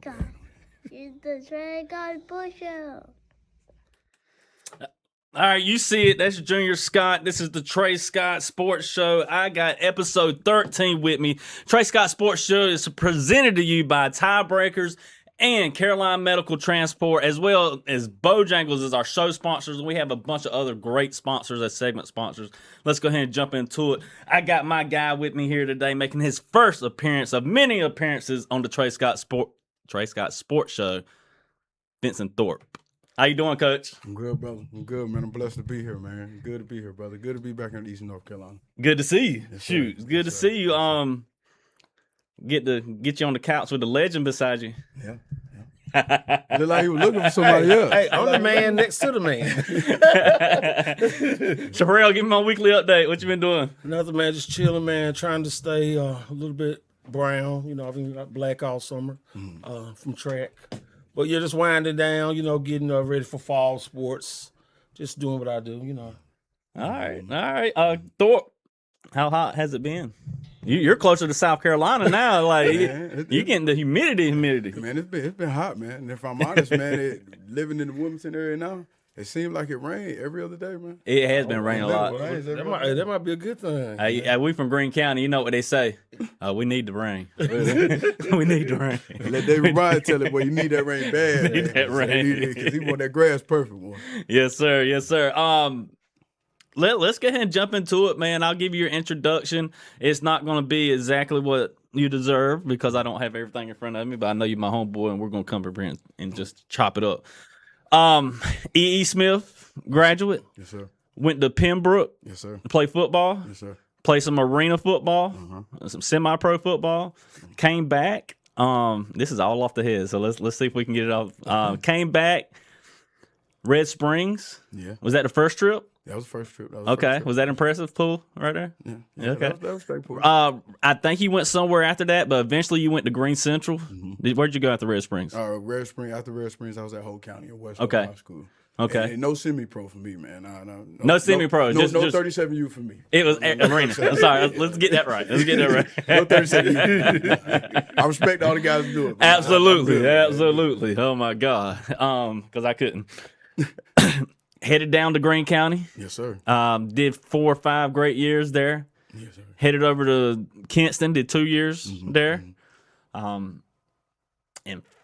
Scott. It's the Trey Scott Sports Show. All right, you see it. That's Junior Scott. This is the Trey Scott Sports Show. I got episode 13 with me. Trey Scott Sports Show is presented to you by Tiebreakers and Caroline Medical Transport, as well as Bojangles is our show sponsors. We have a bunch of other great sponsors as segment sponsors. Let's go ahead and jump into it. I got my guy with me here today making his first appearance of many appearances on the Trey Scott Sports Show, Vinston Thorpe. How you doing, Coach? I'm good, brother. I'm good, man. I'm blessed to be here, man. Good to be here, brother. Good to be back in Eastern North Carolina. Good to see you. Yes, Shoot, it's good yes, to sir. see you. Get you on the couch with the legend beside you. Yeah. Look like he was looking for somebody else. Hey, I'm the man next to the man. Chaparral, give me my weekly update. What you been doing? Another man, just chilling, man. Trying to stay a little bit brown. You know, I've been black all summer from track. But you're just winding down. You know, getting ready for fall sports. Just doing what I do. You know. All right. Thorpe, how hot has it been? You're closer to South Carolina now. Like you getting the humidity. Man, it's been hot, man. And if I'm honest, man, living in the Wilmington area now, it seems like it rained every other day, man. It has been raining a lot. That might be a good thing. We from Greene County. You know what they say? We need the rain. We need the rain. Let David Bryan tell it, well, you need that rain bad. Need that rain. Because he want that grass perfect one. Yes, sir. Let's go ahead and jump into it, man. I'll give you your introduction. It's not going to be exactly what you deserve because I don't have everything in front of me, but I know you're my homeboy, and we're going to come up here and just chop it up. E.E. Smith, graduate. Yes, sir. Went to Pembroke. Yes, sir. To play football. Yes, sir. Play some arena football, some semi-pro football. Came back. This is all off the head, so let's see if we can get it off. Came back. Red Springs. Yeah. Was that the first trip? That was the first trip. Was that impressive, pool right there? Yeah. Okay. That was straight pool. I think you went somewhere after that, but eventually you went to Greene Central. Where'd you go after Red Springs? After Red Springs, I was at Whole County in West Okay. High School. And no semi-pro for me, man. No semi-pro. No Just 37U for me. It was arena. I'm sorry. Let's get that right. No 37U. I respect all the guys who do it. Man. Absolutely. Oh my God. Because I couldn't. Headed down to Greene County. Yes, sir. Did 4 or 5 great years there. Yes, sir. Headed over to Kinston. Did 2 years there. And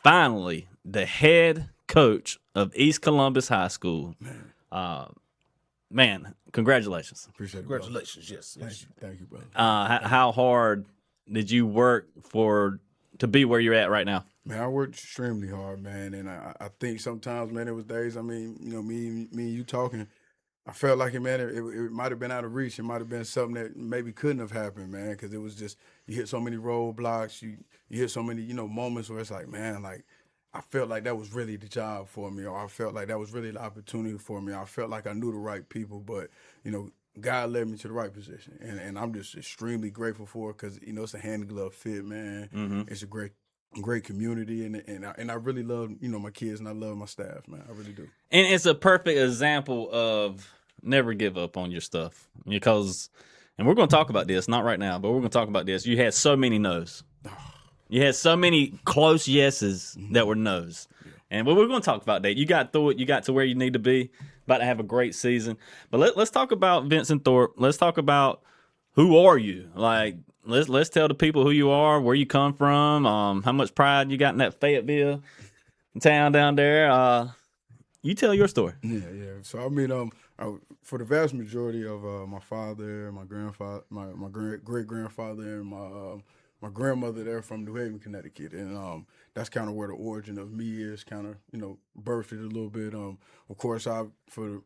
finally, the head coach of East Columbus High School. Man, congratulations. Appreciate it. Congratulations, yes. Thank you, brother. How hard did you work to be where you're at right now? Man, I worked extremely hard, man, and I think sometimes, man, there was days. I mean, you know, me and you talking, I felt like it, man. It might have been out of reach. It might have been something that maybe couldn't have happened, man, because it was just you hit so many roadblocks, you hit so many, moments where it's like, man, like I felt like that was really the job for me, or I felt like that was really the opportunity for me. I felt like I knew the right people, but God led me to the right position, and I'm just extremely grateful for it because it's a hand glove fit, man. It's a great community, and I really love my kids, and I love my staff, man. I really do. And it's a perfect example of never give up on your stuff because, and we're going to talk about this, not right now, but we're going to talk about this. You had so many no's. You had so many close yeses that were no's. Yeah. And we're going to talk about that. You got through it. You got to where you need to be. About to have a great season. But let's talk about Vinston Thorpe. Let's talk about who are you? Like, let's tell the people who you are, where you come from, how much pride you got in that Fayetteville town down there. You tell your story. Yeah. So I mean, for the vast majority of my father, my grandfather, my great grandfather, and my grandmother, they're from New Haven, Connecticut, and that's kind of where the origin of me is. Kind of birthed it a little bit. Of course, for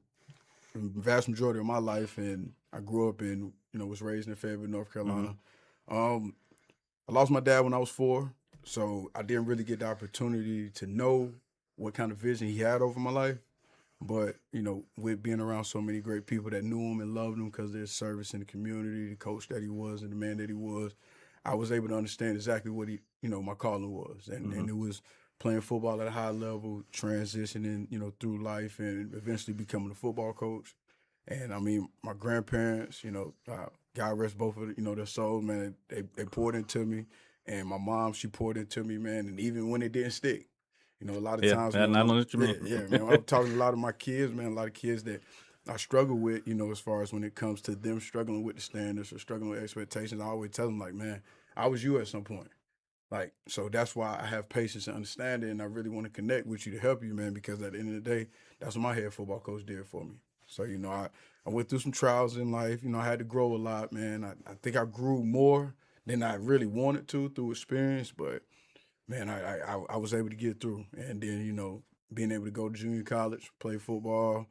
the vast majority of my life, and I grew up in was raised in Fayetteville, North Carolina. I lost my dad when I was 4, so I didn't really get the opportunity to know what kind of vision he had over my life. But, with being around so many great people that knew him and loved him because of his service in the community, the coach that he was and the man that he was, I was able to understand exactly what my calling was. And it was playing football at a high level, transitioning, through life and eventually becoming a football coach. And I mean, my grandparents, God rest both of their souls, man. They poured into me, And my mom, she poured into me, man. And even when it didn't stick, you know, a lot of times. I know what you mean. Yeah, man. I'm talking to a lot of my kids, man. A lot of kids that I struggle with, you know, as far as when it comes to them struggling with the standards or struggling with expectations. I always tell them, like, man, I was you at some point. Like, so that's why I have patience and understanding, and I really want to connect with you to help you, man, because at the end of the day, that's what my head football coach did for me. So, you know, I went through some trials in life. You know, I had to grow a lot, man. I think I grew more than I really wanted to through experience, but, man, I was able to get through. And then, you know, being able to go to junior college, play football,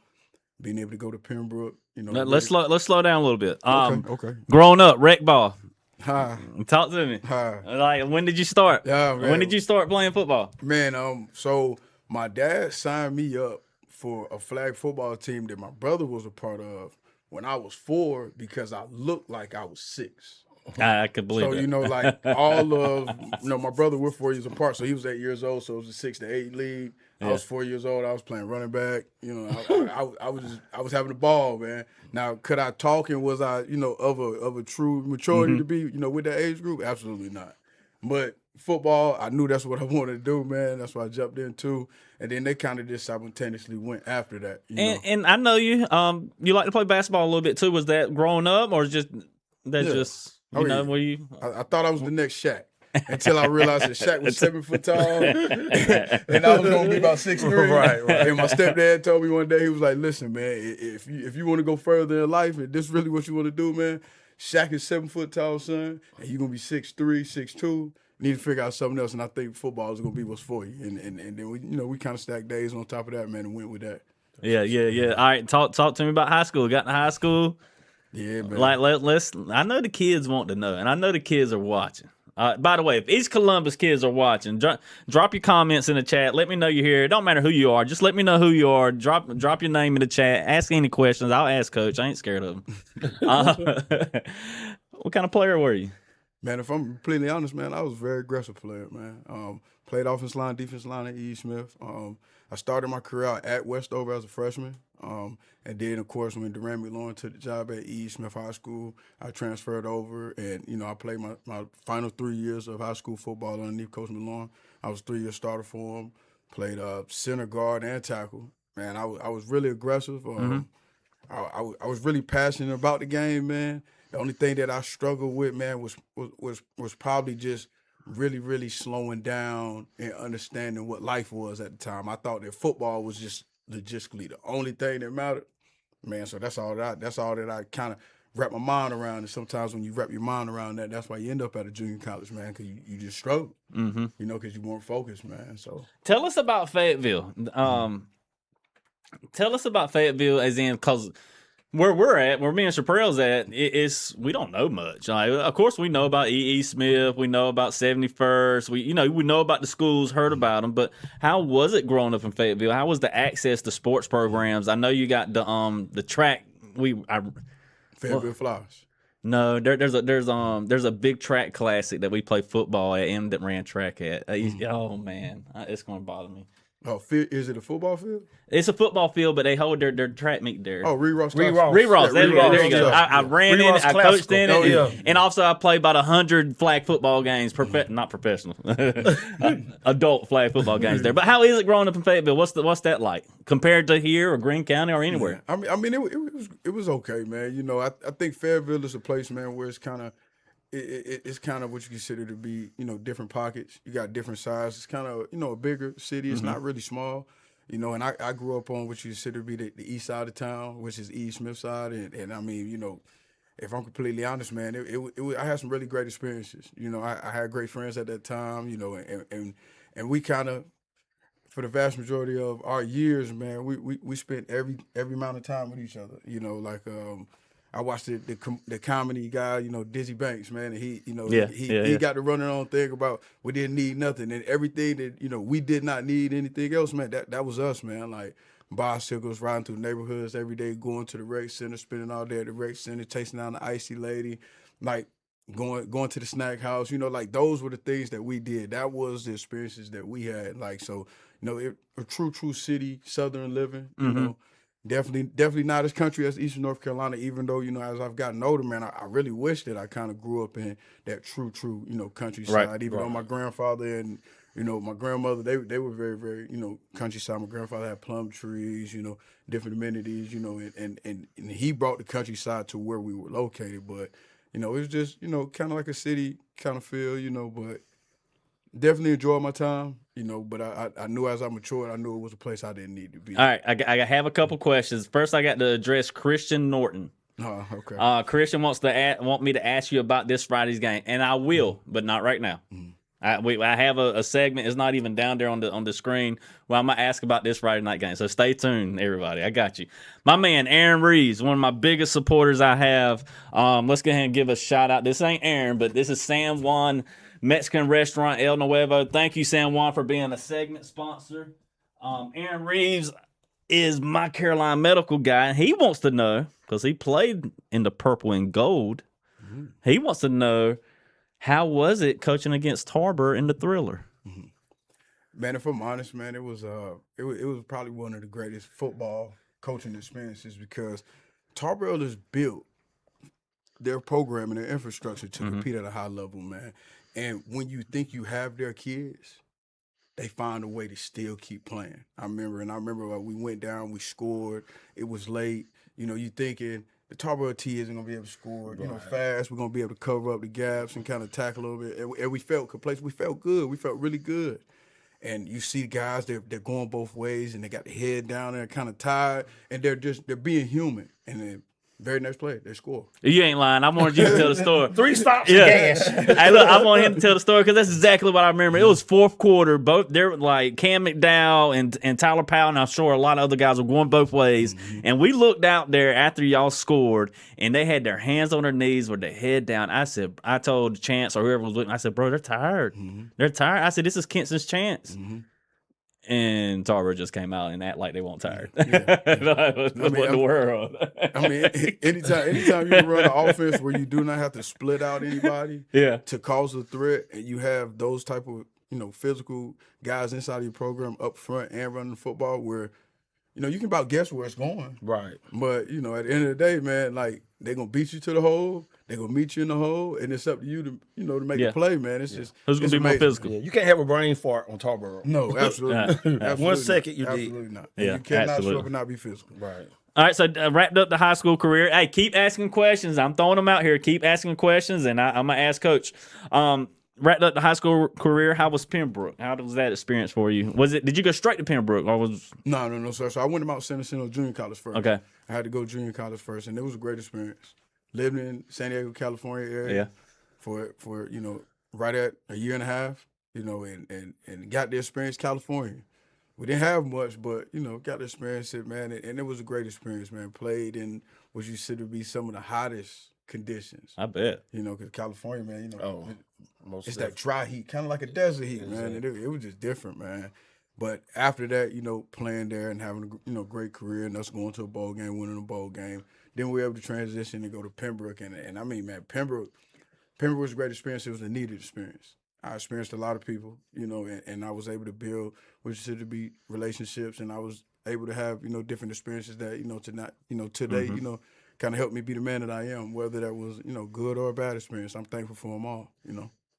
being able to go to Pembroke, you know. Let's slow down a little bit. Okay. Growing up, rec ball. Hi. Talk to me. Hi. Like, when did you start? Yeah, man. When did you start playing football? Man, so my dad signed me up for a flag football team that my brother was a part of when I was 4 because I looked like I was 6. I could believe So, it. you know, like all of, you know, my brother, we're 4 years apart. So he was 8 years old. So it was a 6 to 8 league. Yeah. I was 4 years old. I was playing running back. You know, I was having the ball, man. Now, could I talk and was I, you know, of a true maturity to be, you know, with that age group? Absolutely not. But football, I knew that's what I wanted to do, man. That's what I jumped into. And then they kind of just simultaneously went after that. You know? And I know you. You like to play basketball a little bit too. Was that growing up, or just just you know where you? I thought I was the next Shaq until I realized that Shaq was 7 foot tall, and I was gonna be about 6'3". Right. And my stepdad told me one day, he was like, "Listen, man, if you want to go further in life, and this really what you want to do, man, Shaq is 7 foot tall, son, and you're gonna be 6'3", 6'2". You need to figure out something else, and I think football is gonna be what's for you." And then we kind of stacked days on top of that, man, and went with that. Yeah. All right, talk to me about high school. Got to high school. Yeah, man. Like let's. I know the kids want to know, and I know the kids are watching. By the way, if East Columbus kids are watching, drop your comments in the chat. Let me know you're here. It don't matter who you are. Just let me know who you are. Drop your name in the chat. Ask any questions. I'll ask Coach. I ain't scared of him. What kind of player were you? Man, if I'm completely honest, man, I was a very aggressive player, man. Played offensive line, defensive line at E. Smith. I started my career out at Westover as a freshman. And then, of course, when Durant McLaurin took the job at E. Smith High School, I transferred over. And, you know, I played my final 3 years of high school football underneath Coach McLaurin. I was 3-year starter for him. Played center, guard, and tackle. Man, I was really aggressive. I was really passionate about the game, man. The only thing that I struggled with, man, was probably just really, really slowing down and understanding what life was at the time. I thought that football was just logistically the only thing that mattered, man. So that's all that I kind of wrap my mind around. And sometimes when you wrap your mind around that, that's why you end up at a junior college, man, because you just struggle, you know, because you weren't focused, man. So tell us about Fayetteville. Tell us about Fayetteville, as in, because where we're at, where me and Chaparral's at, we don't know much. Like, of course, we know about E. Smith, we know about 71st, we know about the schools, heard about them. But how was it growing up in Fayetteville? How was the access to sports programs? I know you got the track. Fayetteville Flyers. No, there's a big track classic that we play football at and that ran track at. Oh man, it's gonna bother me. Oh, is it a football field? It's a football field, but they hold their track meet there. Oh, Reross. Reross. There you go. I ran in it. I coached in it. And also I played about 100 flag football games. Not professional. Adult flag football games there. But how is it growing up in Fayetteville? What's that like compared to here or Greene County or anywhere? Yeah. I mean, it was okay, man. You know, I think Fayetteville is a place, man, where it's kind of it's kind of what you consider to be, you know, different pockets. You got different sizes. It's kind of, you know, a bigger city. It's not really small, you know. And I grew up on what you consider to be the east side of town, which is E. Smith side. And I mean, you know, if I'm completely honest, man, I had some really great experiences. You know, I had great friends at that time, you know, and we kind of, for the vast majority of our years, man, we spent every amount of time with each other. You know, like I watched the comedy guy, you know, Dizzy Banks, man, and he got to run their own thing about we didn't need nothing, and everything that, you know, we did not need anything else, man. That was us, man. Like bicycles, riding through neighborhoods every day, going to the rec center, spending all day at the rec center, chasing down the icy lady, like going to the snack house, you know, like those were the things that we did. That was the experiences that we had. Like, so, you know, a true city, Southern living, you know. Definitely not as country as Eastern North Carolina, even though, as I've gotten older, man, I really wish that I kind of grew up in that true, countryside. Right. Even though my grandfather and, my grandmother, they were very, very, countryside. My grandfather had plum trees, different amenities, and he brought the countryside to where we were located. But, it was just, kind of like a city kind of feel, but definitely enjoyed my time, but I knew as I matured, I knew it was a place I didn't need to be. All right, I have a couple questions. First, I got to address Christian Norton. Oh, okay. Christian want me to ask you about this Friday's game, and I will, but not right now. I have a segment. It's not even down there on the screen where I'm gonna ask about this Friday night game. So stay tuned, everybody. I got you. My man Aaron Reeves, one of my biggest supporters I have. Let's go ahead and give a shout out. This ain't Aaron, but this is San Juan Mexican restaurant El Nuevo. Thank you, San Juan, for being a segment sponsor. Aaron Reeves is my Carolina medical guy, and he wants to know, because he played in the purple and gold, he wants to know, how was it coaching against Tarboro in the Thriller? Man, if I'm honest, man, it was probably one of the greatest football coaching experiences, because Tarboro has built their program and their infrastructure to compete at a high level, man. And when you think you have their kids, they find a way to still keep playing. I remember we went down, we scored, it was late. You thinking the Tarboro T isn't going to be able to score, fast. We're going to be able to cover up the gaps and kind of tackle a little bit. And we felt complacent. We felt good. We felt really good. And you see guys, they're going both ways, and they got the head down there, kind of tired, and they're being human. And then very next play, they score. You ain't lying. I wanted you to tell the story. 3 stops and gas. Hey, look, I want him to tell the story because that's exactly what I remember. It was fourth quarter. Both they're like Cam McDowell and Tyler Powell, and I'm sure a lot of other guys were going both ways. And we looked out there after y'all scored, and they had their hands on their knees with their head down. I told Chance or whoever was looking, I said, bro, they're tired. They're tired. I said, this is Kinston's chance. And Tarboro just came out and act like they weren't tired. What the world? I mean, anytime you can run an offense where you do not have to split out anybody to cause a threat, and you have those type of physical guys inside of your program up front and running the football, where you can about guess where it's going. Right. But at the end of the day, man, like, they're gonna beat you to the hole. They're gonna meet you in the hole, and it's up to you to to make the play, man. It's just who's gonna be more physical. Yeah, you can't have a brain fart on Tarboro. No, absolutely. Absolutely 1 second you absolutely did. not. Yeah, You cannot absolutely. show up and not be physical. Right. All right, so wrapped up the high school career. Hey, keep asking questions. I'm throwing them out here. Keep asking questions, and I'm gonna ask Coach. Wrapped up the high school career. How was Pembroke? How was that experience for you? Did you go straight to Pembroke, or was? No, sir. So I went to Mount San Jacinto Junior College first. Okay. I had to go junior college first, and it was a great experience. Lived in San Diego, California area for right at a year and a half, and got to experience California. We didn't have much, but got to experience it, man, and it was a great experience, man. Played in what you consider to be some of the hottest conditions. I bet. Because California, man, it's definitely. that dry heat, kind of like a desert heat, man. And it was just different, man. But after that, playing there and having a great career, and us going to a bowl game, winning a bowl game, then we were able to transition and go to Pembroke. And I mean, man, Pembroke was a great experience. It was a needed experience. I experienced a lot of people, and I was able to build what you said to be relationships, and I was able to have, different experiences that, today, kind of helped me be the man that I am, whether that was, good or a bad experience. I'm thankful for them all,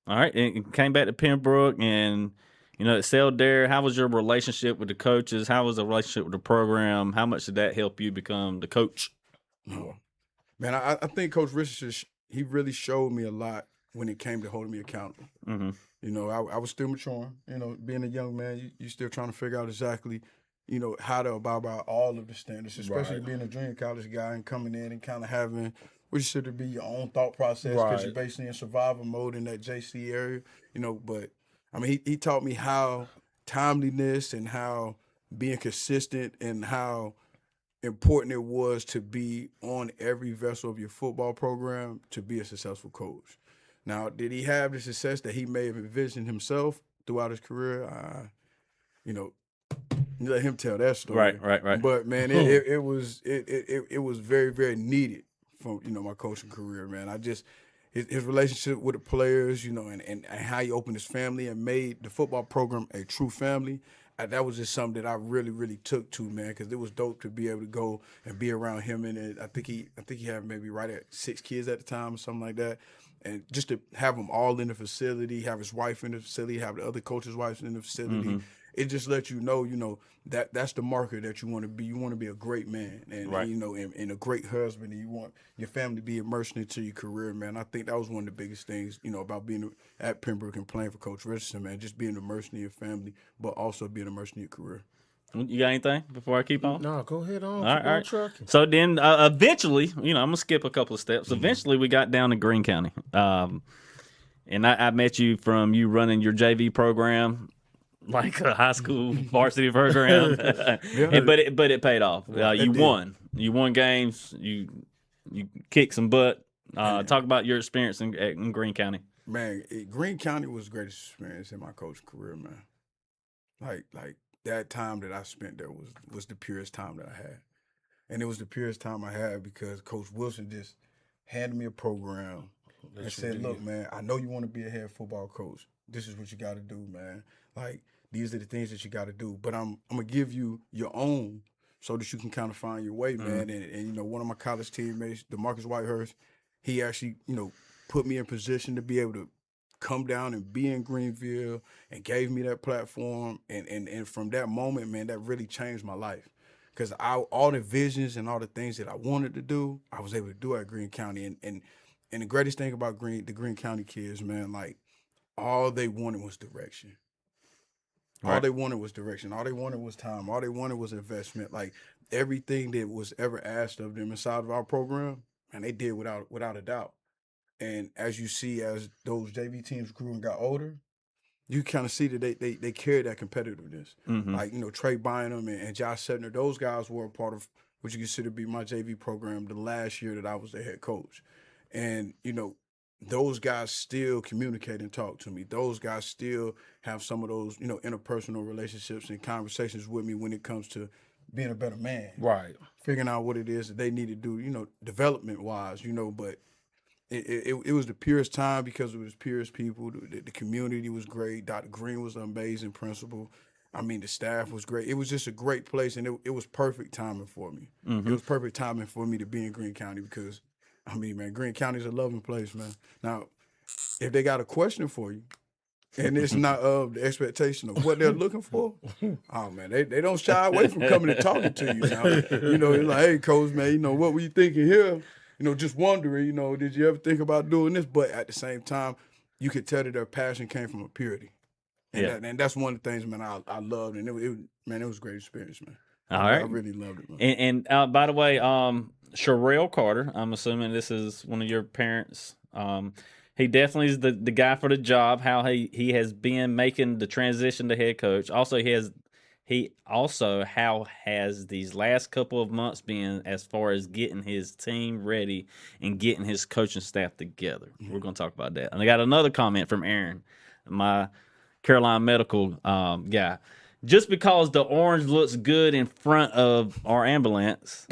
All right, and came back to Pembroke and, excelled there. How was your relationship with the coaches? How was the relationship with the program? How much did that help you become the coach? Oh. Man, I think Coach Richardson, he really showed me a lot when it came to holding me accountable. I was still maturing. Being a young man, you still trying to figure out exactly, how to abide by all of the standards, especially being a junior college guy and coming in and kind of having what you should be your own thought process because you're basically in survival mode in that JC area. But I mean, he taught me how timeliness and how being consistent and how important it was to be on every vessel of your football program to be a successful coach. Now, did he have the success that he may have envisioned himself throughout his career? Let him tell that story. Right. But man, it was very, very needed for my coaching career, man. His relationship with the players, and how he opened his family and made the football program a true family. that was just something that I really, really took to, man, because it was dope to be able to go and be around him. And I think he had maybe right at 6 kids at the time or something like that. And just to have them all in the facility, have his wife in the facility, have the other coaches' wives in the facility, it just lets you know, that's the marker that you want to be. You want to be a great man, and you know, and a great husband, and you want your family to be immersed into your career, man. I think that was one of the biggest things, you know, about being at Pembroke and playing for Coach Richardson, man. Just being immersed in your family, but also being immersed in your career. You got anything before I keep on? No, go ahead on. All right. Trucking. So then eventually, you know, I'm going to skip a couple of steps. Eventually, we got down to Greene County. And I met you from you running your JV program, like a high school varsity program. But it paid off. You won. You won games. You kicked some butt. Talk about your experience in Greene County. Man, Greene County was the greatest experience in my coaching career, man. Like that time that I spent there was the purest time that I had. And it was the purest time I had because Coach Wilson just handed me a program and said, look, man, I know you want to be a head football coach. This is what you got to do, man. Like, these are the things that you got to do. But I'm going to give you your own so that you can kind of find your way, man. And, you know, one of my college teammates, DeMarcus Whitehurst, he actually, you know, put me in position to be able to come down and be in Greenville and gave me that platform. And from that moment, man, that really changed my life. Because all the visions and all the things that I wanted to do, I was able to do at Greene County. And the greatest thing about the Greene County kids, man, like, all they wanted was direction. All they wanted was direction. All they wanted was time. All they wanted was investment. Like, everything that was ever asked of them inside of our program, and they did without a doubt. And as you see, as those JV teams grew and got older, you kind of see that they carried that competitiveness. Like, you know, Trey Bynum and Josh Sedner, those guys were a part of what you consider to be my JV program the last year that I was the head coach. And, you know, those guys still communicate and talk to me. Those guys still have some of those, you know, interpersonal relationships and conversations with me when it comes to being a better man. Right. Figuring out what it is that they need to do, you know, development-wise, you know, but it was the purest time because it was purest people. The community was great. Dr. Greene was an amazing principal. I mean, the staff was great. It was just a great place, and it was perfect timing for me. It was perfect timing for me to be in Greene County because, I mean, man, Greene County is a loving place, man. Now, if they got a question for you, and it's not of the expectation of what they're looking for, oh, man, they don't shy away from coming and talking to you now. You know, it's like, hey, coach, man, you know, what were you thinking here? You know, just wondering, you know, did you ever think about doing this? But at the same time, you could tell that their passion came from a purity. And, and that's one of the things, man, I loved. And it was a great experience, man. All right. I really loved it, man. And by the way, Sherelle Carter, I'm assuming this is one of your parents. He definitely is the guy for the job, how he has been making the transition to head coach. How has these last couple of months been as far as getting his team ready and getting his coaching staff together? We're going to talk about that. And I got another comment from Aaron, my Carolina Medical guy. Just because the orange looks good in front of our ambulance,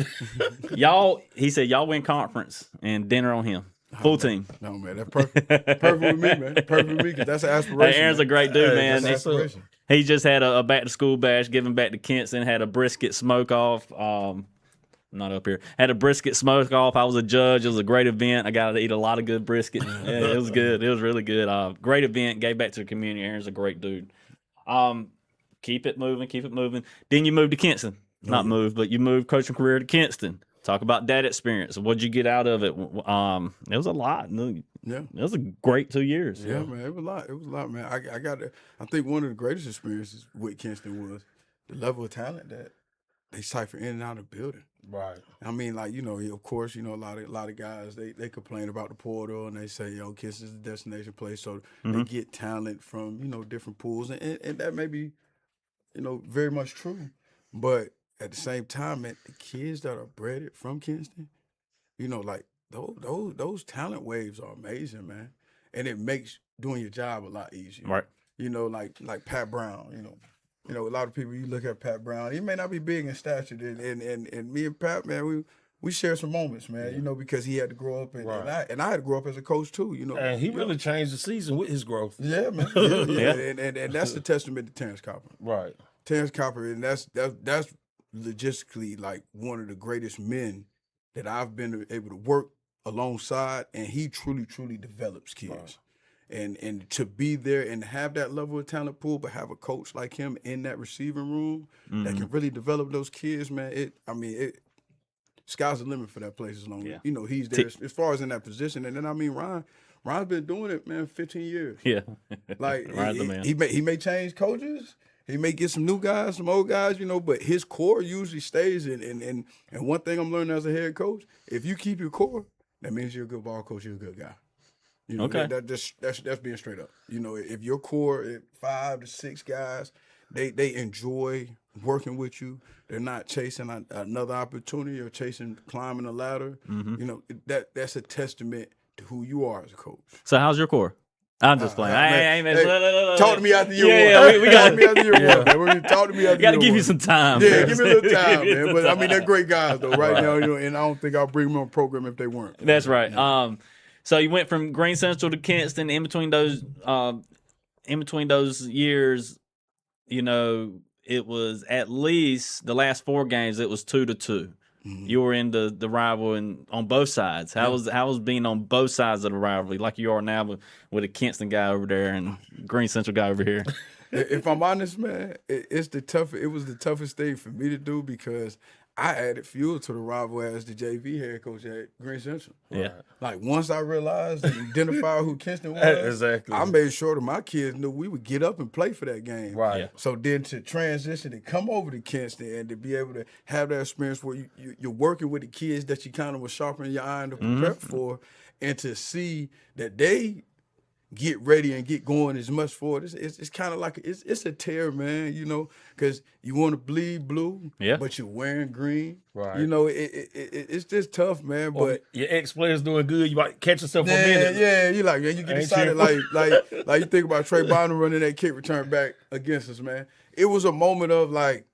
he said, y'all win conference and dinner on him. Full team. No, man, that's perfect. Perfect with me, man. Perfect with me because that's an aspiration. Hey, Aaron's a great dude, man. That's an aspiration. He just had a back-to-school bash, giving back to Kinston, had a brisket smoke-off. Not up here. Had a brisket smoke-off. I was a judge. It was a great event. I got to eat a lot of good brisket. Yeah, it was good. It was really good. Great event. Gave back to the community. Aaron's a great dude. Keep it moving. Keep it moving. Then you moved to Kinston. Not moved, but you moved coaching career to Kinston. Talk about that experience. What'd you get out of it? It was a lot. Yeah, it was a great 2 years. Yeah, man, it was a lot. It was a lot, man. I think one of the greatest experiences with Kinston was the level of talent that they cipher in and out of the building. Right. I mean, like, you know, of course, you know, a lot of guys they complain about the portal and they say, yo, Kinston's a destination place, so they get talent from, you know, different pools, and that may be, you know, very much true, but at the same time, man, the kids that are bred from Kinston, you know, like those talent waves are amazing, man. And it makes doing your job a lot easier. Right. You know, like Pat Brown, you know, a lot of people, you look at Pat Brown, he may not be big in stature, and me and Pat, man, we share some moments, man, you know, because he had to grow up, and I had to grow up as a coach too, you know. And he really changed the season with his growth. Yeah, man. Yeah. And that's the testament to Terrence Copeland. Right. Terrence Copper, and that's logistically like one of the greatest men that I've been able to work alongside, and he truly develops kids. Right. And to be there and have that level of talent pool, but have a coach like him in that receiving room that can really develop those kids, man. Sky's the limit for that place as long as he's there as far as in that position. And then Ryan's been doing it, man, 15 years. Yeah, Like Ryan's the man. he may change coaches. He may get some new guys, some old guys, but his core usually stays. And one thing I'm learning as a head coach, if you keep your core, that means you're a good ball coach. You're a good guy. Okay. That's being straight up. If your core, 5 to 6 guys, they enjoy working with you. They're not chasing another opportunity or climbing a ladder. That's a testament to who you are as a coach. So how's your core? I'm just playing. Talk to me after year one. Yeah, we got talk to me after year one. Talk to me after year one. Got to give you some time. Yeah, give me a little time, man. But they're great guys though, right now. And I don't think I'll bring them on a program if they weren't. That's right. So you went from Greene Central to Kinston. In between those years, it was at least the last 4 games. It was 2-2. Mm-hmm. You were in the rival on both sides. How was being on both sides of the rivalry, like you are now with a Kinston guy over there and Greene Central guy over here? If I'm honest, man, it was the toughest thing for me to do because I added fuel to the rival as the JV head coach at Greene Central. Yeah. Like once I realized and identified who Kinston was, exactly. I made sure that my kids knew we would get up and play for that game. Right. Yeah. So then to transition and come over to Kinston and to be able to have that experience where you're working with the kids that you kind of was sharpening your iron to prep for, and to see that they get ready and get going as much for it. It's kind of like it's a tear, man. Because you want to bleed blue, but you're wearing green. Right. It's just tough, man. But your ex-player's doing good. You might catch yourself a minute. Yeah. You get excited like you think about Trey Bonner running that kick return back against us, man. It was a moment of like,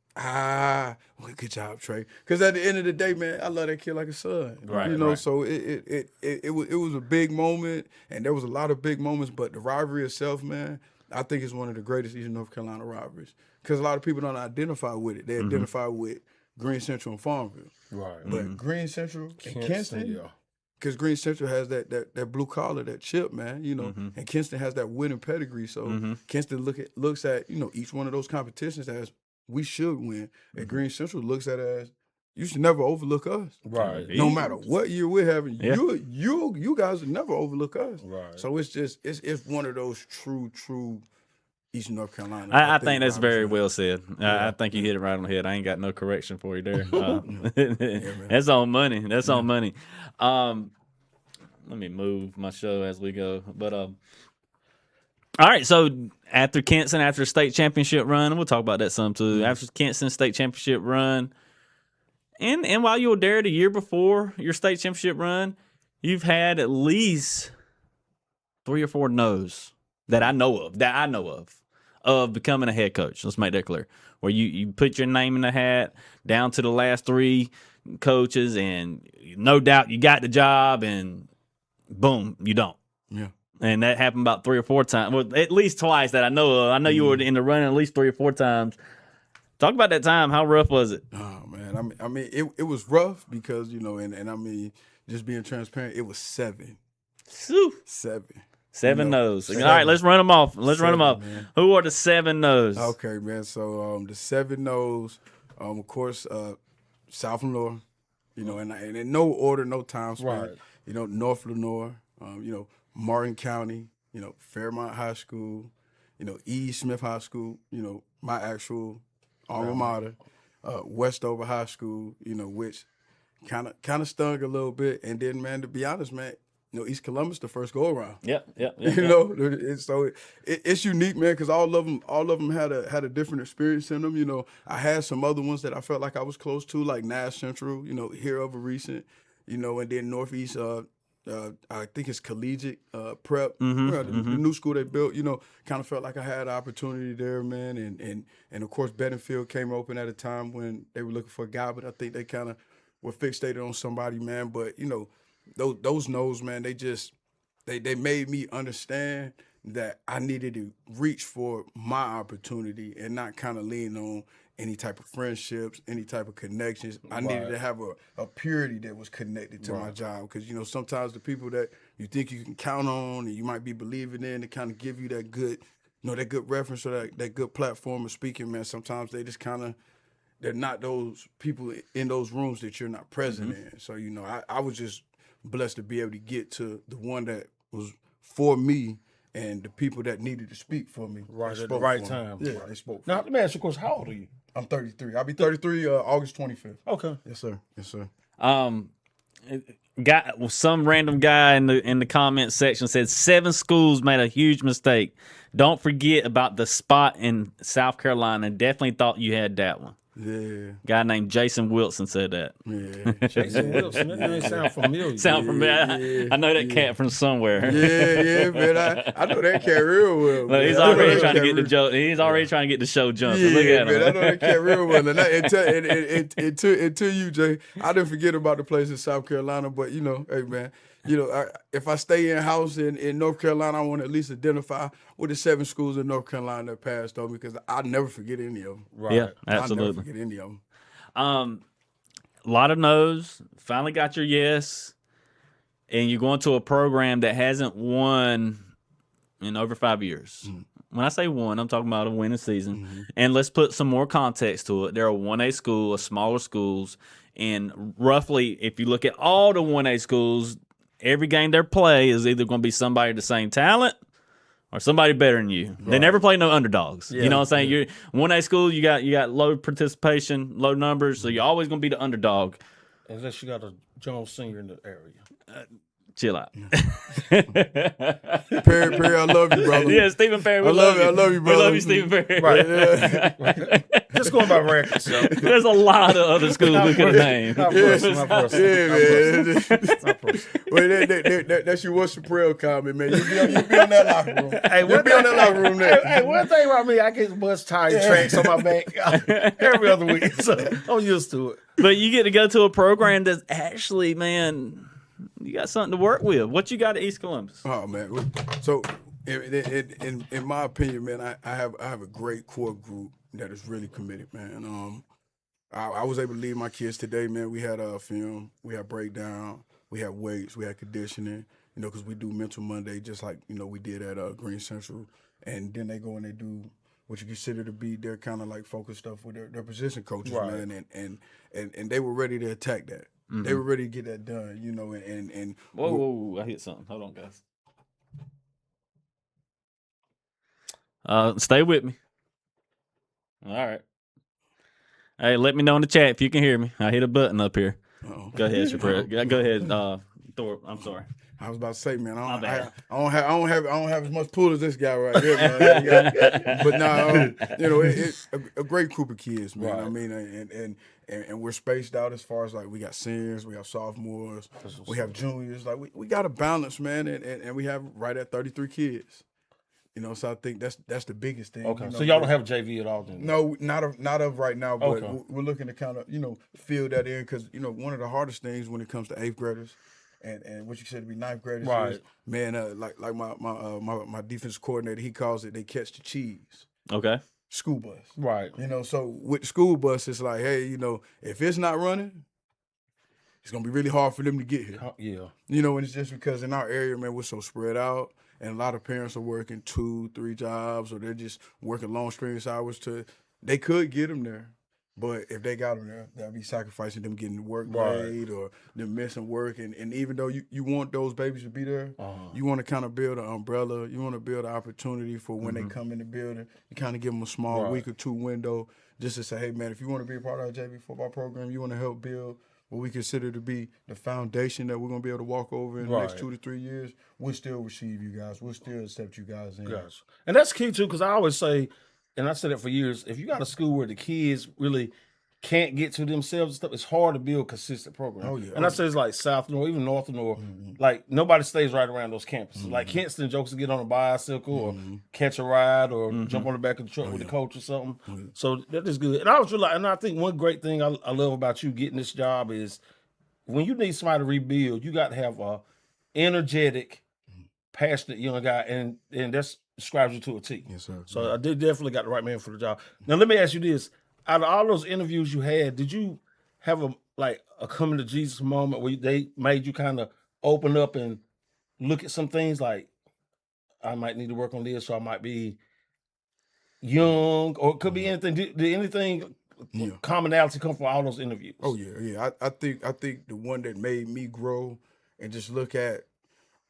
good job, Trey. Because at the end of the day, man, I love that kid like a son. Right. So it was a big moment, and there was a lot of big moments. But the rivalry itself, man, I think it's one of the greatest Eastern North Carolina rivalries. Because a lot of people don't identify with it. They identify with Greene Central and Farmville. Right. But Greene Central and Kinston, because Greene Central has that blue collar, that chip, man, and Kinston has that winning pedigree. So Kinston looks at each one of those competitions as we should win, and Greene Central looks at it as you should never overlook us. Right. No matter what year we're having, you guys will never overlook us. Right. So it's one of those true Eastern North Carolina. I think that's very well said. I think you hit it right on the head. I ain't got no correction for you there. That's on money. That's on money. Let me move my show as we go. But all right, so after Kinston, after the state championship run, and we'll talk about that some too. After Kinston state championship run, and while you were there the year before your state championship run, you've had at least 3 or 4 no's that I know of becoming a head coach. Let's make that clear. Where you put your name in the hat down to the last 3 coaches, and no doubt you got the job, and boom, you don't. Yeah. And that happened about 3 or 4 times. Well, at least twice that I know of. I know you were in the running at least 3 or 4 times. Talk about that time. How rough was it? Oh man, I mean, it was rough because and I mean, just being transparent, it was 7. Whew. 7. 7 no's. All right, let's run them off. Man. Who are the 7 no's? Okay, man. So the 7 no's, of course, South Lenore, and in no order, no time span. Right. North Lenore, Martin County, Fairmont High School, E. Smith High School, my actual alma mater, Westover High School, which kind of stung a little bit. And then, man, to be honest, man, East Columbus the first go around. Yeah. So it's unique, man, because all of them had a different experience in them. I had some other ones that I felt like I was close to, like Neuse Central, here over recent, and then Northeast. I think it's collegiate prep, the new school they built. Kind of felt like I had an opportunity there, man. And of course, Bedingfield came open at a time when they were looking for a guy, but I think they kind of were fixated on somebody, man. But those no's, man, they made me understand that I needed to reach for my opportunity and not kind of lean on any type of friendships, any type of connections. I needed to have a purity that was connected to my job. Because, sometimes the people that you think you can count on and you might be believing in to kind of give you that good, that good reference or that good platform of speaking, man, sometimes they just kind of, they're not those people in those rooms that you're not present in. So, I was just blessed to be able to get to the one that was for me and the people that needed to speak for me. Right at the right time. Yeah, they spoke. Now, let me ask you a question. How old are you? I'm 33. I'll be 33 August 25th. Okay. Yes, sir. Yes, sir. Some random guy in the comment section said 7 schools made a huge mistake. Don't forget about the spot in South Carolina. Definitely thought you had that one. Yeah. Guy named Jason Wilson said that. Yeah. Jason Wilson. That name sound familiar. Sound familiar? Yeah. I know that cat from somewhere. Yeah, man. I know that cat real well. But he's already trying to get the joke. He's already trying to get the show jumping. Yeah, Look at man, I him. know that cat real well. And to you, Jay, I didn't forget about the place in South Carolina, but hey, man, if I stay in house in North Carolina, I want to at least identify with the 7 schools in North Carolina that passed on because I'll never forget any of them. Right. Yeah, I'll absolutely. never forget any of them. A lot of no's. Finally got your yes, and you're going to a program that hasn't won in over 5 years. Mm-hmm. When I say won, I'm talking about a winning season. And let's put some more context to it. They're a 1A school, a smaller schools, and roughly, if you look at all the 1A schools, every game they play is either going to be somebody the same talent or somebody better than you. They never play no underdogs. You know what I'm saying? You're 1A school, you got low participation, low numbers, so you're always going to be the underdog. Unless you got a Jones Senior in the area. Chill out. Perry, I love you, brother. Yeah, Stephen Perry, we I love you, brother. We love you, Stephen Perry. Right. Just going by records. So. There's a lot of other schools we could name. Not personal. Yeah, man. Well, that's your What's Chaparral comment, man. You be on that locker room. Hey, You'll be on that locker room there. Hey, one thing about me, I get bust tire tracks on my back every other week. So I'm used to it. But you get to go to a program that's actually, man, you got something to work with. What you got at East Columbus? Oh man, so in my opinion, man, I have a great core group that is really committed, man. I was able to lead my kids today, man. We had a film, we had breakdown, we had weights, we had conditioning, because we do Mental Monday just like we did at Greene Central, and then they go and they do what you consider to be their kind of like focus stuff with their position coaches, Right. man, and they were ready to attack that. Mm-hmm. They were ready to get that done, and Whoa, I hit something. Hold on, guys. Stay with me. All right. Hey, let me know in the chat if you can hear me. I hit a button up here. Uh-oh. Go ahead, Shapiro. Go ahead, Thorpe. I'm sorry. I was about to say, man, My bad. I don't have as much pull as this guy right here, man. But no, it's a great group of kids, man. Right. I mean, and we're spaced out as far as like we got seniors, we have sophomores, we have juniors. Like we got a balance, man, and we have right at 33 kids. So I think that's the biggest thing. Okay. So y'all don't have JV at all then? No, not of right now, but Okay. we're looking to kind of fill that in because one of the hardest things when it comes to 8th graders and what you said to be 9th graders Right. is, man, like my defense coordinator, he calls it they catch the cheese. Okay. School bus. Right. So with the school bus, it's like, hey, if it's not running, it's gonna be really hard for them to get here. Yeah. And it's just because in our area, man, we're so spread out. And a lot of parents are working 2, 3 jobs, or they're just working long strenuous hours they could get them there. But if they got them there, they'll be sacrificing them getting work late or them missing work. And even though you want those babies to be there, you want to kind of build an umbrella. You want to build an opportunity for when they come in the building. You kind of give them a small week or 2 window just to say, hey, man, if you want to be a part of our JV football program, you want to help build what we consider to be the foundation that we're going to be able to walk over in the next 2 to 3 years, we'll still receive you guys. We'll still accept you guys in. Gotcha. And that's key too, because I always say, and I said it for years, if you got a school where the kids really can't get to themselves and stuff, it's hard to build consistent programs. Oh, yeah. And I say it's like South North, even North North, like nobody stays right around those campuses. Like Kinston jokes to get on a bicycle or catch a ride or jump on the back of the truck with the coach or something. So that is good. And I think one great thing I love about you getting this job is when you need somebody to rebuild, you got to have a energetic, passionate young guy, and that describes you to a T. Yes, sir. So I did definitely got the right man for the job. Now let me ask you this: out of all those interviews you had, did you have a coming to Jesus moment where they made you kind of open up and look at some things like, I might need to work on this, or I might be young, or it could be anything. Did anything commonality come from all those interviews? Oh yeah. I think the one that made me grow and just look at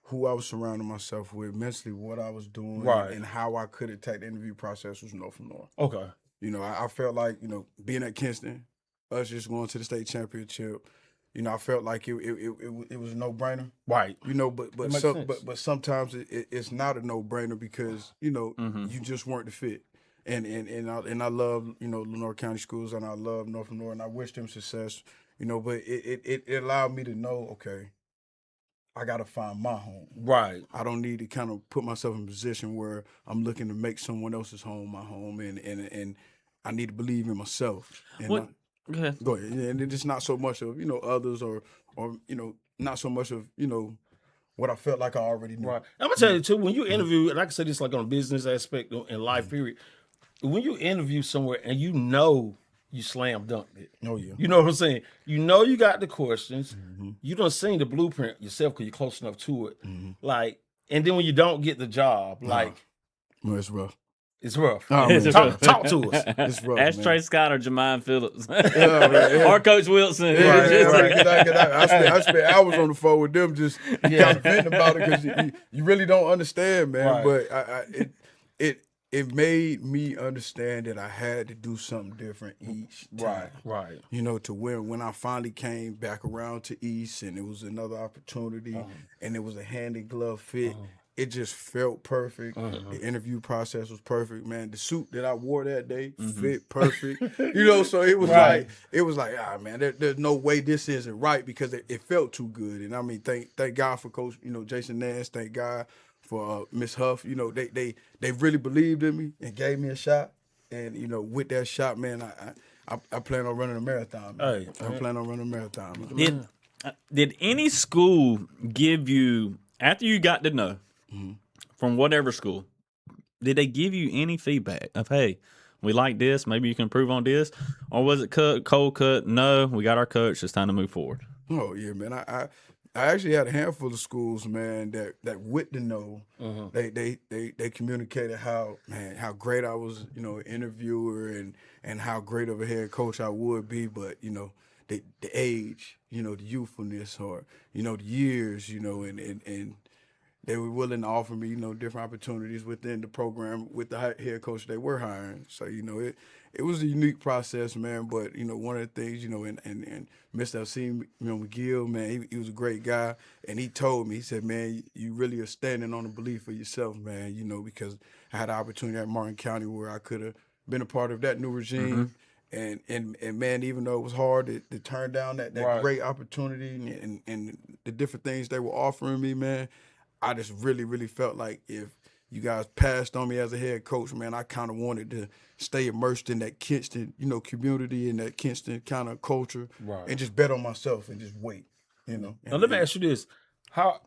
who I was surrounding myself with, mentally, what I was doing, Right. and how I could attack the interview process was North from North. Okay. You know, I felt like, you know, being at Kinston, us just going to the state championship, you know, I felt like it was a no-brainer. Right. You know, but makes so, sense. but sometimes it's not a no-brainer because, you know, you just weren't the fit. And I love, you know, Lenore County Schools, and I love North from North, and I wish them success, you know, but it allowed me to know, okay, I got to find my home. Right. I don't need to kind of put myself in a position where I'm looking to make someone else's home my home, and I need to believe in myself. And What? Go ahead. go ahead. And it's not so much of, you know, others or you know, not so much of, you know, what I felt like I already knew. Right. I'm gonna tell you too, when you interview, and I can say this like on a business aspect in life period, when you interview somewhere and you know you slam dunked it. Oh yeah. You know what I'm saying? You know you got the questions. You done seen the blueprint yourself because you're close enough to it. Like, and then when you don't get the job, like Well, it's rough. it's rough. Oh, man. Talk to us. It's rough. Ask man. Trey Scott or Jermaine Phillips Yeah. or Coach Wilson. Yeah, Just right. like- I spent hours on the phone with them just kind of venting about it because you really don't understand, man. Right. But it made me understand that I had to do something different each time. Right. You know, to where when I finally came back around to East and it was another opportunity and it was a hand in glove fit, it just felt perfect. The interview process was perfect, man. The suit that I wore that day fit perfect. You know, so it was like, ah, man, there's no way this isn't right because it felt too good. And I mean, thank God for Coach, you know, Jason Nance. Thank God for Miss Huff. You know, they really believed in me and gave me a shot. And you know, with that shot, man, I plan on running a marathon. Man. Hey, I plan on running a marathon. Man. Did any school give you, after you got to know from whatever school, did they give you any feedback of, hey, we like this, maybe you can improve on this? Or was it cold cut? No, we got our coach, it's time to move forward. Oh yeah, man. I actually had a handful of schools, man, that with the know, they communicated how great I was, you know, an interviewer and how great of a head coach I would be, but you know, the age, you know, the youthfulness, or you know, the years, you know, and they were willing to offer me, you know, different opportunities within the program with the head coach they were hiring. So, you know, it was a unique process, man. But, you know, one of the things, you know, and Mr. LC, you know, McGill, man, he was a great guy. And he told me, he said, man, you really are standing on the belief of yourself, man, you know, because I had an opportunity at Martin County where I could have been a part of that new regime. And man, even though it was hard to turn down that great opportunity and the different things they were offering me, man, I just really, really felt like if you guys passed on me as a head coach, man, I kind of wanted to stay immersed in that Kinston, you know, community and that Kinston kind of culture, and just bet on myself and just wait, you know. Now let me ask you this: how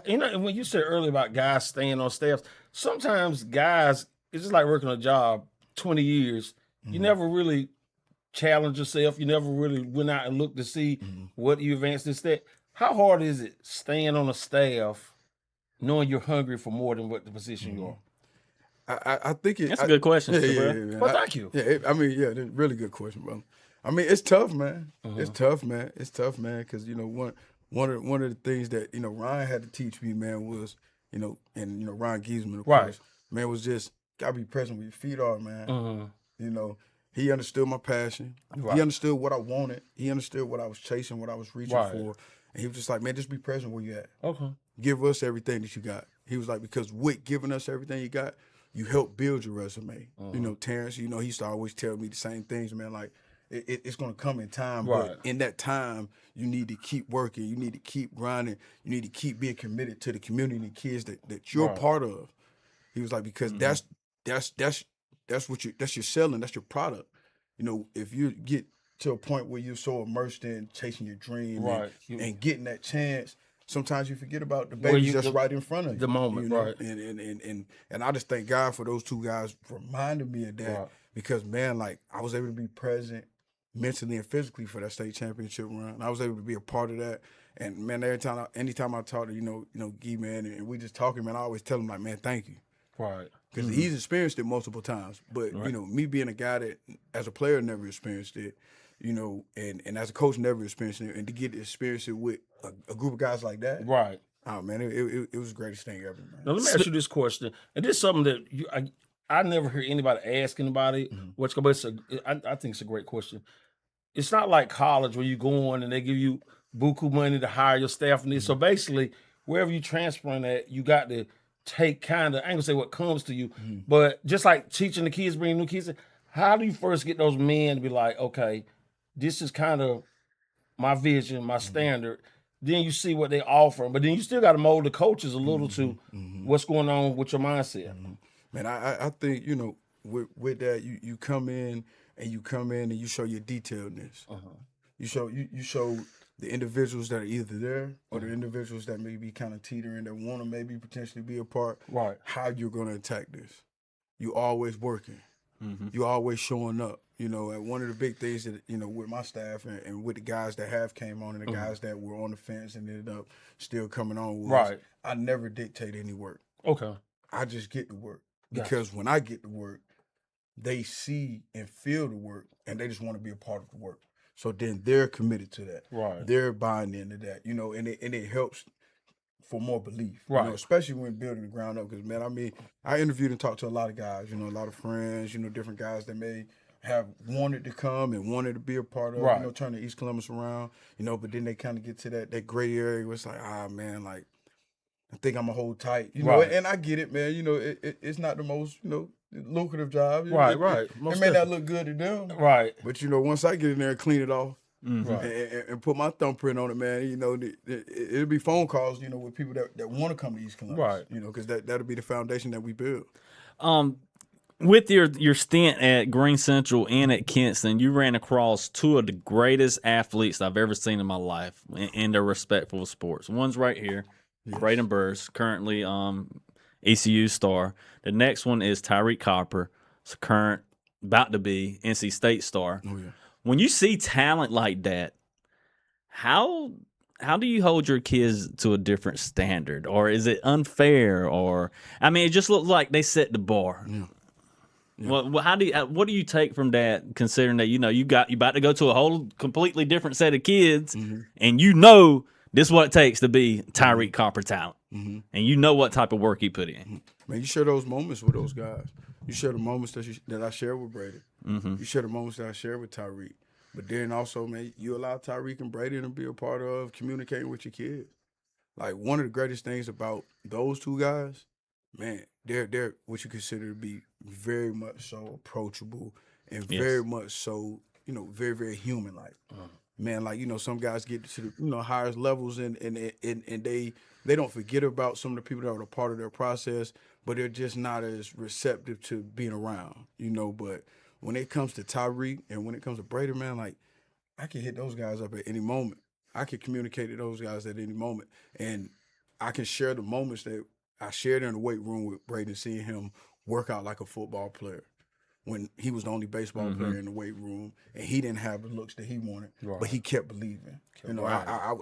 you know, when you said earlier about guys staying on staffs, sometimes guys, it's just like working a job 20 years. You never really challenge yourself. You never really went out and looked to see what you advanced this step. How hard is it staying on a staff, knowing you're hungry for more than what the position you are? I think That's a good question, Yeah, bro. man. Well, thank you. Yeah, I mean, yeah, that's a really good question, bro. I mean, it's tough, man. It's tough, man. It's tough, man, because you know one of the things that you know Ryan had to teach me, man, was you know, and you know Ryan Giesman, of course, man, was just gotta be present where your feet are, man. You know, he understood my passion. He understood what I wanted. He understood what I was chasing, what I was reaching for, and he was just like, man, just be present where you at. Okay. Give us everything that you got. He was like, because with giving us everything you got, you help build your resume. You know, Terrence, you know, he used to always tell me the same things, man, like, it's going to come in time, but in that time, you need to keep working. You need to keep grinding. You need to keep being committed to the community and kids that you're part of. He was like, because that's what you're selling. That's your product. You know, if you get to a point where you're so immersed in chasing your dream and getting that chance, sometimes you forget about the Where baby you- just the- right in front of you. the moment, you know? right. And I just thank God for those two guys reminding me of that. Right. Because, man, like, I was able to be present mentally and physically for that state championship run. I was able to be a part of that. And, man, anytime I talk to, Guy, man, and we just talking, man, I always tell him, like, man, thank you. Right. Because he's experienced it multiple times. But, me being a guy that, as a player, never experienced it, and as a coach, never experienced it, and to get to experience it with a group of guys like that, Right. oh, man, it was the greatest thing ever, man. Now let me ask you this question, and this is something that I never hear anybody ask anybody. But I think it's a great question. It's not like college where you go on and they give you buku money to hire your staff and this. So basically, wherever you transferring at, you got to take kind of, I ain't gonna say what comes to you, but just like teaching the kids, bringing new kids in, how do you first get those men to be like, okay, this is kind of my vision, my standard. Then you see what they offer, but then you still got to mold the coaches a little to what's going on with your mindset. Man, I think, with that, you come in and you show your detailedness. You show the individuals that are either there or the individuals that may be kind of teetering, that want to maybe potentially be a part, Right. how you're going to attack this. You always working. You always showing up. And one of the big things that, with my staff and with the guys that have came on and the guys that were on the fence and ended up still coming on was, Right. I never dictate any work. Okay. I just get to work. Gotcha. Because when I get to work, they see and feel the work, and they just want to be a part of the work. So then they're committed to that. Right. They're buying into that, and it helps for more belief. Right. Especially when building the ground up. Because, man, I interviewed and talked to a lot of guys, a lot of friends, different guys that may have wanted to come and wanted to be a part of, Right. turning East Columbus around, but then they kind of get to that gray area where it's like, man, like, I think I'm going to hold tight, Right. and I get it, man. It's not the most, lucrative job. Right, It Most may not definitely. look good to them. Right. But, once I get in there and clean it off Right. and put my thumbprint on it, man, it'll be phone calls, with people that want to come to East Columbus. Right. Because that'll be the foundation that we build. With your stint at Greene Central and at Kinston, you ran across two of the greatest athletes I've ever seen in my life in their respectful sports. One's right here, Braden Burrs, currently ECU star. The next one is Tyreek Copper, about to be NC State star. Oh, yeah. When you see talent like that, how do you hold your kids to a different standard, or is it unfair? Or it just looks like they set the bar. Yeah. Well, what do you take from that, considering that you about to go to a whole completely different set of kids, and this is what it takes to be Tyreek Copper talent, and what type of work he put in. Man, you share those moments with those guys. You share the moments that I share with Brady. You share the moments that I share with Tyreek. But then also, man, you allow Tyreek and Brady to be a part of communicating with your kids. Like, one of the greatest things about those two guys, man, they're what you consider to be very much so approachable and very much so, very, very human-like. Man, like, some guys get to the, highest levels and they don't forget about some of the people that were a part of their process, but they're just not as receptive to being around, But when it comes to Tyreek and when it comes to Brady, man, like, I can hit those guys up at any moment. I can communicate to those guys at any moment. And I can share the moments that I shared in the weight room with Brady, seeing him work out like a football player when he was the only baseball player in the weight room, and he didn't have the looks that he wanted, but he kept believing. I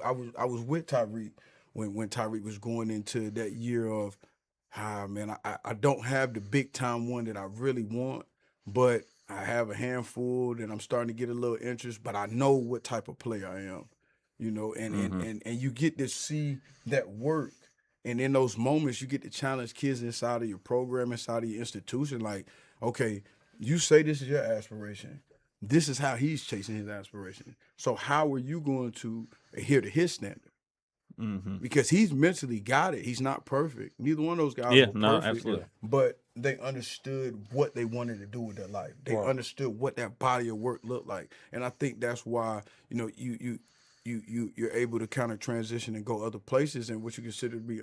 was with Tyreek when Tyreek was going into that year of, man, I don't have the big time one that I really want, but I have a handful that I'm starting to get a little interest, but I know what type of player I am, and you get to see that work. And in those moments, you get to challenge kids inside of your program, inside of your institution. Like, okay, you say this is your aspiration. This is how he's chasing his aspiration. So how are you going to adhere to his standard? Because he's mentally got it. He's not perfect. Neither one of those guys were perfect. Absolutely. But they understood what they wanted to do with their life. They understood what that body of work looked like. And I think that's why, you're able to kind of transition and go other places and what you consider to be,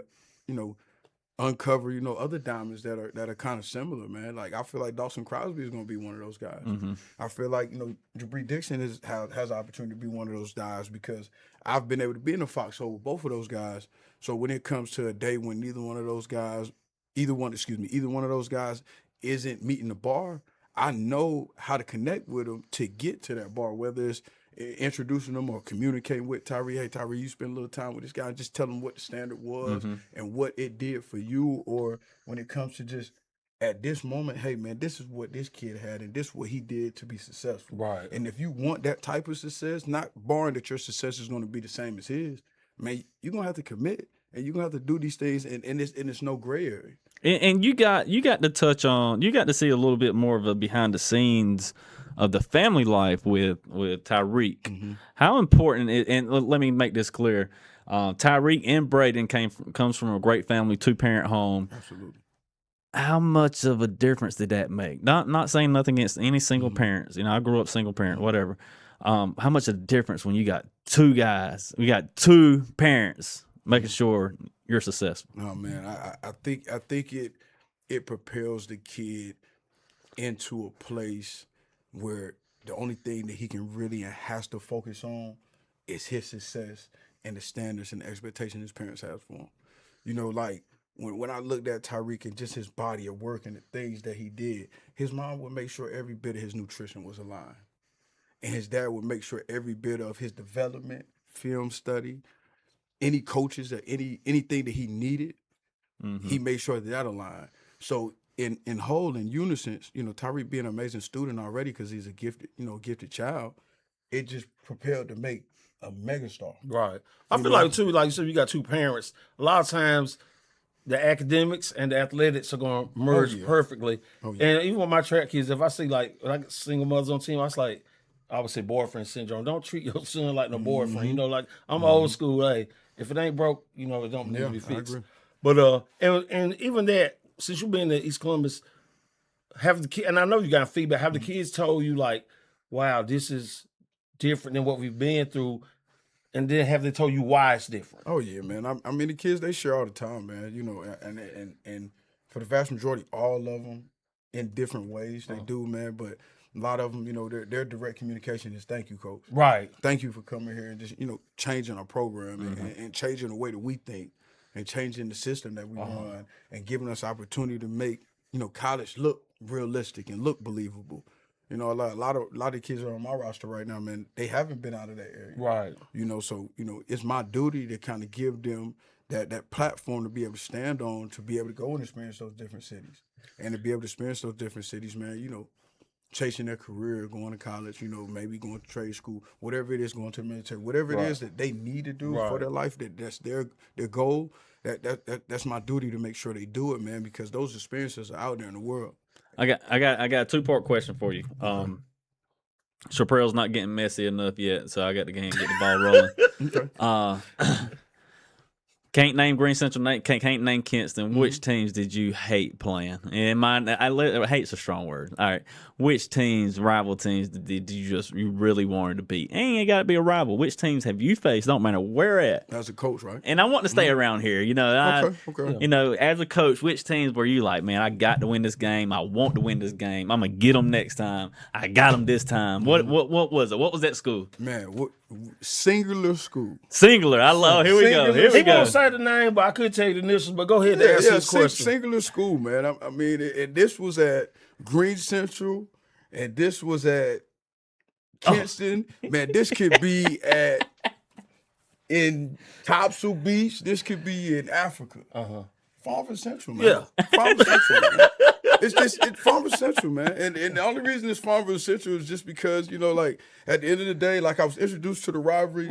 uncover, other diamonds that are kind of similar, man. Like I feel like Dawson Crosby is going to be one of those guys. I feel like Jabri Dixon has the opportunity to be one of those guys because I've been able to be in the foxhole with both of those guys. So when it comes to a day when either one of those guys isn't meeting the bar, I know how to connect with them to get to that bar, whether it's introducing them or communicating with Tyree. Hey, Tyree, you spend a little time with this guy and just tell him what the standard was and what it did for you. Or when it comes to just at this moment, hey, man, this is what this kid had and this is what he did to be successful. Right. And if you want that type of success, not barring that your success is going to be the same as his, man, you're going to have to commit and you're going to have to do these things and it's no gray area. And you got to touch on, you got to see a little bit more of a behind the scenes of the family life with Tyreek. How important is, and let me make this clear, Tyreek and Braden comes from a great family, 2-parent home. Absolutely. How much of a difference did that make? Not saying nothing against any single parents. I grew up single parent, whatever. How much of a difference when you got two guys, we got 2 parents making sure you're successful? No, man, I think it propels the kid into a place where the only thing that he can really and has to focus on is his success and the standards and the expectations his parents have for him. Like when I looked at Tyreek and just his body of work and the things that he did, his mom would make sure every bit of his nutrition was aligned. And his dad would make sure every bit of his development, film study, any coaches or anything that he needed, he made sure that aligned. So in unison, Tyreek being an amazing student already because he's a gifted child, it just propelled to make a megastar. Right. I feel like too, like you said, you got 2 parents. A lot of times the academics and the athletics are going to merge perfectly. And even with my track kids, if I see when I get single mothers on team, I would say boyfriend syndrome. Don't treat your son like no boyfriend. I'm old school. Hey, if it ain't broke, it don't need to be fixed. But and even that, since you've been in East Columbus, have the kid, and I know you got feedback. Have the kids told you like, "Wow, this is different than what we've been through," and then have they told you why it's different? Oh yeah, man. I mean, the kids they share all the time, man. And for the vast majority, all of them in different ways they do, man. But a lot of them, their direct communication is thank you, coach. Right. Thank you for coming here and just, changing our program and changing the way that we think and changing the system that we run and giving us opportunity to make, college look realistic and look believable. A lot of kids that are on my roster right now, man, they haven't been out of that area. Right. So, it's my duty to kind of give them that platform to be able to stand on, to be able to go and experience those different cities. And to be able to experience those different cities, man, chasing their career, going to college, maybe going to trade school, whatever it is, going to the military, whatever it is that they need to do for their life, that's their goal, that's my duty to make sure they do it, man, because those experiences are out there in the world. I got a 2-part question for you. Chaparral's not getting messy enough yet, so I got to get the ball rolling. Can't name Greene Central, can't name Kinston. Which teams did you hate playing? And hate's a strong word. All right. Which teams, rival teams, did you really wanted to beat? And it got to be a rival. Which teams have you faced? Don't matter where at. As a coach, right? And I want to stay around here. Okay. As a coach, which teams were you like, man, I got to win this game. I want to win this game. I'm going to get them next time. I got them this time. What was it? What was that school? Man, Singular School. Singular. I love. Here we go. He won't say the name, but I could tell you the initials. But go ahead and ask this question. Singular School, man. I mean, and this was at Greene Central, and this was at Kinston. Man, this could be in Topsail Beach. This could be in Africa. Farmville Central, man. Yeah. Farmville Central, man. It's Farmville Central, man. And the only reason it's Farmville Central is just because, at the end of the day, like I was introduced to the rivalry,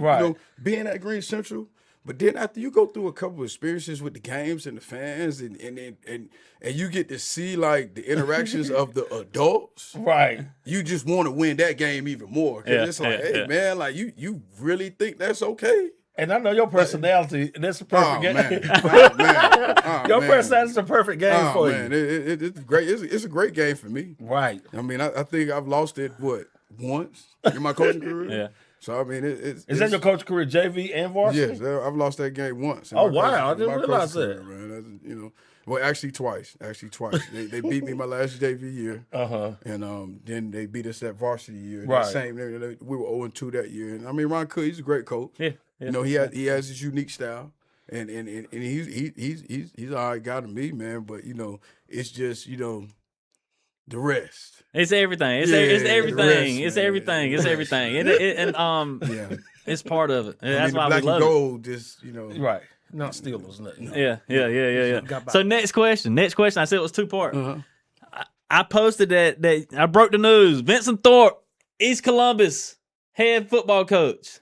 being at Greene Central. But then after you go through a couple of experiences with the games and the fans and you get to see like the interactions of the adults, right? You just want to win that game even more. Cause it's like, hey man, like you really think that's okay? And I know your personality, and that's the perfect game. Your personality is the perfect game for you. It's great. It's a great game for me. Right. I mean, I think I've lost it once in my coaching career. So I mean, Is that your coach career, JV and varsity? Yes, I've lost that game once. Oh wow, I didn't realize that. Man. Well, actually twice. They beat me my last JV year. And then they beat us that varsity year. Right. We were 0-2 that year. And I mean, Ron Cook, he's a great coach. Yeah. He has his unique style, and he's all right guy to me, man. But it's just the rest. It's everything. It's everything. It's everything. It's everything. It's part of it. That's why black we love and gold, just Right. Not Steelers, nothing. Yeah. So next question. I said it was 2-part. I posted that I broke the news. Vinston Thorpe, East Columbus head football coach.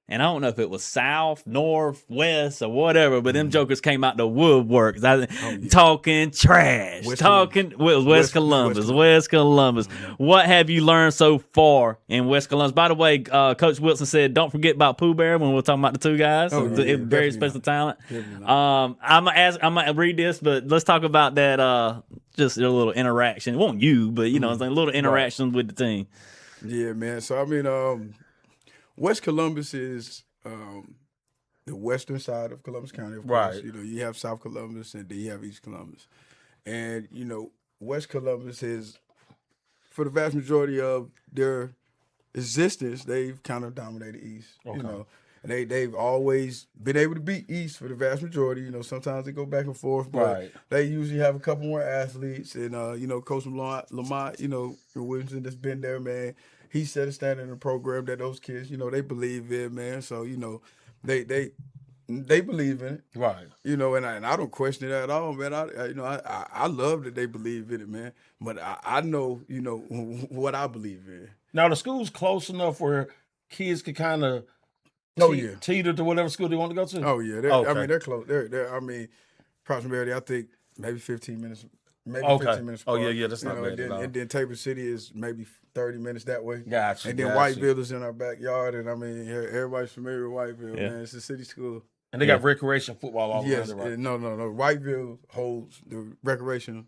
And I don't know if it was South, North, West, or whatever, but them jokers came out the woodwork. Talking trash. West Columbus. What have you learned so far in West Columbus? By the way, Coach Wilson said, don't forget about Pooh Bear when we're talking about the two guys. Very special talent. I'm gonna read this, but let's talk about that. Just a little interaction. It won't you, but it's like a little interaction with the team. Yeah, man. So I mean, West Columbus is the western side of Columbus County, of course. Right. You have South Columbus and then you have East Columbus. And, West Columbus is, for the vast majority of their existence, they've kind of dominated East. And they've always been able to beat East for the vast majority. Sometimes they go back and forth, but they usually have a couple more athletes. And, Coach Lamont, Williamson that's been there, man. He set a standard in the program that those kids, they believe in, man. So, they believe in it. Right. And I don't question it at all, man. I love that they believe in it, man. But I know, what I believe in. Now, the school's close enough where kids can kind of teeter to whatever school they want to go to? Oh, yeah. I mean, they're close. Approximately, I think, maybe 15 minutes. Maybe 15 minutes. Oh, yeah, that's not bad at all. And then Tabor City is maybe 30 minutes that way. Gotcha. And then Whiteville is in our backyard. And, I mean, everybody's familiar with Whiteville, man. It's a city school. And they got recreation football all around it, right? No. Whiteville holds the recreational,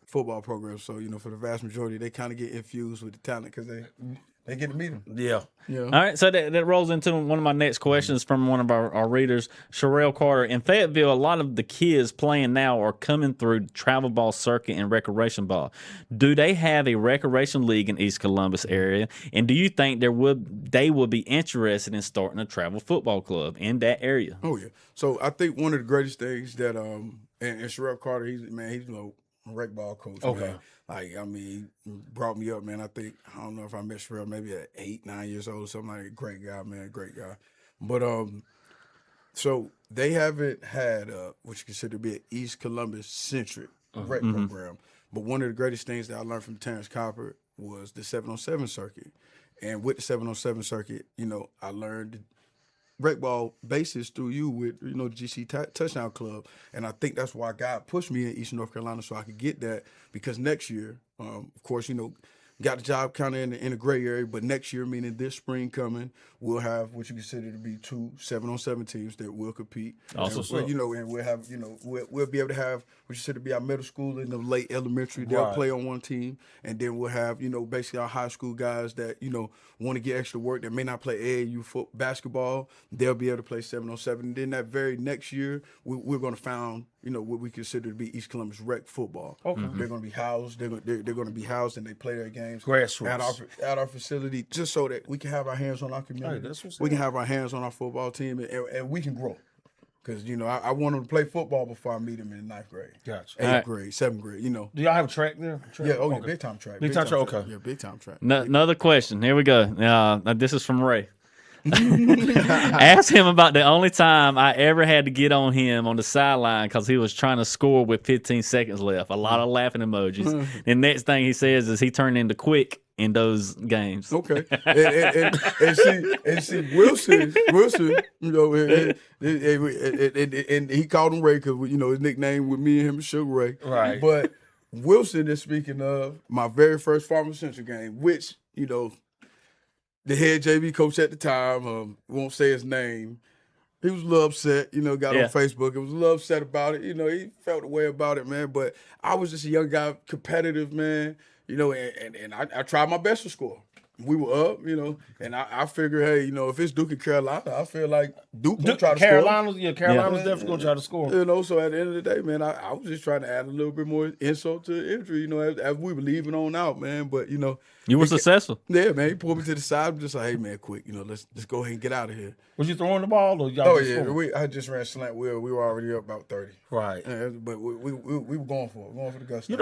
football program. So, for the vast majority, they kind of get infused with the talent because they get to meet them. Yeah. All right, so that rolls into one of my next questions from one of our readers, Sherelle Carter. In Fayetteville, a lot of the kids playing now are coming through the travel ball circuit and recreation ball. Do they have a recreation league in East Columbus area? And do you think they will be interested in starting a travel football club in that area? Oh, yeah. So I think one of the greatest things that and Sherelle Carter, he's a rec ball coach. Okay. Man. He brought me up, man. I don't know if I met Sherelle maybe at 8, 9 years old or something like that. Great guy, man. Great guy. But so they haven't had what you consider to be an East Columbus centric rec program. But one of the greatest things that I learned from Terrence Copper was the 7-on-7 circuit. And with the 7-on-7 circuit, I learned rec ball basis through you with, the GC Touchdown Club. And I think that's why God pushed me in Eastern North Carolina so I could get that, because next year, of course, got the job kind of in the gray area, but next year, meaning this spring coming, we'll have what you consider to be 2 7-on-7 teams that will compete. Also, and we'll have, we'll be able to have what you consider to be our middle school and the late elementary. They'll play on one team, and then we'll have, basically our high school guys that, want to get extra work that may not play AAU basketball. They'll be able to play 7-on-7. And then that very next year, we're going to found, what we consider to be East Columbus rec football. Okay. They're going to be housed. They're going to be housed, and they play their games at our facility, just so that we can have our hands on our community. We can have our hands on our football team, and we can grow. Because, I want them to play football before I meet them in the 9th grade. Gotcha. 8th grade, 7th grade, Do y'all have a track there? Yeah, big time track. Big time track, okay. Yeah, big time track. Another question. Here we go. This is from Ray. Ask him about the only time I ever had to get on him on the sideline because he was trying to score with 15 seconds left. A lot of laughing emojis. The next thing he says is he turned into quick in those games. Okay, and see Wilson, and he called him Ray because his nickname with me and him is Sugar Ray. Right. But Wilson is speaking of my very first Farmer Central game, which the head JV coach at the time, won't say his name. He was a little upset, got on Facebook. He was a little upset about it. He felt a way about it, man. But I was just a young guy, competitive, man. And I tried my best to score. we were up, and I figure, hey, if it's Duke and Carolina, I feel like Duke will try to Carolina's score. Carolina's definitely going to try to score. So at the end of the day, man, I was just trying to add a little bit more insult to the injury, as we were leaving on out, man. But, you were successful. Yeah, man. He pulled me to the side. I'm just like, hey, man, quick, let's go ahead and get out of here. Was you throwing the ball or y'all? Oh, yeah. I just ran slant wheel. We were already up about 30. Right. But we were going for it. Going for the gusto.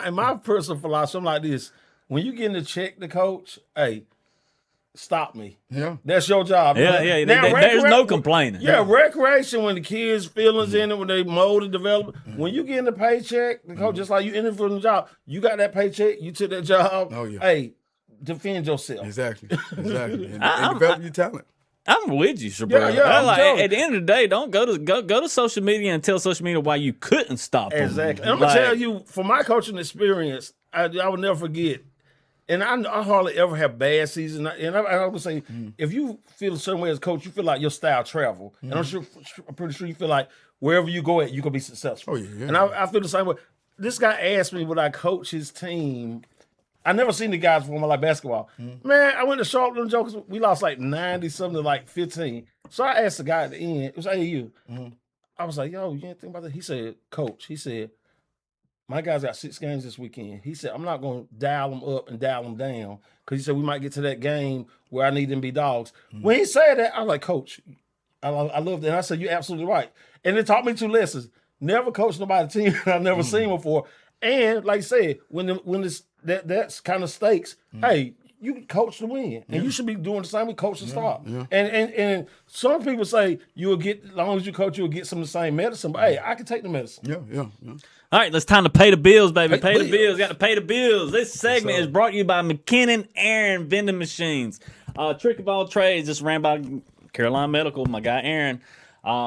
In my personal philosophy, I'm like this. When you getting to check the coach, hey, stop me. Yeah. That's your job. Yeah. Now, there's no complaining. Yeah, recreation, when the kids' feelings in it, when they mold and develop. When you getting the paycheck, the coach, just like you interviewing the job, you got that paycheck, you took that job. Oh, yeah. Hey, defend yourself. Exactly. And develop your talent. I'm with you, bro. At the end of the day, don't go to social media and tell social media why you couldn't stop them. Exactly. And I'm gonna tell you, from my coaching experience, I will never forget. And I hardly ever have bad seasons. And I would say, if you feel a certain way as a coach, you feel like your style travel. And I'm pretty sure you feel like wherever you go at, you can be successful. Oh, yeah. And I feel the same way. This guy asked me would I coach his team. I never seen the guys before, like basketball. Man, I went to Charlotte with the Jokers. We lost like 90-something to like 15. So I asked the guy at the end, it was AAU. I was like, yo, you didn't think about that? He said, Coach, my guys got 6 games this weekend. He said, I'm not going to dial them up and dial them down because he said we might get to that game where I need them to be dogs. When he said that, I was like, Coach, I love that. And I said, you're absolutely right. And it taught me 2 lessons. Never coach nobody's team I've never seen before. And like I said, when it's that's kind of stakes, hey, you can coach to win. And you should be doing the same with coach to stop. Yeah. And some people say you'll get, as long as you coach, you'll get some of the same medicine. But hey, I can take the medicine. Yeah. All right, it's time to pay the bills, baby. Pay the bills. Got to pay the bills. This segment is brought to you by McKinnon Aaron Vending Machines. Trick of all trades, just ran by Carolina Medical. My guy Aaron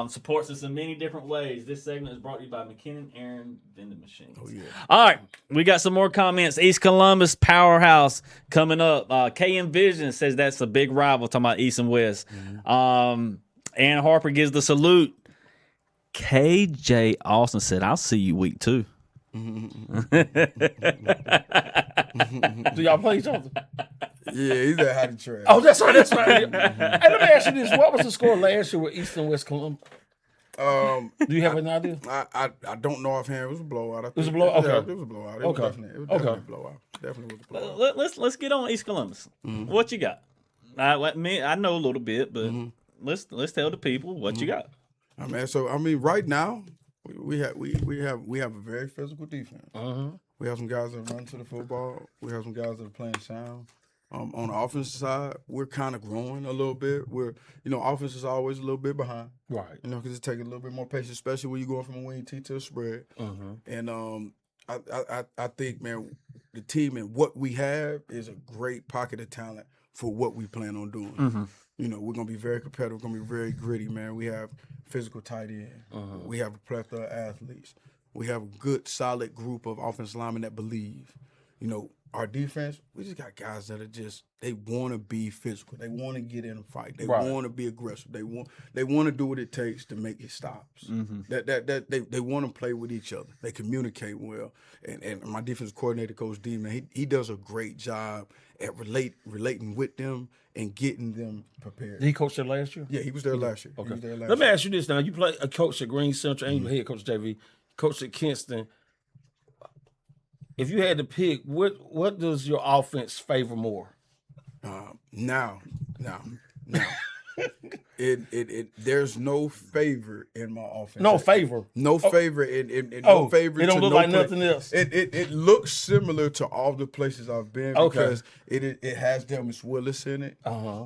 supports us in many different ways. This segment is brought to you by McKinnon Aaron Vending Machines. Oh, yeah. All right, we got some more comments. East Columbus Powerhouse coming up. KM Vision says that's a big rival, talking about East and West. Ann Harper gives the salute. KJ Austin said, I'll see you week 2. Do y'all play each other? Yeah, he's at Hottie Trash. Oh, that's right. Hey, let me ask you this. What was the score last year with East and West Columbus? Do you have an idea? I don't know offhand. It was a blowout. It was a blowout? Okay. Yeah, it was a blowout. It was definitely a blowout. Definitely was a blowout. Let's get on East Columbus. What you got? I know a little bit, but let's tell the people what you got. Right now we have a very physical defense. We have some guys that run to the football. We have some guys that are playing sound. On the offensive side, we're kind of growing a little bit. Offense is always a little bit behind. Right. Because it takes a little bit more patience, especially when you're going from a wing T to a spread. And I think, man, the team and what we have is a great pocket of talent for what we plan on doing. We're going to be very competitive. We're going to be very gritty, man. We have physical tight end. We have a plethora of athletes. We have a good, solid group of offensive linemen that believe. Our defense, we just got guys that are they want to be physical. They want to get in a fight. They want to be aggressive. They want to do what it takes to make it stops. They want to play with each other. They communicate well. And my defensive coordinator, Coach D, man, he does a great job at relating with them and getting them prepared. Did he coach there last year? Yeah, he was there last year. Okay. Let me ask you this now. You play a coach at Greene Central and you head coach at JV, coach at Kinston. If you had to pick, what does your offense favor more? Now. There's no favor in my offense. No favor. No favor no favor. It don't look like nothing else. It looks similar to all the places I've been because it has Delmus Willis in it.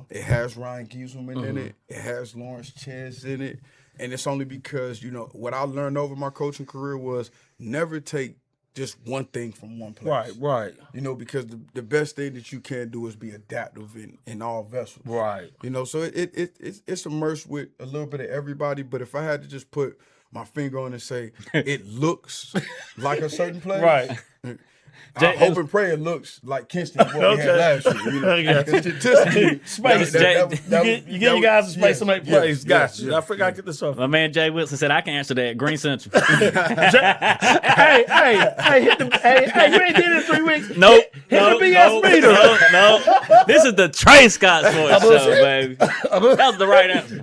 It has Ryan Gieselman in it. It has Lawrence Chance in it. And it's only because, what I learned over my coaching career was never take just one thing from one place. Right. Because the best thing that you can do is be adaptive in all vessels. Right. So it's immersed with a little bit of everybody. But if I had to just put my finger on it and say it looks like a certain place, right, I hope and pray it looks like Kinston what we had last year. You know? Space. You get you guys the space to make plays. Gotcha. I forgot to get this off. My man Jay Wilson said I can answer that. Greene Central. Hey, you ain't did it in 3 weeks. Nope. Hit the BS meter. No. This is the Trey Scott Sports Show, baby. That was the right answer.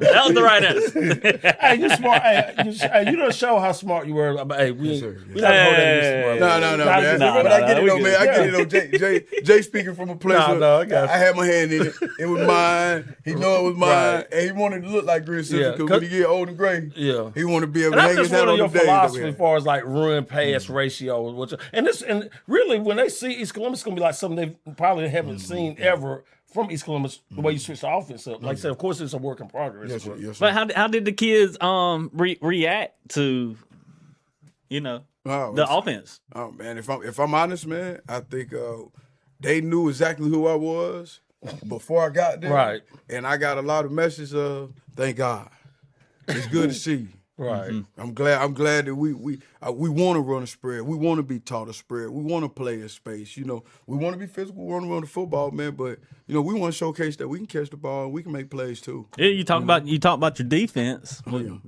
Hey, you smart. Hey, you don't show how smart you were. Hey, we not hold that. No, man. But I get it though, man. I get it though. Jay speaking from a place where I had my hand in it. It was mine. He know it was mine, and he wanted to look like Greene Central because when he get old and gray, he want to be able to hang his hat on the day. Philosophy as far as like run pass ratio, and really when they see East Columbus, it's gonna be like something they probably haven't seen ever from East Columbus. The way you switch the offense up, like I said, of course it's a work in progress. Yes, sir. But how did the kids react to the offense? Oh man, if I'm honest, man, I think they knew exactly who I was before I got there. Right. And I got a lot of messages of thank God. It's good to see you. Right. Mm-hmm. I'm glad that we want to run a spread. We want to be taught a spread. We want to play in space. We want to be physical. We want to run the football, man. But we want to showcase that we can catch the ball and we can make plays too. Yeah, you talk about your defense.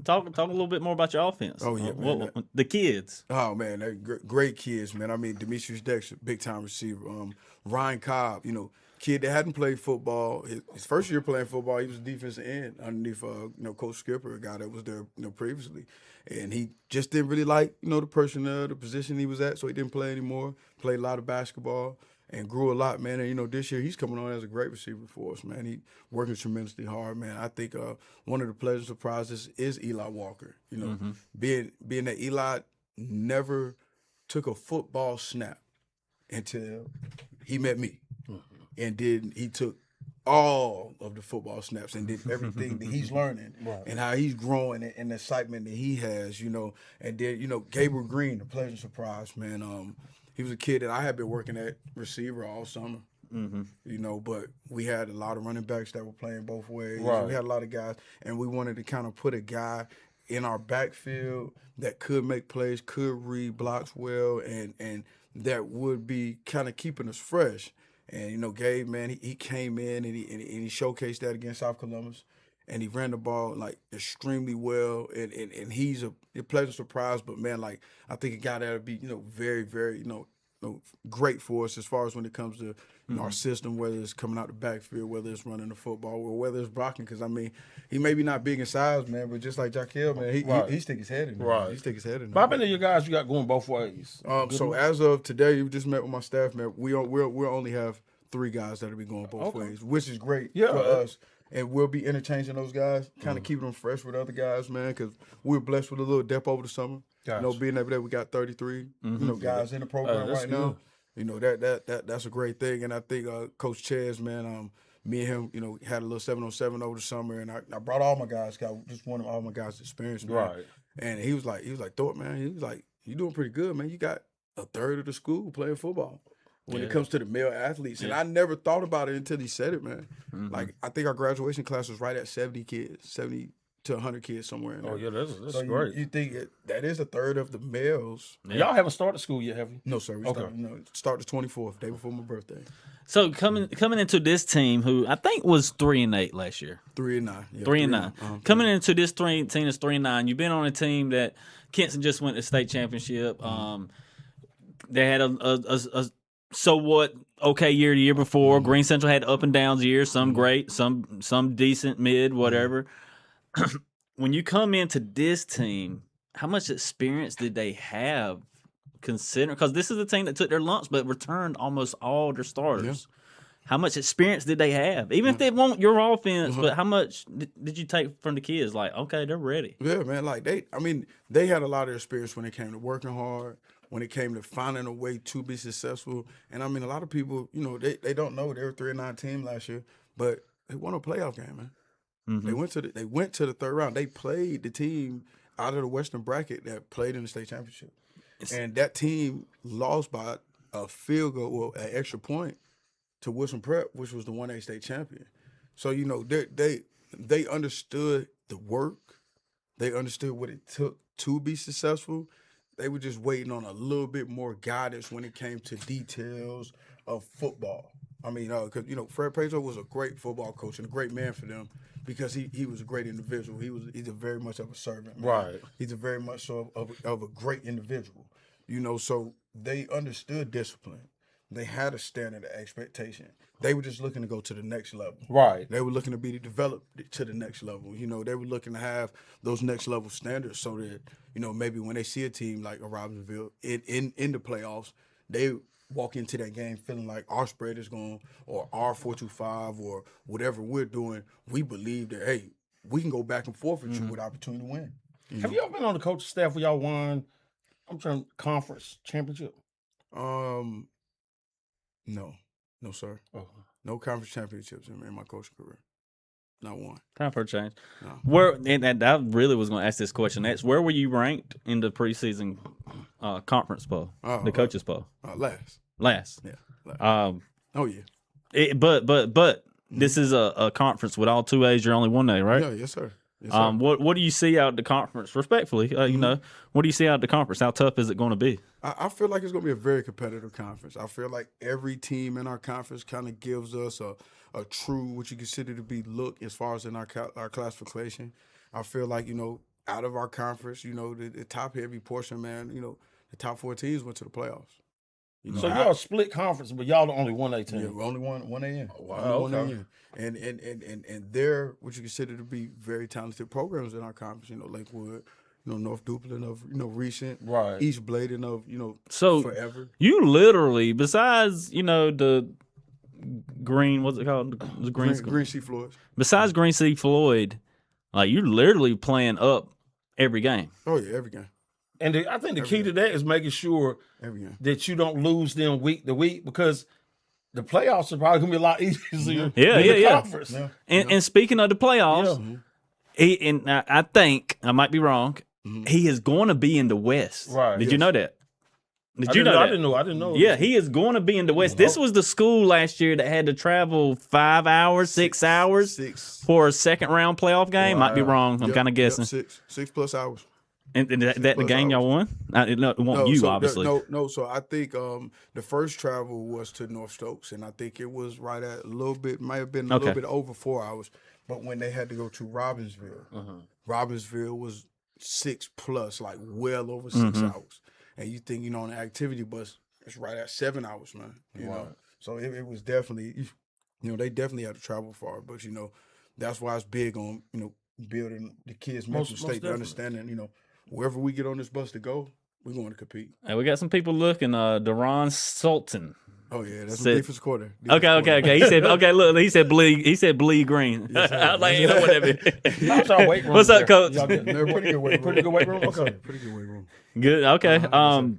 Talk a little bit more about your offense. Oh yeah, man. The kids. Oh man, they're great kids, man. I mean, Demetrius Dexter, big time receiver. Ryan Cobb, kid that hadn't played football. His first year playing football, he was a defensive end underneath Coach Skipper, a guy that was there previously, and he just didn't really like the personnel, the position he was at, so he didn't play anymore. Played a lot of basketball and grew a lot, man. And this year he's coming on as a great receiver for us, man. He working tremendously hard, man. I think one of the pleasant surprises is Eli Walker. Being that Eli never took a football snap until he met me. And he took all of the football snaps and did everything that he's learning and how he's growing and the excitement that he has, And then, Gabriel Greene, a pleasant surprise, man. He was a kid that I had been working at receiver all summer, but we had a lot of running backs that were playing both ways. Right. We had a lot of guys, and we wanted to kind of put a guy in our backfield that could make plays, could read blocks well, and that would be kind of keeping us fresh. And Gabe, man, he came in and he showcased that against South Columbus, and he ran the ball like extremely well. And he's a pleasant surprise. But man, like I think a guy that'll be very very great for us as far as when it comes to our system, whether it's coming out the backfield, whether it's running the football, or whether it's blocking. Because I mean, he may be not big in size, man, but just like Jaquel, man, he stick his head in there. Right. He stick his head in there. But how many of you guys you got going both ways? So as of today, you just met with my staff, man. We'll only have 3 guys that'll be going both ways, which is great for us. And we'll be interchanging those guys, kind of keeping them fresh with other guys, man, because we're blessed with a little depth over the summer. Gotcha. Being able that we got 33, guys in the program right now. That's a great thing. And I think Coach Ches, man, me and him, had a little 7-on-7 over the summer, and I brought all my guys. I just wanted all my guys to experience, man. Right. And he was like, Thorpe, man, he was like, you doing pretty good, man. You got a third of the school playing football when it comes to the male athletes. And I never thought about it until he said it, man. Like, I think our graduation class was right at 70 kids, 70 to 100 kids somewhere in there. Oh, yeah, that's so great. You think that is a third of the males. Yeah. Y'all haven't started school yet, have you? No, sir. We start the 24th, day before my birthday. So coming into this team, who I think was 3-8 last year. 3-9. Yeah, 3-9. Coming into this team that's 3-9. You've been on a team that Kinston just went to state championship. They had a somewhat okay year the year before. Greene Central had up and downs years, some great, some decent, mid, whatever. When you come into this team, how much experience did they have? Because this is a team that took their lumps but returned almost all their starters. Yeah. How much experience did they have? Even if they want your offense, but how much did you take from the kids? Like, okay, they're ready. Yeah, man. Like they had a lot of experience when it came to working hard, when it came to finding a way to be successful. And I mean, a lot of people, they don't know they were 3-9 team last year, but they won a playoff game, man. They went to the third round. They played the team out of the Western bracket that played in the state championship, and that team lost by a field goal or an extra point to Wilson Prep, which was the 1A state champion. So they understood the work, they understood what it took to be successful. they were just waiting on a little bit more guidance when it came to details of football. I mean, because Fred Pedro was a great football coach and a great man for them because he was a great individual. He's a very much of a servant, man. Right. He's a very much so of a great individual. So they understood discipline. They had a standard of expectation. They were just looking to go to the next level. Right. They were looking to be developed to the next level. They were looking to have those next level standards so that, maybe when they see a team like a Robbinsville in the playoffs, they walk into that game feeling like our spread is going, or our 4-2-5 or whatever we're doing, we believe that, hey, we can go back and forth with you with opportunity to win. Have you ever been on the coaching staff where y'all won, conference championship? No, sir. Oh. No conference championships in my coaching career. Not one. Time for a change. No. Where and I really was going to ask this question next. Where were you ranked in the preseason conference poll, the coaches poll? Last. Last. Yeah. Last. Oh yeah. But this is a conference with all 2As. You're only 1A, right? Yeah. Yes, sir. Yes, sir. What do you see out the conference? Respectfully, what do you see out the conference? How tough is it going to be? I feel like it's going to be a very competitive conference. I feel like every team in our conference kind of gives us a true, what you consider to be, look as far as in our classification. I feel like, out of our conference, the top heavy portion, man, the top 4 teams went to the playoffs. So y'all split conference, but y'all the only 1A team. Yeah, we're only one A in. Oh, wow, only okay. 1A in. And they're what you consider to be very talented programs in our conference. Lakewood, North Duplin of recent, right? East Bladen of so forever. You literally, besides the Green, what's it called? The Green C. Floyd. Besides Green C. Floyd, like you're literally playing up every game. Oh yeah, every game. And I think the key to that is making sure that you don't lose them week to week, because the playoffs are probably going to be a lot easier than the conference. Yeah. And speaking of the playoffs, I think, I might be wrong, he is going to be in the West. Right. Did you know that? Did you know that? I didn't know. Yeah, he is going to be in the West. This was the school last year that had to travel 5 hours, 6 hours for a second round playoff game. Might be wrong. I'm kind of guessing. 6+ hours. And that the game y'all won? It won't you, obviously. No. So I think the first travel was to North Stokes, and I think it was right at a little bit, might have been a little bit over 4 hours. But when they had to go to Robbinsville, Robbinsville was 6+, like well over 6 hours. And you think, on an activity bus, it's right at 7 hours, man. You know, so it was definitely, they definitely had to travel far. But that's why it's big on building the kids' mental state, to understanding, wherever we get on this bus to go, we're going to compete. Hey, we got some people looking. Deron Sultan. Oh yeah, that's a defense quarter. Okay. He said, look, he said bleed green. Yes, I was like, what that mean? How's our weight room? What's up, coach? Pretty good weight room. Pretty good weight room. Okay, pretty good weight room. Good. Okay. All right?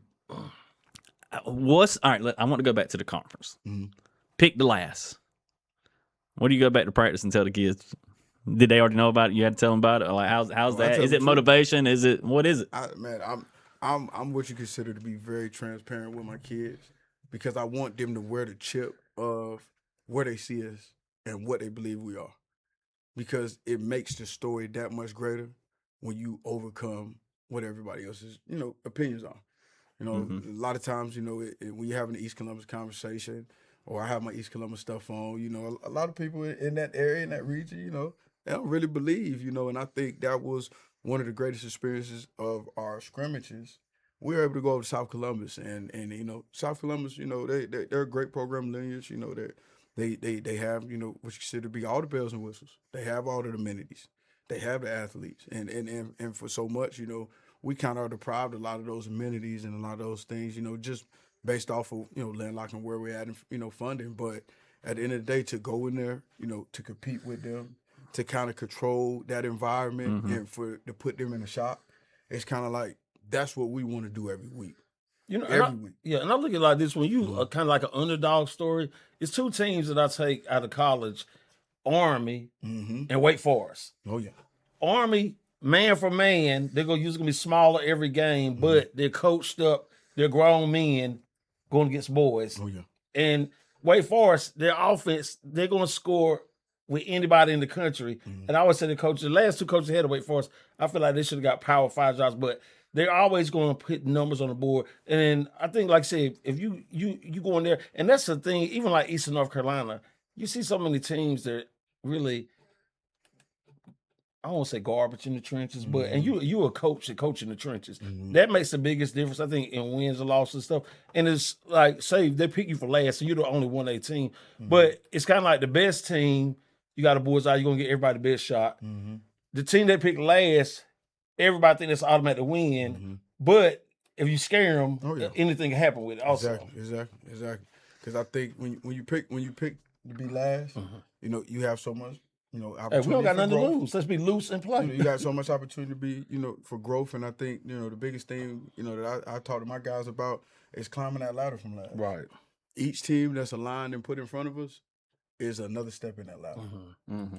I want to go back to the conference. Pick the last. What do you go back to practice and tell the kids? Did they already know about it? You had to tell them about it. Like, how's that? Is it motivation? Is it what is it? I'm what you consider to be very transparent with my kids, because I want them to wear the chip of where they see us and what they believe we are, because it makes the story that much greater when you overcome what everybody else's opinions are. A lot of times when you're having the East Columbus conversation, or I have my East Columbus stuff on, a lot of people in that area, in that region, they don't really believe, and I think that was one of the greatest experiences of our scrimmages. We were able to go over to South Columbus, and South Columbus, they're a great program lineage. They have what you consider to be all the bells and whistles. They have all the amenities. They have the athletes, and for so much, we kind of are deprived of a lot of those amenities and a lot of those things, just based off of landlocked and where we're at, and funding. But at the end of the day, to go in there, to compete with them, to kind of control that environment, and to put them in a shop, it's kind of like that's what we want to do every week. Every week. Yeah, and I look at it like this: when you are kind of like an underdog story, it's 2 teams that I take out of college: Army and Wake Forest. Oh yeah, Army, man for man, they're gonna be smaller every game, but they're coached up. They're grown men going against boys. Oh yeah, and Wake Forest, their offense, they're gonna score with anybody in the country. And I always say the last 2 coaches ahead of Wake Forest, I feel like they should have got Power 5 jobs, but they're always going to put numbers on the board. And I think, like I said, if you go in there, and that's the thing, even like Eastern North Carolina, you see so many teams that really, I don't want to say garbage in the trenches, but and you a coach that coach in the trenches. That makes the biggest difference, I think, in wins and losses and stuff. And it's like, say they pick you for last, and you're the only 1A team. But it's kind of like the best team, you got a bullseye, you're gonna get everybody the best shot. The team they pick last, everybody think it's automatic win. But if you scare them, anything can happen with it. Also, Exactly. Because I think when you pick to be last, you know, you have so much. You know, hey, we don't got nothing to lose. Let's be loose and play. You know, you got so much opportunity to be, you know, for growth. And I think, you know, the biggest thing, you know, that I talk to my guys about is climbing that ladder from last. Right. Each team that's aligned and put in front of us is another step in that ladder.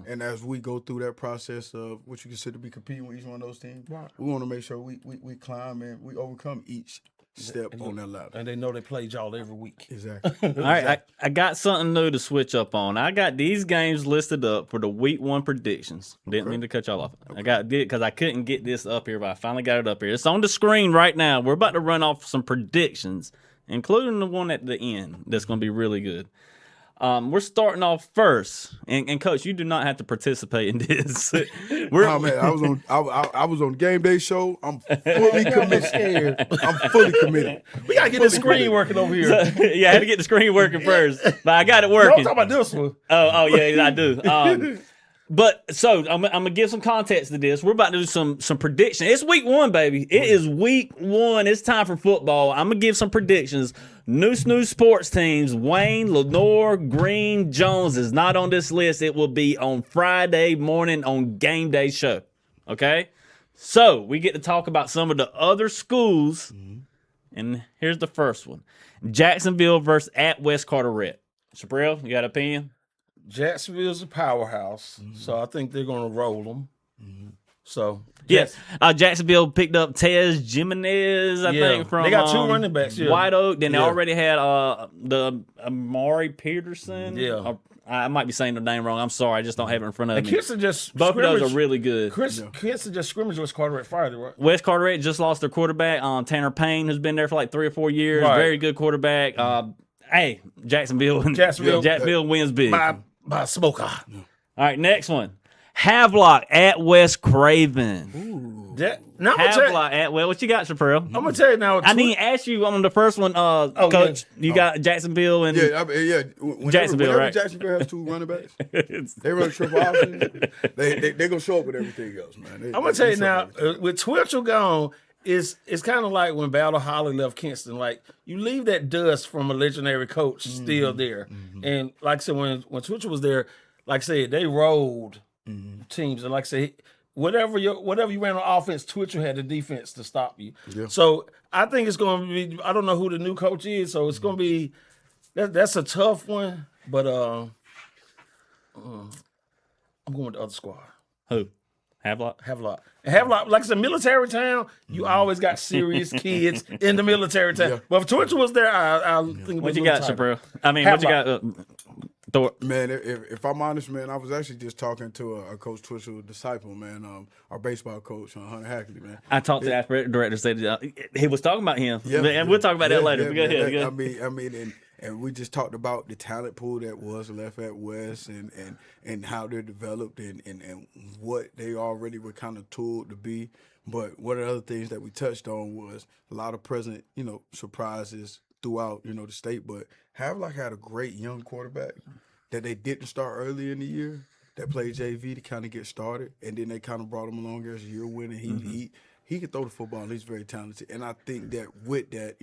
And as we go through that process of what you consider to be competing with each one of those teams, we want to make sure we climb and we overcome each step on that ladder. And they know they played y'all every week. Exactly. All right, I got something new to switch up on. I got these games listed up for the week 1 predictions. Didn't mean to cut y'all off. I got it because I couldn't get this up here, but I finally got it up here. It's on the screen right now. We're about to run off some predictions, including the one at the end that's going to be really good. We're starting off first, and Coach, you do not have to participate in this. Oh man, I was on Game Day show. I'm fully committed. I'm fully committed. We gotta get the screen working over here. Yeah, I had to get the screen working first, but I got it No, working. I'm talking about this one. Oh yeah, I do. But so I'm gonna give some context to this. We're about to do some prediction. It's week 1, baby. It is week 1. It's time for football. I'm gonna give some predictions. Neuse News Sports teams. Wayne, Lenore, Greene, Jones is not on this list. It will be on Friday morning on Game Day show. Okay, so we get to talk about some of the other schools, and here's the first one: Jacksonville versus at West Carteret. Shabrell, you got an opinion? Jacksonville's a powerhouse, so I think they're going to roll them. So yes, Jacksonville picked up Tez Jimenez, I think, from they got 2 running backs. White Oak. Then they already had the Amari Peterson. Yeah. I might be saying the name wrong. I'm sorry, I just don't have it in front of And me. Kinston just Both of those are really good. Kinston just scrimmaged with Carteret Friday, right? West Carteret just lost their quarterback, Tanner Payne, who's been there for like 3 or 4 years. Right. Very good quarterback. Hey, Jacksonville wins big. By smoker. All right, next one. Havelock at West Craven. Havelock at what you got, Chappelle? I'm gonna tell you now. I didn't ask you on the first one, Coach. You got Jacksonville and Jacksonville, right? Jacksonville has 2 running backs. They run triple options. They gonna show up with everything else, man. I'm gonna tell you now. With Twitchell gone, it's kind of like when Battle Holly left Kinston. Like you leave that dust from a legendary coach still there. And like I said, when Twitchell was there, like I said, they rolled teams. And like I said, whatever you ran on offense, Twitchell had the defense to stop you. Yeah. So I think it's going to be. I don't know who the new coach is, so it's going to be. That's a tough one, but I'm going with the other squad. Who? Havelock? Havelock, like it's a military town. You always got serious kids in the military town. Yeah. But if Twitchell was there, I think. What you got, Chappelle? I mean, Havelock. What you got? Thorpe. Man, if I'm honest, man, I was actually just talking to a Coach Twitchell disciple, man, our baseball coach, Hunter Hackley, man. I talked to the athletic director, said he was talking about him, and we'll talk about that later. Go ahead. I mean, and we just talked about the talent pool that was left at West and how they're developed and what they already were kind of tooled to be. But one of the other things that we touched on was a lot of present, surprises throughout, the state. But Havelock had a great young quarterback that they didn't start early in the year that played JV to kind of get started, and then they kind of brought him along as a year winner. He can throw the football, and he's very talented. And I think that with that,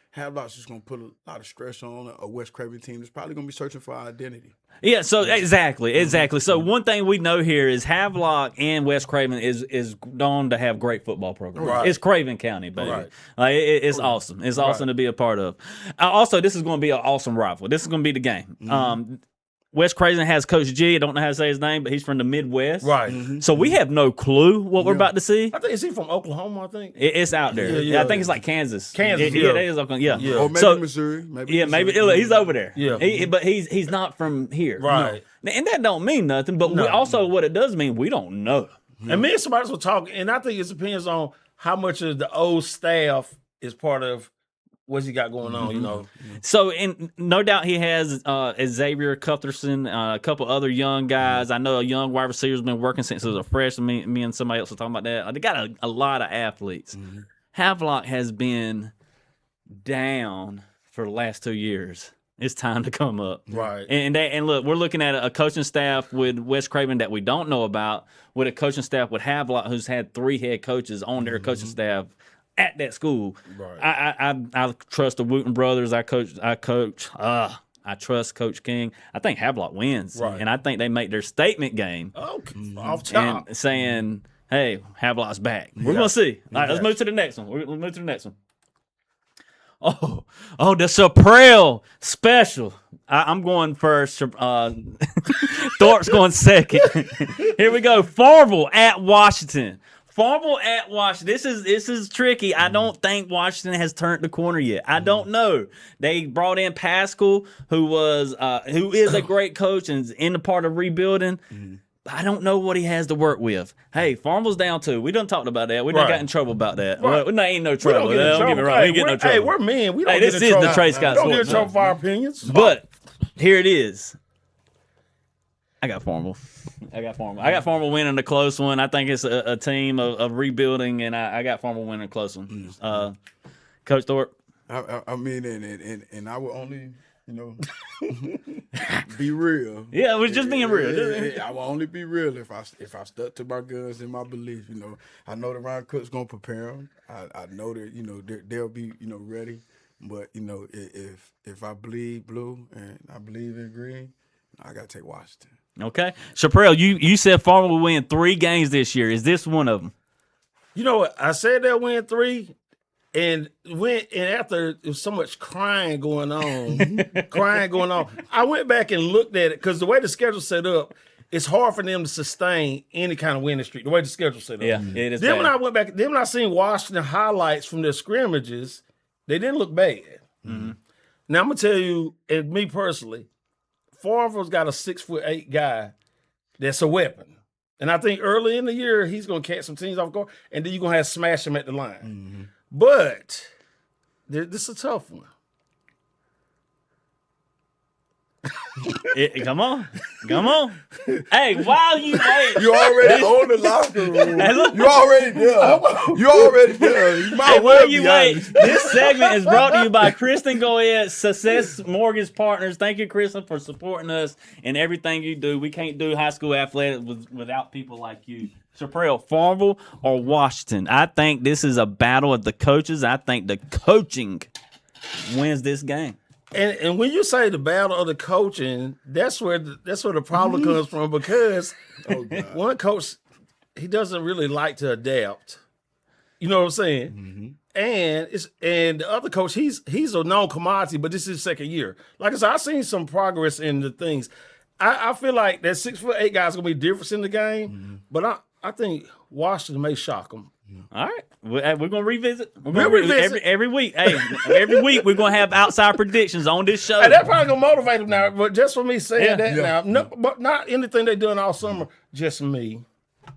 Havelock's just going to put a lot of stress on a West Craven team that's probably going to be searching for identity. Yeah, so exactly. So one thing we know here is Havelock and West Craven is known to have great football programs. Right. It's Craven County, baby. Right. Like it's awesome. It's awesome to be a part of. Also, this is going to be an awesome rival. This is going to be the game. West Craven has Coach G. I don't know how to say his name, but he's from the Midwest. Right. So we have no clue what we're about to see. I think is he from Oklahoma? I think it's out there. Yeah, I think it's like Kansas. Yeah, that is Oklahoma. Yeah. Or maybe Missouri. Maybe he's over there. Yeah. But he's not from here. Right. No. And that don't mean nothing. But also what it does mean, we don't know. And me and somebody were talking, and I think it depends on how much of the old staff is part of what's he got going on, you know. So, and no doubt he has Xavier Cuthbertson, a couple other young guys. I know a young wide receiver's been working since he was a freshman. Me and somebody else were talking about that. They got a lot of athletes. Havelock has been down for the last 2 years. It's time to come up. Right. And look, we're looking at a coaching staff with Wes Craven that we don't know about, with a coaching staff with Havelock, who's had 3 head coaches on their coaching staff at that school. Right. I trust the Wooten brothers. I trust Coach King. I think Havelock wins. Right. And I think they make their statement game. Off top. And saying, hey, Havelock's back. We're going to see. All right, let's move to the next one. Let's move to the next one. Oh, the Surprell special. I'm going first. Thorpe's going second. Here we go. Farmville at Washington. Farmville at Washington. This is tricky. I don't think Washington has turned the corner yet. I don't know. They brought in Pascal, who is a great coach and is in the part of rebuilding. I don't know what he has to work with. Hey, Farmville's down 2. We done talked about that. We done got in trouble about that. Right. Well, ain't no trouble. Don't get in trouble. We ain't get no trouble. Hey, we're men. We don't Hey, get this in is trouble. the Trey Scott Don't get in Sports trouble Show. for our opinions. But here it is. I got Farmville. I got Farmville winning a close one. I think it's a team of rebuilding, and I got Farmville winning a close one. Coach Thorpe. I mean, and I will only, be real. Yeah, it was just being real. I will only be real if I stuck to my guns and my beliefs. I know the Ryan Cook's gonna prepare them. I know that they'll be ready. But if I bleed blue and I believe in green, I gotta take Washington. Okay, Chaparral, you said Farmville will win 3 games this year. Is this one of them? You know what? I said they'll win 3. And after there was so much crying going on, I went back and looked at it because the way the schedule's set up, it's hard for them to sustain any kind of winning streak. The way the schedule's set up, Yeah, it is. Then bad. when I went back, when I seen Washington highlights from their scrimmages, they didn't look bad. Now I'm gonna tell you, and me personally, Farmville's got a 6'8" guy that's a weapon. And I think early in the year, he's going to catch some teams off guard, and then you're going to have to smash him at the line. But this is a tough one. Come on. Hey, while you wait, You already own the locker room. Hey, look. You already there. You already there. You might Hey, well while be you wait, honest. this segment is brought to you by Kristen Goyette, Success Mortgage Partners. Thank you, Kristen, for supporting us in everything you do. We can't do high school athletics without people like you. Chaparral, Farmville or Washington? I think this is a battle of the coaches. I think the coaching wins this game. And when you say the battle of the coaching, that's where the problem comes from because one coach, he doesn't really like to adapt. You know what I'm saying? And the other coach, he's a known commodity, but this is his second year. Like I said, I've seen some progress in the things. I feel like that 6'8" guy's gonna be different in the game, but I think Washington may shock them. All right, we're gonna revisit. We'll revisit. every week. Hey, every week we're gonna have outside predictions on this show. And that's probably gonna motivate them now. But just for me saying Yeah. that Yeah. now, no, but not anything they doing all summer. Just me.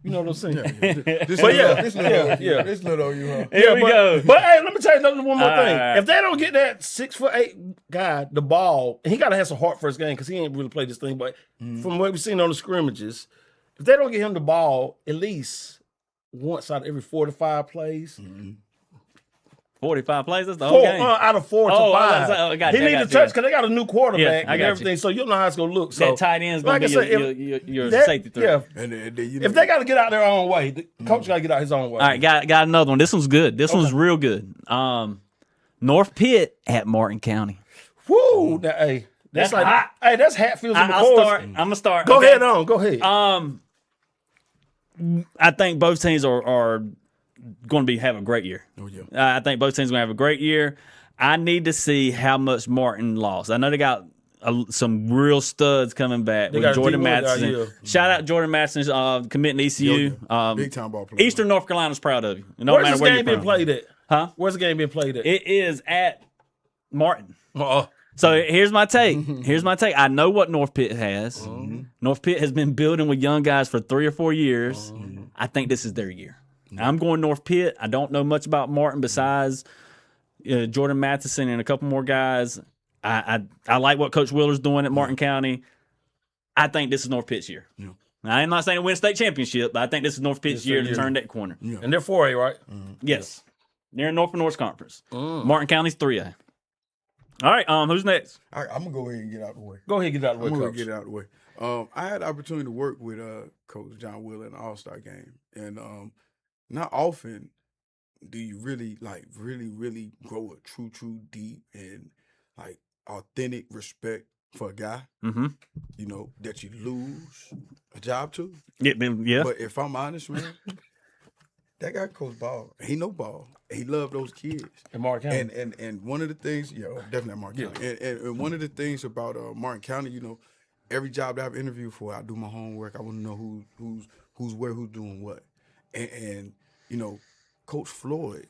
You know what I'm saying? This But This little on you, huh? Here we go. But hey, let me tell you one more All thing. right. If they don't get that 6'8" guy the ball, and he got to have some heart for his game because he ain't really played this thing. But from what we've seen on the scrimmages, if they don't get him the ball at least once out of every 4 to 5 plays, 45 plays. That's the whole game. out of 4 to Oh, 5, I got he you, I needs got to you. touch because they got a new quarterback Yeah, I and got everything. you. So you'll know how it's gonna look. So That tight end's gonna like be I said, your that- safety threat. Yeah. And then, If they got to get out their own way, the coach got to get out his own way. All right, got another one. This one's good. This one's real good. North Pitt at Martin County. Woo! Now, hey, that's That's like hot. hey, that's Hatfields and I'll McCoys. start. I'm gonna start. Go okay? ahead on. Go ahead. I think both teams are going to have a great year. Oh, yeah. I think both teams are going to have a great year. I need to see how much Martin lost. I know they got some real studs coming back with got a Jordan D1 guy, Matheson. yeah. Shout out Jordan Matheson committing to ECU. Big time ball player. Eastern North Carolina's proud of you. No Where's matter this where game you're being from. played at? Huh? Where's the game being played at? It is at Martin. Uh-oh. So here's my take. I know what North Pitt has. North Pitt has been building with young guys for 3 or 4 years. I think this is their year. I'm going North Pitt. I don't know much about Martin besides Jordan Matheson and a couple more guys. I like what Coach Wheeler's doing at Martin County. I think this is North Pitt's year. Yeah. Now, I'm not saying to win a state championship, but I think this is North Pitt's year to turn that corner. Yeah. And they're 4A, right? Yes. They're in North and North Conference. Martin County's 3A. All right, who's next? I'm going to go ahead and get out the way. Go ahead and get out the way, I'm Coach. going to get out the way. I had the opportunity to work with Coach John Wheeler in the All-Star game. And not often do you really, really grow a true, deep and, authentic respect for a guy, that you lose a job to. Yeah. But if I'm honest, man, that guy coach ball. He know ball. He loved those kids. And Martin County. And one of the things, definitely Martin County. And one of the things about Martin County, every job that I've interviewed for, I do my homework. I want to know who's where, who's doing what. And Coach Floyd,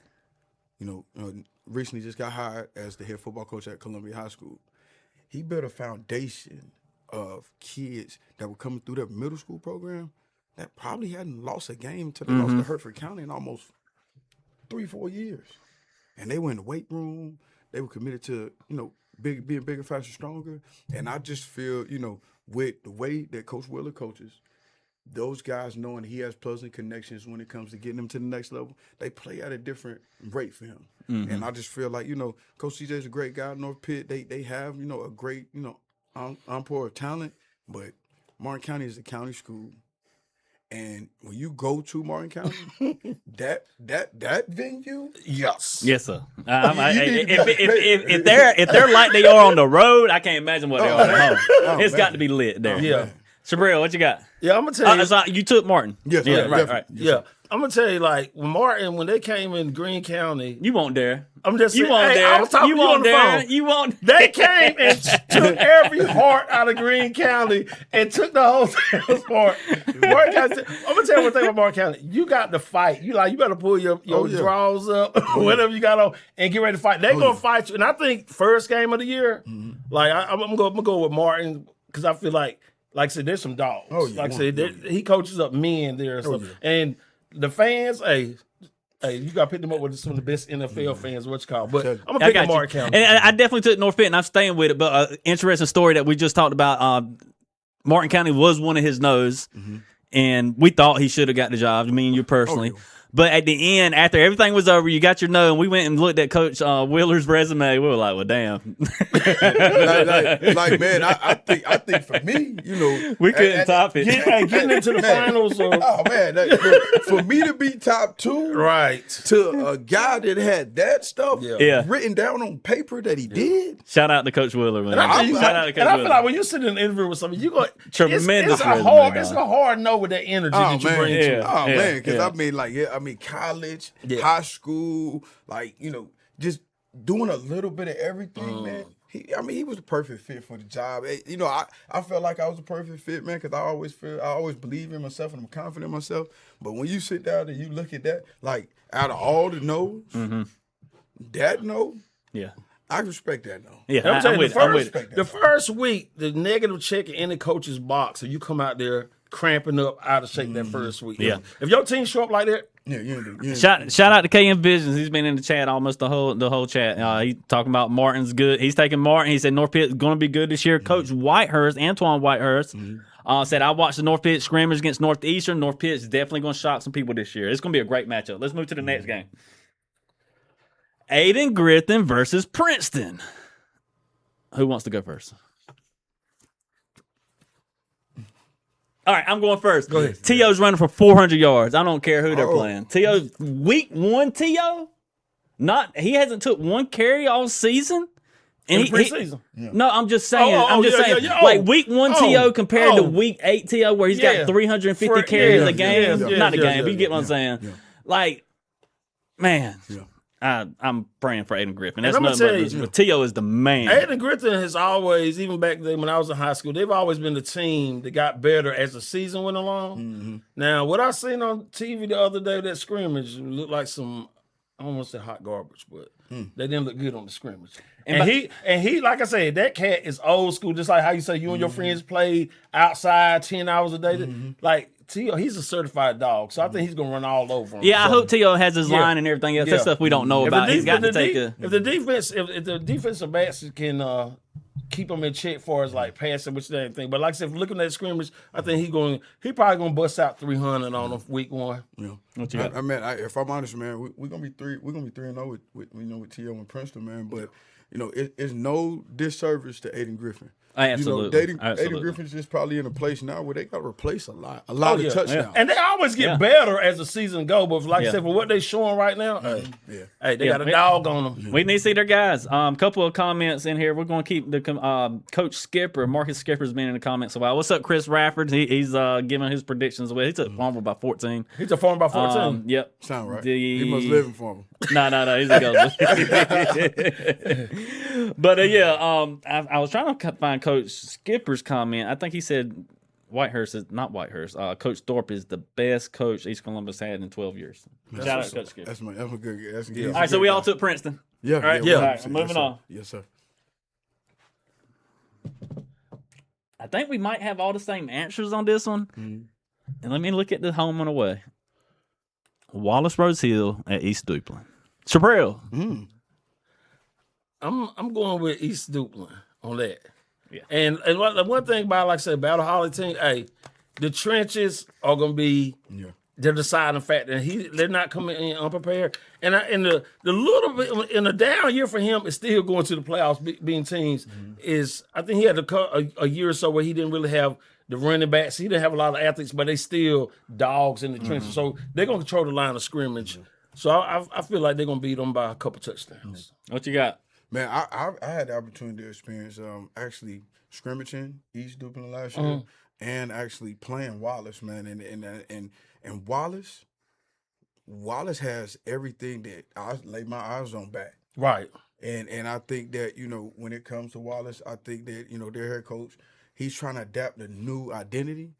recently just got hired as the head football coach at Columbia High School. He built a foundation of kids that were coming through their middle school program that probably hadn't lost a game until they lost to Hertford County in almost 3-4 years. And they were in the weight room. They were committed to, being bigger, faster, stronger. And I just feel, with the way that Coach Wheeler coaches, those guys knowing he has pleasant connections when it comes to getting them to the next level, they play at a different rate for him. And I just feel like, Coach CJ is a great guy. North Pitt, they have, a great, encore of talent. But Martin County is a county school. And when you go to Martin County, that venue, yes, sir. If they're like they are on the road, I can't imagine what they are at home. It's got to be lit there. Yeah. Sabril, what you got? Yeah, I'm gonna tell you. You took Martin. Yes, yeah, right. Yes, yeah, I'm gonna tell you, when Martin, when they came in Greene County, you won't dare. I'm just saying, you won't dare. I was talking you to you won't on the dare. phone. You won't. They came and took every heart out of Greene County and took the whole thing apart. I'm gonna tell you one thing about Martin County. You got to fight. You better pull your drawers up, whatever you got on, and get ready to fight. They're gonna fight you. And I think first game of the year, I'm gonna go with Martin because I feel like I said, there's some dogs. He coaches up men there and stuff. And the fans, hey, you got to pick them up with some of the best NFL fans, what you call. But I'm going to pick up Martin County. And I definitely took North Pitt, and I'm staying with it. But interesting story that we just talked about, Martin County was one of his no's, and we thought he should have got the job, me and you personally. But at the end, after everything was over, you got your no, and we went and looked at Coach Wheeler's resume. We were like, well, damn. Man, I think for me, we couldn't top it. Getting into the finals. For me to be top two, right, to a guy that had that stuff written down on paper that he did. Shout out to Coach Wheeler, man. I feel like when you sit in an interview with somebody, you go tremendous. It's a hard no with that energy that you bring to it. Oh man, because college, high school, just doing a little bit of everything, man. He was the perfect fit for the job. I felt like I was a perfect fit, man, because I always believe in myself and I'm confident in myself. But when you sit down and you look at that, out of all the no's, that no, I respect that no. Yeah, the first week, the negative check in the coach's box, and you come out there cramping up out of shape that first week. Yeah. If your team show up like that, shout out to KM Visions. He's been in the chat almost the whole chat. He talking about Martin's good. He's taking Martin. He said North Pitt's going to be good this year. Coach Whitehurst, Antoine Whitehurst, said I watched the North Pitt scrimmage against Northeastern. North Pitt's definitely going to shock some people this year. It's going to be a great matchup. Let's move to the next game. Aiden Griffin versus Princeton. Who wants to go first? All right, I'm going first. Go ahead. T.O.'s running for 400 yards. I don't care who they're playing. T.O. week one, T.O. He hasn't took one carry all season. And preseason. No, I'm just saying. Like week one T.O. compared to week 8 T.O. where he's got 350 carries a game. Not a game, but you get what I'm saying. Yeah. Like, man. Yeah. I'm praying for Aiden Griffin. That's nothing but T.O. is the man. Aiden Griffin has always, even back then when I was in high school, they've always been the team that got better as the season went along. Now, what I seen on TV the other day, that scrimmage looked like some I don't want to say hot garbage, but they didn't look good on the scrimmage. And he, like I said, that cat is old school. Just like how you say you and your friends played outside 10 hours a day. Like T.O., he's a certified dog, so I think he's gonna run all over him. Yeah, I hope T.O. has his line and everything else. That's stuff we don't know about. He's got to take a. If the defensive backs can keep him in check for as like passing, which they ain't think. But like I said, looking at the scrimmage, I think he probably gonna bust out 300 on him week 1. Yeah. What you got? If I'm honest, man, we're gonna be 3-0 with T.O. and Princeton, man. But it's no disservice to Aiden Griffin. Absolutely. Aiden Griffin's just probably in a place now where they got to replace a lot of touchdowns. Yeah. And they always get better as the season go. But like I said, for what they showing right now, they got a dog on them. We need to see their guys. Couple of comments in here. We're going to keep the Coach Skipper, Marcus Skipper's been in the comments a while. What's up, Chris Rafford? He's giving his predictions away. He took Farmer by 14. He took Farmer by 14. Yep. Sound right. He must live in Farmer. No. He's a ghost. But I was trying to find Coach Skipper's comment. I think he said Coach Thorpe is the best coach East Columbus had in 12 years. Shout out to Coach Skipper. That's a good. That's All right, so we all took Princeton. Yeah. All right, Yeah. All right, moving on. Yes, sir. I think we might have all the same answers on this one. And let me look at the home and away. Wallace Rose Hill at East Duplin. Chaparral. I'm going with East Duplin on that. Yeah. And one thing about, like I said, Battle Holly team, the trenches are going to be the deciding factor. They're not coming in unprepared. And the little bit in a down year for him is still going to the playoffs, being teams. I think he had a year or so where he didn't really have the running backs. He didn't have a lot of athletes, but they still dogs in the trenches. So they're going to control the line of scrimmage. So I feel like they're going to beat them by a couple touchdowns. What you got? Man, I had the opportunity to experience actually scrimmaging East Duplin last year and actually playing Wallace, man. And Wallace has everything that I lay my eyes on back. Right. And I think that, when it comes to Wallace, I think that, their head coach, he's trying to adapt a new identity.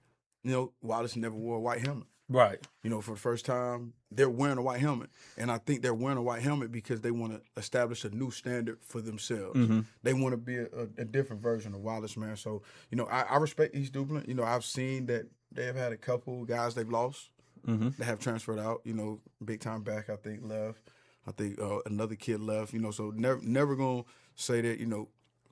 Wallace never wore a white helmet. Right. For the first time, they're wearing a white helmet. And I think they're wearing a white helmet because they want to establish a new standard for themselves. They want to be a different version of Wallace, man. So, I respect East Duplin. I've seen that they've had a couple guys they've lost that have transferred out. Big time back, I think, left. I think another kid left. So never going to say that,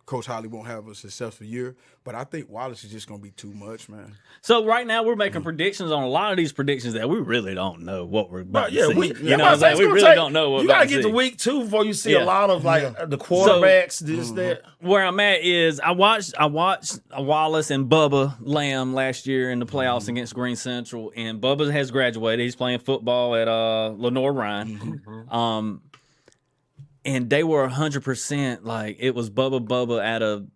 Coach Holly won't have a successful year, but I think Wallace is just going to be too much, man. So right now we're making predictions on a lot of these predictions that we really don't know what we're about to see. We really don't know what you got to get to week 2 before you see a lot of the quarterbacks, that. Where I'm at is I watched Wallace and Bubba Lamb last year in the playoffs against Greene Central, and Bubba has graduated. He's playing football at Lenore Ryan. And they were 100%, like, it was Bubba out of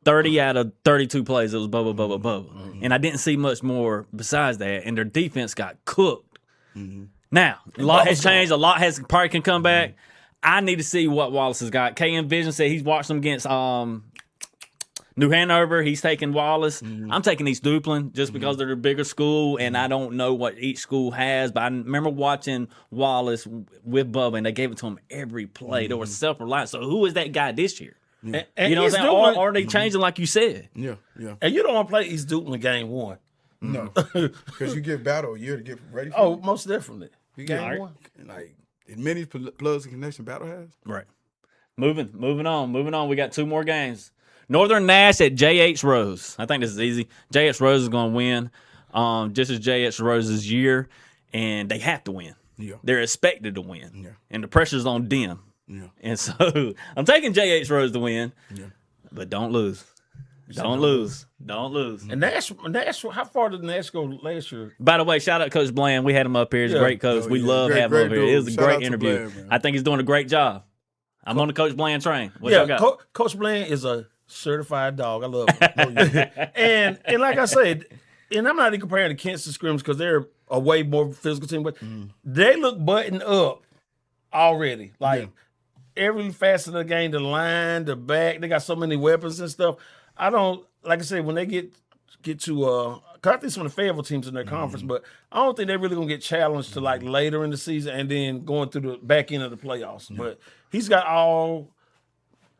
30 out of 32 plays. It was Bubba. And I didn't see much more besides that. And their defense got cooked. Now, a lot has changed. A lot has probably can come back. I need to see what Wallace has got. KM Vision said he's watched them against New Hanover. He's taking Wallace. I'm taking East Duplin just because they're a bigger school, and I don't know what each school has. But I remember watching Wallace with Bubba, and they gave it to him every play. They were self-reliant. So who is that guy this year? Yeah. And you know what I'm saying? Or are they changing like you said? Yeah. And you don't want to play East Duplin game 1. No, because you give Battle a year to get ready for it. Most definitely. Game 1. Like, as many plugs and connection Battle has. Right. Moving on. We got 2 more games. Northern Nash at J.H. Rose. I think this is easy. J.H. Rose is going to win. Just as J.H. Rose's year, and they have to win. Yeah. They're expected to win. Yeah. And the pressure's on them. Yeah. And so I'm taking J.H. Rose to win. Yeah. But don't lose. Don't lose. And Nash, how far did Nash go last year? By the way, shout out Coach Bland. We had him up here. He's a great coach. We love having him over here. It was a great interview. Bland, I think he's doing a great job. I'm on the Coach Bland train. What y'all got? Coach Bland is a certified dog. I love him. and like I said, and I'm not even comparing the Kinston scrims because they're a way more physical team, but they look buttoned up already. Like every facet of the game, the line, the back, they got so many weapons and stuff. Like I said, when they get to Cause I think some of the favorable teams in their conference, but I don't think they're really gonna get challenged to like later in the season and then going through the back end of the playoffs. But he's got all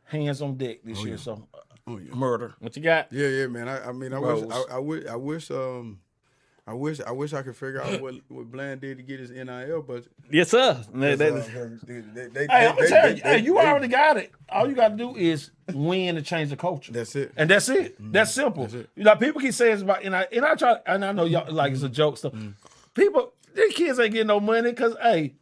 hands on deck this year, so murder. What you got? Yeah, man. I mean, Rose. I wish I could figure out what Bland did to get his NIL budget. Yes, sir. Hey, I'm gonna tell you, you already got it. All you got to do is win to change the culture. That's it. And that's it. That's simple. That's it. You know, people keep saying it's about, and I try, and I know y'all like it's a joke stuff. People, these kids ain't getting no money because, hey,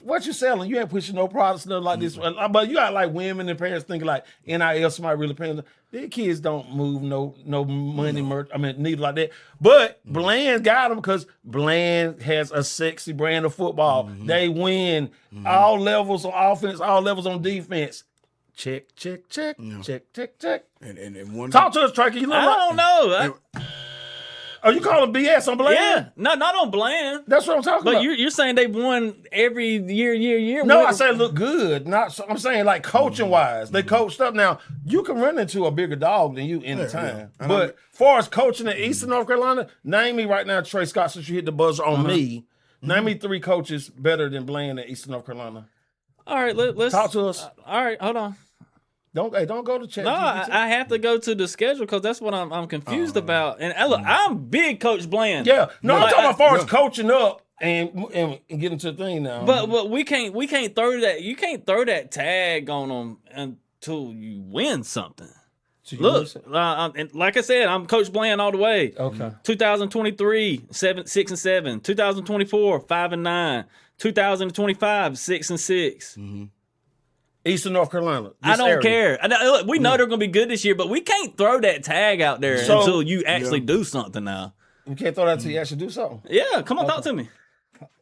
what you selling? You ain't pushing no products, nothing like this. But you got like women and parents thinking like NIL, somebody really paying them. These kids don't move no money, merch. I mean, neither like that. But Bland got them because Bland has a sexy brand of football. They win all levels on offense, all levels on defense. Check. And one Talk to us, Trey. You look I don't know. Are you calling BS on Bland? Yeah, no, not on Bland. That's what I'm talking But about. you're saying they've won every year. No, I say look good. Not. I'm saying like coaching wise, they coached up. Now you can run into a bigger dog than you anytime. Yeah. But far as coaching in Eastern North Carolina, name me right now, Trey Scott. Since you hit the buzzer on me, name me 3 coaches better than Bland in Eastern North Carolina. All right, let's Talk to us. All right, hold on. Don't go to chat. No, I have to go to the schedule because that's what I'm confused about. And look, I'm big Coach Bland. Yeah, no, I'm Like, talking about far as coaching up and getting to the thing now. But we can't throw that. You can't throw that tag on them until you win something. So you Look, listen. and like I said, I'm Coach Bland all the way. Okay. 2023, 6-7. 2024, 5-9. 2025, 6-6. Eastern North Carolina. I don't area. care. Look, we know they're going to be good this year, but we can't throw that tag out there until you actually do something now. You can't throw that till you actually do something. Yeah, come on, talk to me.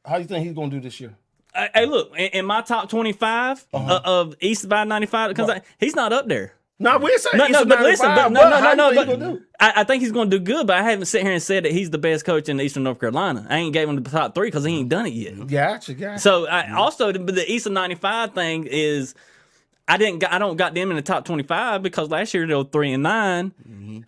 How you think he's gonna do this year? Hey, look, in my top 25 of East by 95, because he's not up there. No, we're saying No, but listen, but no. But I think he's going to do good, but I haven't sit here and said that he's the best coach in Eastern North Carolina. I ain't gave him the top 3 because he ain't done it yet. Gotcha. So also the Eastern 95 thing is I don't got them in the top 25 because last year they were 3-9.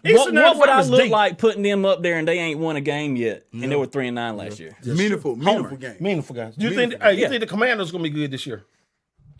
What would I look like putting them up there and they ain't won a game yet and they were 3-9 last year? meaningful game. Meaningful guys. Do you think? Hey, you think the Commanders gonna be good this year?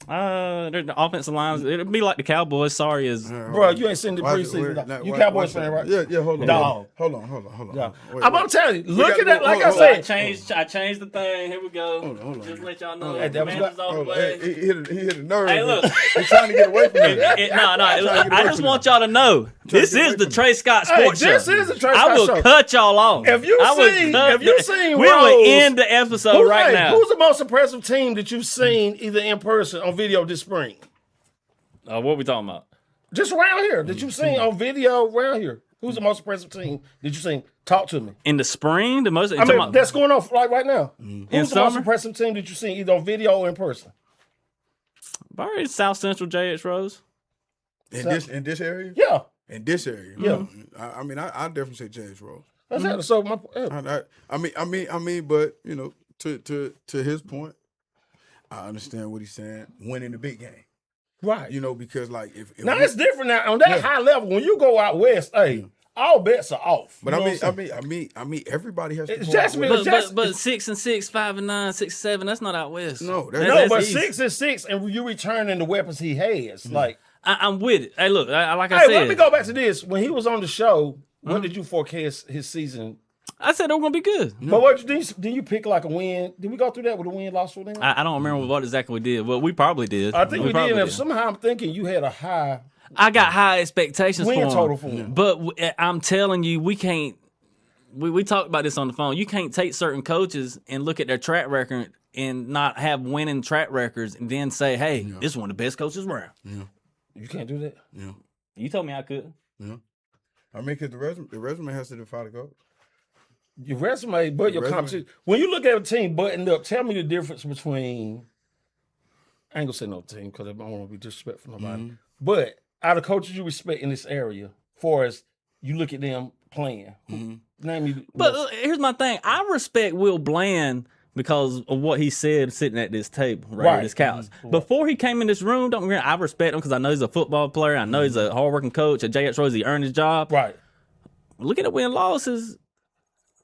The offensive lines, it'll be like the Cowboys. Sorry, Bro, you ain't seen the preseason. You Cowboys fan, right? Yeah, hold on. Dog. Hold on. Yeah. Wait, I'm telling you, looking at like I hold on. said. I changed the thing. Here we go. Hold on. Just let y'all know. Hey, that was Commanders on the Hold on. way. He hit a nerve. Hey, look. He's trying to get away from it. No. I just want y'all to know this is the Trey Scott Sports Show. This is the Trey I Scott will Show. cut y'all off. If you seen we will Rose, end the episode right now. Who's the most impressive team that you've seen either in person or video this spring? What we talking about? Just around here that you've seen on video around here. Who's the most impressive team that you've seen? Talk to me. In the spring, the most. I mean, that's going on right now. In Who's the most summer? impressive team that you've seen either on video or in person? Probably South Central JX Rose. In this area? Yeah. In this area. Yeah. I mean, I definitely say James Rose. That's it. So my I mean, but you know, to his point, I understand what he's saying. Winning the big game, right. you know, because like if Now it's different now on that high level. When you go out west, hey, all bets are off. but You know what I'm saying? I mean, everybody has to. It's go just out me- west. But 6-6, 5-9, 6-7. That's not out west. No, No, but easy. 6 is 6, and you returning the weapons he has. Like, I'm with it. Hey, look, like I hey, said, let me go back to this. When he was on the show, when did you forecast his season? I said they were gonna be good. But what did you pick like a win? Did we go through that with a win loss for them? I don't remember what exactly we did. Well, we probably did. I think we did. probably And somehow I'm thinking you had a high I got high expectations win for him. total for him. But I'm telling you, we can't. We talked about this on the phone. You can't take certain coaches and look at their track record and not have winning track records, and then say, "Hey, this is one of the best coaches around." Yeah, You can't do that. yeah, You told me I could. yeah. I mean, because the resume has to defy the goal. Your resume, but your Resume. competition. When you look at a team buttoned up, tell me the difference between. I ain't gonna say no team because I don't want to be disrespectful to nobody. But out of coaches you respect in this area, far as you look at them playing, name me. But here's my thing. I respect Will Bland because of what he said sitting at this table, right at this couch. Before he came in this room, don't get me wrong, I respect him because I know he's a football player. I know he's a hardworking coach. At JX Rose, he earned his job. right. Look at the win losses.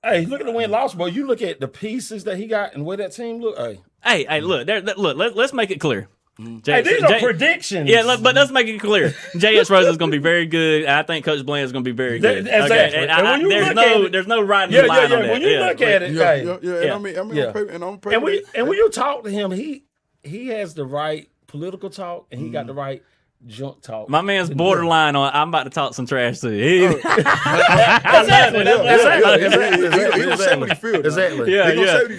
Hey, look at the win-loss, bro. You look at the pieces that he got and where that team look. Hey, look, let's make it clear. Hey, these are predictions. Yeah, but let's make it clear. J.S. Rose is going to be very good. I think Coach Bland is going to be very good. Exactly. Okay, there's no riding the line on that. When you look at it, and when you talk to him, he has the right political talk and he got the right junk talk. My man's borderline on. I'm about to talk some trash to you. Exactly. He gonna say what he feels. Exactly. Yeah, He gonna say what he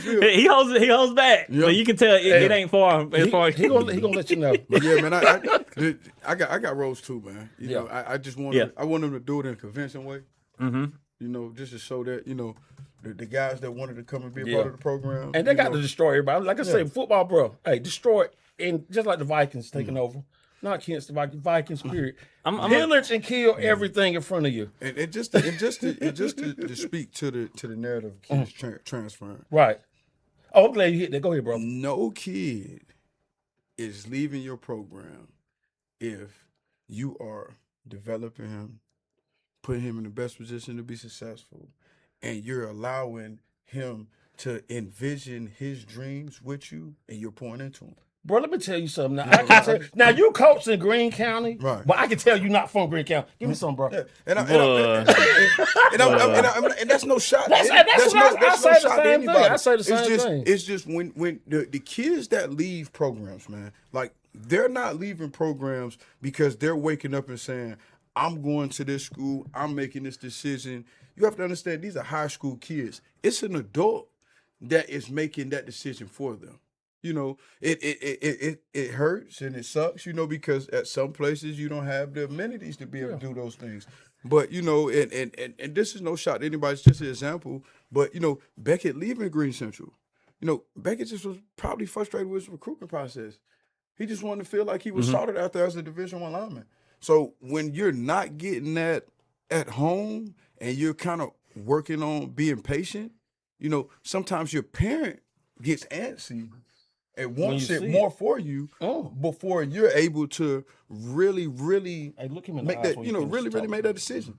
feels. He holds back, but you can tell it ain't far. He gonna let you know. But yeah, man, I got Rose too, man. You know, I just want I want him to do it in a convincing way. Mm-hmm. You know, just to show that the guys that wanted to come and be a part of the program, and they got to destroy everybody. Like I say, football, bro. Hey, destroy it, and just like the Vikings taking over. Not Kinston, Vikings. Period. Pillage and kill everything in front of you. And just to speak to the narrative of kids transferring. Right. Oh, I'm glad you hit that. Go ahead, bro. No kid is leaving your program if you are developing him, putting him in the best position to be successful, and you're allowing him to envision his dreams with you, and you're pouring into him. Bro, let me tell you something. Now, you coach in Greene County, right? But I can tell you not from Greene County. Give me some, bro. Yeah. And that's no shot. That's I say the same thing. I say the same thing. It's just when the kids that leave programs, man, like they're not leaving programs because they're waking up and saying, I'm going to this school, I'm making this decision. You have to understand these are high school kids. It's an adult that is making that decision for them. You know, it hurts and it sucks, because at some places you don't have the amenities to be able to do those things. But, and this is no shot to anybody, it's just an example. But, Beckett leaving Greene Central, Beckett just was probably frustrated with his recruitment process. He just wanted to feel like he was started out there as a Division I lineman. So when you're not getting that at home and you're kind of working on being patient, sometimes your parent gets antsy and wants it more for you before you're able to really make that, really make that decision.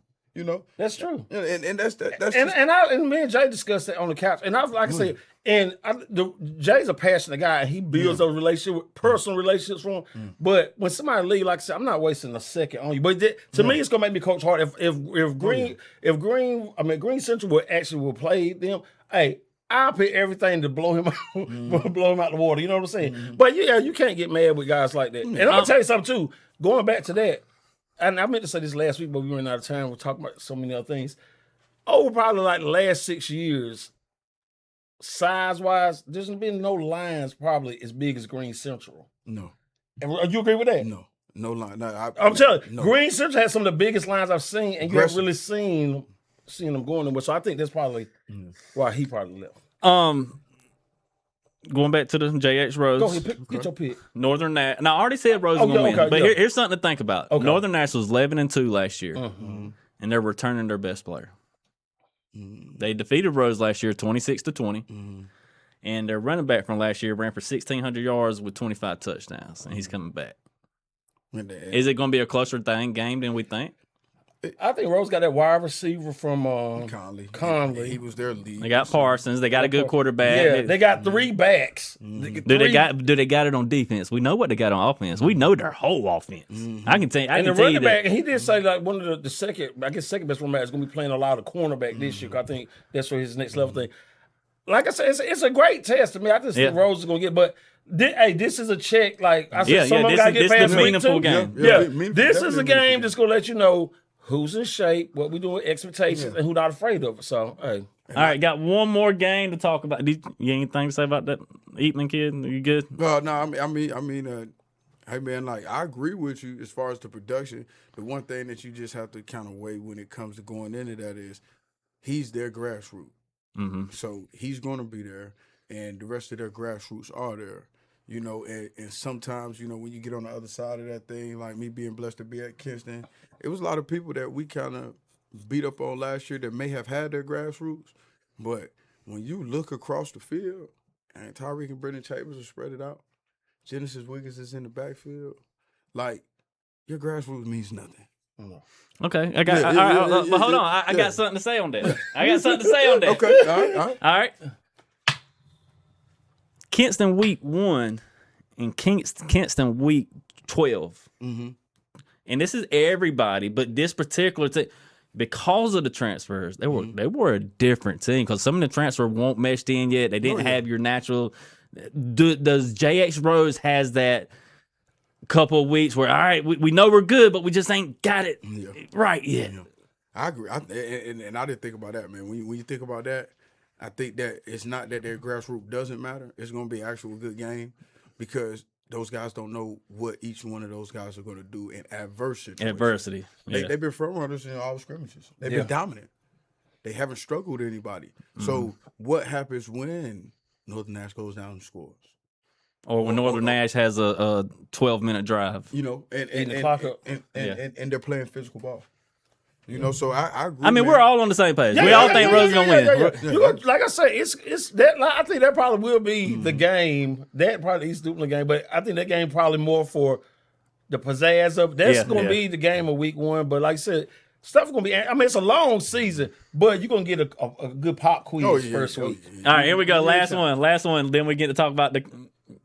That's true. And that's and me and Jay discussed that on the couch. And I was like I said, Jay's a passionate guy, and he builds those relationships, personal relationships for him. But when somebody leaves, like I said, I'm not wasting a second on you. But to me, it's gonna make me coach hard. If Greene Central will play them, hey, I'll pay everything to blow him out, blow him out the water. You know what I'm saying? But you can't get mad with guys like that. And I'm gonna tell you something too. Going back to that, and I meant to say this last week, but we ran out of time. We're talking about so many other things. Over probably like the last 6 years, size-wise, there's been no lines probably as big as Greene Central. No. And you agree with that? No line. No, I'm telling you, Greene Central has some of the biggest lines I've seen, and you haven't really seen them going anywhere. So I think that's probably why he probably left. Going back to the JX Rose. Go ahead, get your pick. Northern National. Now, I already said Rose was going to win. But here's something to think about. Okay. Northern National was 11-2 last year, and they're returning their best player. They defeated Rose last year 26-20, and their running back from last year ran for 1,600 yards with 25 touchdowns, and he's coming back. Is it going to be a closer game than we think? I think Rose got that wide receiver from Conley. He was their lead. They got Parsons. They got a good quarterback. Yeah, they got 3 backs. Do they got it on defense? We know what they got on offense. We know their whole offense. I can tell you. And the running back, and he did say like one of the second best running back is going to be playing a lot of cornerback this year. I think that's for his next level thing. Like I said, it's a great test to me. I just think Rose is going to get, but. This is a check. Like I said, some of them got to get past week 2. This is a game that's going to let you know who's in shape, what we doing, expectations, and who not afraid of it. So, hey. All right, got one more game to talk about. You anything to say about that Eatman kid? Are you good? Well, no, I mean, hey man, like I agree with you as far as the production. The one thing that you just have to kind of weigh when it comes to going into that is he's their grassroots. So he's going to be there, and the rest of their grassroots are there. And sometimes, when you get on the other side of that thing, like me being blessed to be at Kinston, it was a lot of people that we kind of beat up on last year that may have had their grassroots. But when you look across the field, and Tyreek and Brendan Chambers are spread it out, Genesis Wiggins is in the backfield, like, your grassroots means nothing. Okay, I got. But hold on, I got something to say on that. Okay, all right. Kinston week 1 and Kinston week 12. Mm-hmm. And this is everybody, but this particular team, because of the transfers, they were a different team because some of the transfers weren't meshed in yet. They didn't have your natural. Does JX Rose has that couple of weeks where, all right, we know we're good, but we just ain't got it right yet. Yeah. I agree. And I didn't think about that, man. When you think about that, I think that it's not that their grassroots doesn't matter. It's going to be an actual good game because those guys don't know what each one of those guys are going to do in adversity. Yeah. They've been front runners in all scrimmages. They've been dominant. They haven't struggled with anybody. Mm-hmm. So what happens when Northern Nash goes down and scores? Or when Northern Nash has a 12-minute drive. You know, and they're playing physical ball. You know, so I agree. I mean, we're all on the same page. We all think Rose is going to win. Like I say, it's that. I think that probably will be the game. That probably is the game, but I think that game probably more for the pizzazz of. That's going to be the game of week 1. But like I said, stuff's going to be. I mean, it's a long season, but you're going to get a good pop quiz first week. All right, here we go. Last one. Then we get to talk about the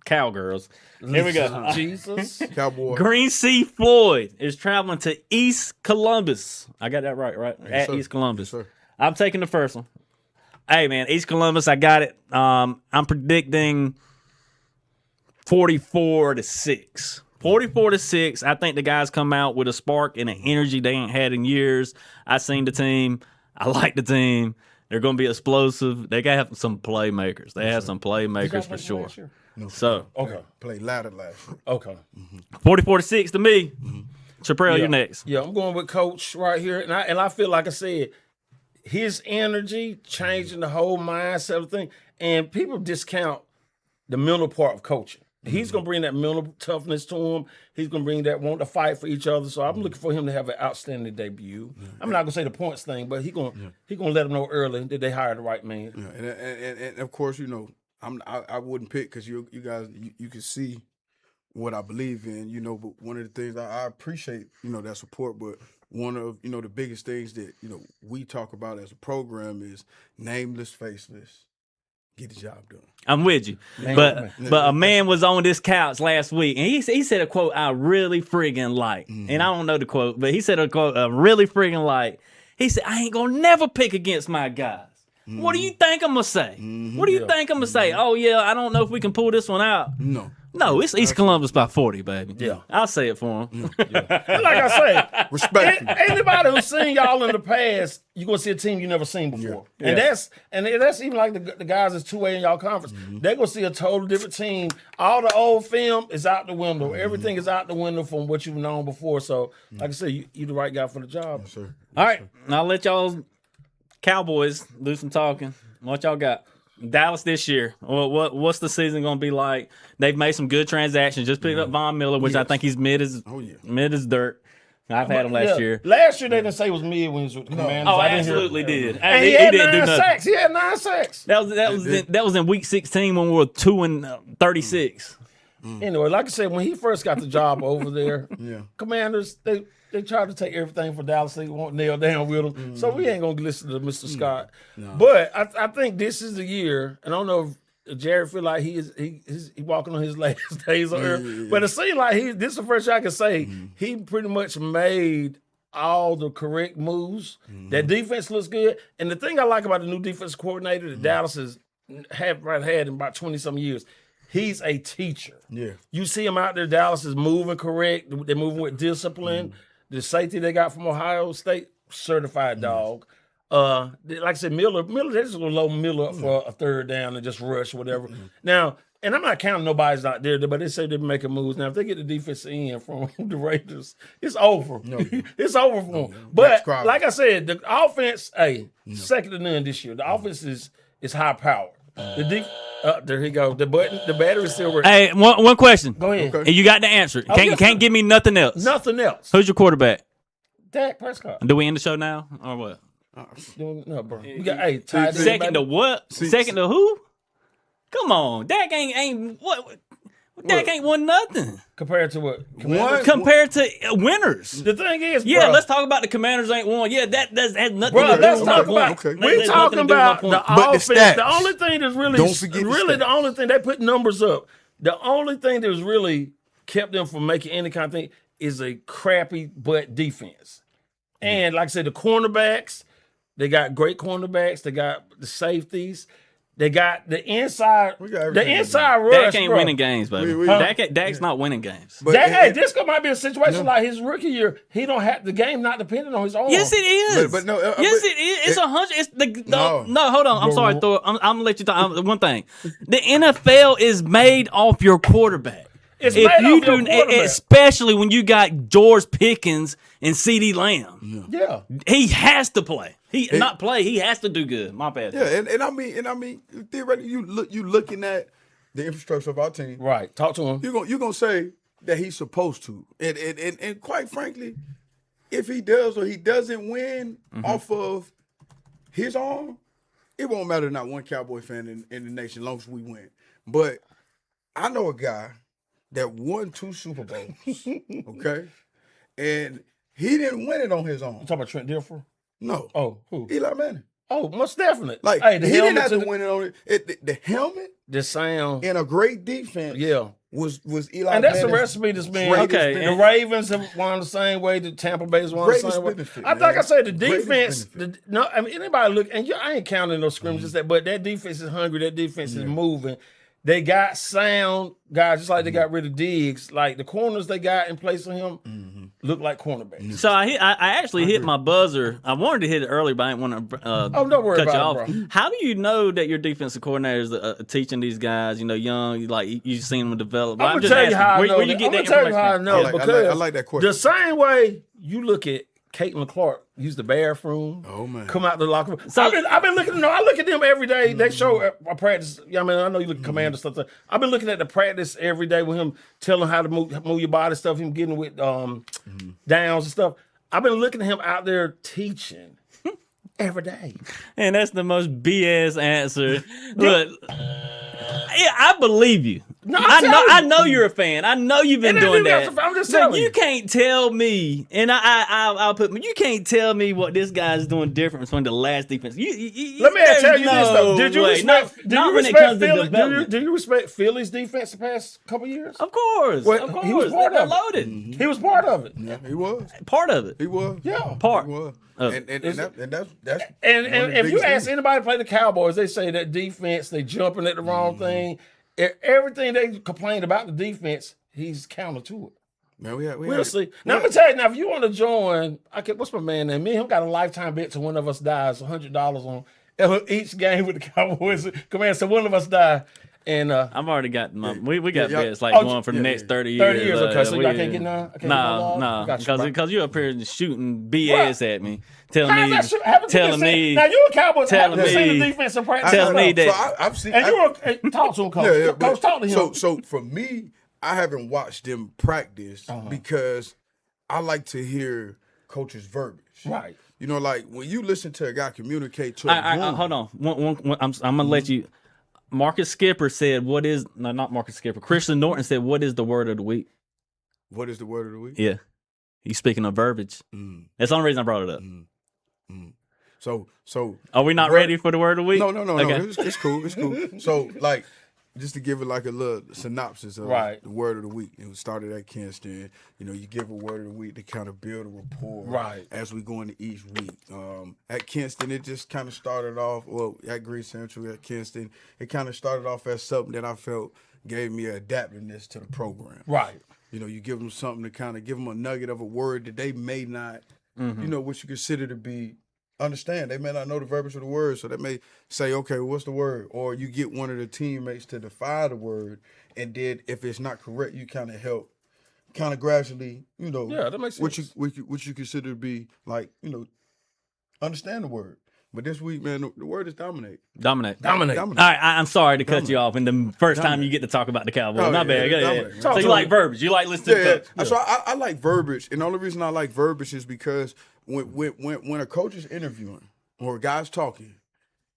Cowgirls. Here we go. Jesus. Cowboy. Green C. Floyd is traveling to East Columbus. I got that right? Yes, East Columbus. Yes, I'm taking the first one. Hey, man, East Columbus, I got it. I'm predicting 44-6. 44-6. I think the guys come out with a spark and an energy they ain't had in years. I seen the team. I like the team. They're going to be explosive. They got to have some playmakers. They have some playmakers for sure. No, So, played ladder last year. Okay. 44-6 to me. Chappelle, you're next. Yeah, I'm going with Coach right here, and I feel like I said, his energy changing the whole mindset of the thing, and people discount the mental part of coaching. He's going to bring that mental toughness to him. He's going to bring that want to fight for each other. So I'm looking for him to have an outstanding debut. I'm not going to say the points thing, but he's going to let them know early that they hired the right man. Yeah, and of course, you know, I wouldn't pick because you guys you can see what I believe in, you know. But one of the things I appreciate, you know, that support. But one of the biggest things that we talk about as a program is nameless, faceless. Get the job done. I'm with you. But a man was on this couch last week, and he said a quote I really friggin' like. And I don't know the quote, but he said a quote I really friggin' like. He said, I ain't going to never pick against my guys. What do you think I'm going to say? What do you think I'm going to say? Oh, yeah, I don't know if we can pull this one out. No, it's East Columbus by 40, baby. Yeah. I'll say it for him. And like I say, respect. Anybody who's seen y'all in the past, you're going to see a team you never seen before. And that's even like the guys that's 2A in y'all conference. They're going to see a total different team. All the old film is out the window. Everything is out the window from what you've known before. So, like I said, you're the right guy for the job. Yes, sir. All right, I'll let y'all Cowboys do some talking. What y'all got? Dallas this year. What's the season going to be like? They've made some good transactions. Just picked up Von Miller, which I think he's mid as dirt. I've had him last year. Last year they didn't say he was mid when he was with the Commanders. Oh, absolutely did. And he didn't do nothing. Sacks. He had 9 sacks. That was in week 16 when we were 2-36. Anyway, like I said, when he first got the job over there, Commanders they tried to take everything for Dallas. They won't nail down with him. So we ain't gonna listen to Mr. Scott. No. But I think this is the year, and I don't know if Jared feel like he's walking on his last days on earth. But it seems like this is the first year I can say he pretty much made all the correct moves. That defense looks good. And the thing I like about the new defense coordinator that Dallas has had in about 20-some years, he's a teacher. Yeah. You see him out there, Dallas is moving correct. They're moving with discipline. The safety they got from Ohio State, certified dog. Like I said, Miller, they're just going to load Miller up for a third down and just rush whatever. Now, and I'm not counting nobody's not there, but they say they're making moves. Now, if they get the defense in from the Raiders, it's over. It's over for them. But like I said, the offense, second to none this year. The offense is high power. There he goes. The battery's still working. Hey, one question. Go ahead. And you got to answer it. Can't give me nothing else. Nothing else. Who's your quarterback? Dak Prescott. Do we end the show now or what? No, bro. We got second to what? Second to who? Come on, Dak ain't what? Dak ain't won nothing Compared to what? compared to winners. The thing is, Yeah, bruh, let's talk about the Commanders ain't won. Yeah, that has nothing Bro, to do let's with talk my about. point. Okay. We're That's talking nothing to do with my about the point. But the offense. stats. The only thing that's really, Don't forget the really, the stats. only thing they put numbers up. The only thing that's really kept them from making any kind of thing is a crappy butt defense. And like I said, the cornerbacks, they got great cornerbacks. They got the safeties. They got the inside. We got The everything. inside rush. Dak ain't bro. winning games, baby. Dak's not winning games. But Hey, this might be a situation like his rookie year. He don't have the game not depending on his arm. Yes, it is. But no, yes, but it is. It's 100. It's No. no. Hold on. I'm sorry, Thor. I'm gonna let you talk. One thing. The NFL is made off your quarterback. It's If made you off your do, quarterback. especially when you got George Pickens and CeeDee Lamb, Yeah. he has to play. He has to do good. My bad. yeah, and I mean, theoretically, you looking at the infrastructure of our team. Right. Talk to him. You're gonna say that he's supposed to, and quite frankly, if he does or he doesn't win off of his arm, it won't matter. Not one Cowboy fan in the nation, as long as we win. But I know a guy that won 2 Super Bowls, okay, and he didn't win it on his own. You talking about Trent Dilfer? No, Oh, who? Eli Manning. Oh, most definitely. Like hey, the he didn't helmet have to to win it on it. The helmet the sound. and a great defense. Yeah. was Eli. And that's the Manning's recipe that's been. greatest Okay, benefit. The Ravens have won the same way. The Tampa Bay's won the Greatest same way. benefit, I man. think I said the Greatest defense. benefit. I mean anybody look, and I ain't counting those scrimmages, but that defense is hungry. That defense is moving. They got sound guys, just like they got rid of Diggs. Like the corners they got in place of him look like cornerbacks. So I actually hit my buzzer. I wanted to hit it earlier, but I didn't want to don't worry cut you about off. it, bro. How do you know that your defensive coordinator is teaching these guys, young, you've seen them develop? I'm gonna tell you how I know. Where you that. get I'm that gonna tell you how I information? know I because like that question. the same way you look at Caitlin Clark use the bathroom. Oh, man. Come out the locker room. So- I've been looking. No, I look at them every day. They show a practice. I mean, I know you look at Commander stuff. I've been looking at the practice every day with him, telling how to move your body stuff. Him getting with downs and stuff. I've been looking at him out there teaching every day. And that's the most BS answer. Look, yeah, I believe you. No, I'm telling I you. know you're a fan. I know you've been And doing that's- that. I'm just But telling you you. can't tell me, and I'll put. You can't tell me what this guy's doing different from the last defense. Let me tell you this though. Did you respect? Not when it comes to development. Do you respect Philly's defense the past couple years? Of course, Well, of course. he was part They're of it. loaded. He was part of it. Yeah, he was. Part of it. He was. Yeah. Part. He was. of And it. that's And one of the if you biggest ask things. anybody to play the Cowboys, they say that defense, they jumping at the wrong thing. Everything they complained about the defense, he's counter to it. Man, we We'll had- see. Now I'm gonna tell you now, if you want to join, what's my man name? Me and him got a lifetime bet to one of us dies, $100 on each game with the Cowboys. Command, so one of us die. And I've already got my. We got Yeah, bets like oh, going for the yeah, next yeah. 30 years. 30 years, okay, so we- I can't get none? I can't get no love? No, Got you, bro. because you're up here shooting BS at me, telling How's me, that shit? Haven't you telling been me, seeing- now you a Cowboys, telling haven't you seen me- the defense in practice? telling me that- So I've seen. And you talk to him, coach. Coach, talk to him. So for me, I haven't watched them practice because I like to hear coaches' verbiage. Right. You know, like when you listen to a guy communicate to a I, room. hold on. I'm gonna let you. Marcus Skipper said, "What is no, not Marcus Skipper. Christian Norton said, what is the word of the week?" What is the word of the week? Yeah, he's speaking of verbiage. Mm, That's the only reason I brought it up. So Are we not Word- ready for the word of the week? no. Okay. It's cool. It's cool. So like, just to give it like a little synopsis of Right. the word of the week. It started at Kinston. You know, you give a word of the week to kind of build a rapport. Right. As we go into each week. At Kinston, it just kind of started off. Well, at Greene Central, at Kinston, it kind of started off as something that I felt gave me an adaptiveness to the program. Right. You know, you give them something to kind of give them a nugget of a word that they may not, you know, what you consider to be understand. They may not know the verbiage of the word, so they may say, okay, well, what's the word? Or you get one of the teammates to defy the word, and then if it's not correct, you kind of help, kind of gradually, you know, Yeah, that makes what sense. you consider to be like, you know, understand the word. But this week, man, the word is dominate. Dominate. Dominate. All right, I'm sorry to cut you off. And the first time you get to talk about the Cowboys, Oh, my yeah, bad. Go dominate, ahead. man. So Talk you to like me. verbiage? You like listening Yeah, to coach? so I like verbiage, and the only reason I like verbiage is because when a coach is interviewing or a guy's talking,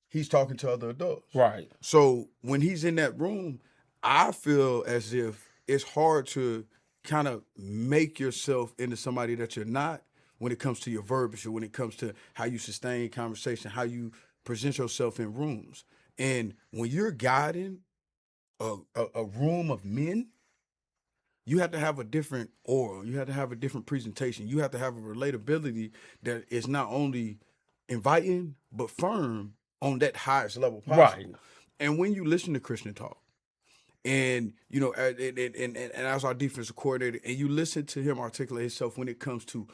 he's talking to other adults. Right. So when he's in that room, I feel as if it's hard to kind of make yourself into somebody that you're not when it comes to your verbiage or when it comes to how you sustain conversation, how you present yourself in rooms. And when you're guiding a room of men, you have to have a different aura. You have to have a different presentation. You have to have a relatability that is not only inviting but firm on that highest level possible. Right. And when you listen to Christian talk, and you know, and as our defensive coordinator, and you listen to him articulate himself when it comes to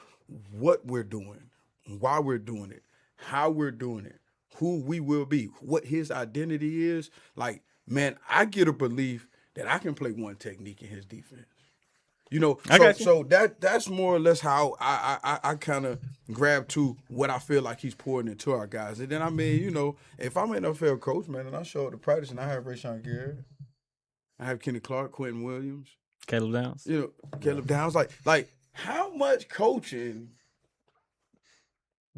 what we're doing, why we're doing it, how we're doing it, who we will be, what his identity is, like, man, I get a belief that I can play one technique in his defense. You know, so that's more or less how I kind of grab to what I feel like he's pouring into our guys. And then, I mean, you know, if I'm an NFL coach, man, and I show up to practice and I have Rashawn Garrett, I have Kenny Clark, Quentin Williams, Caleb Downs. you know, Caleb Downs, like how much coaching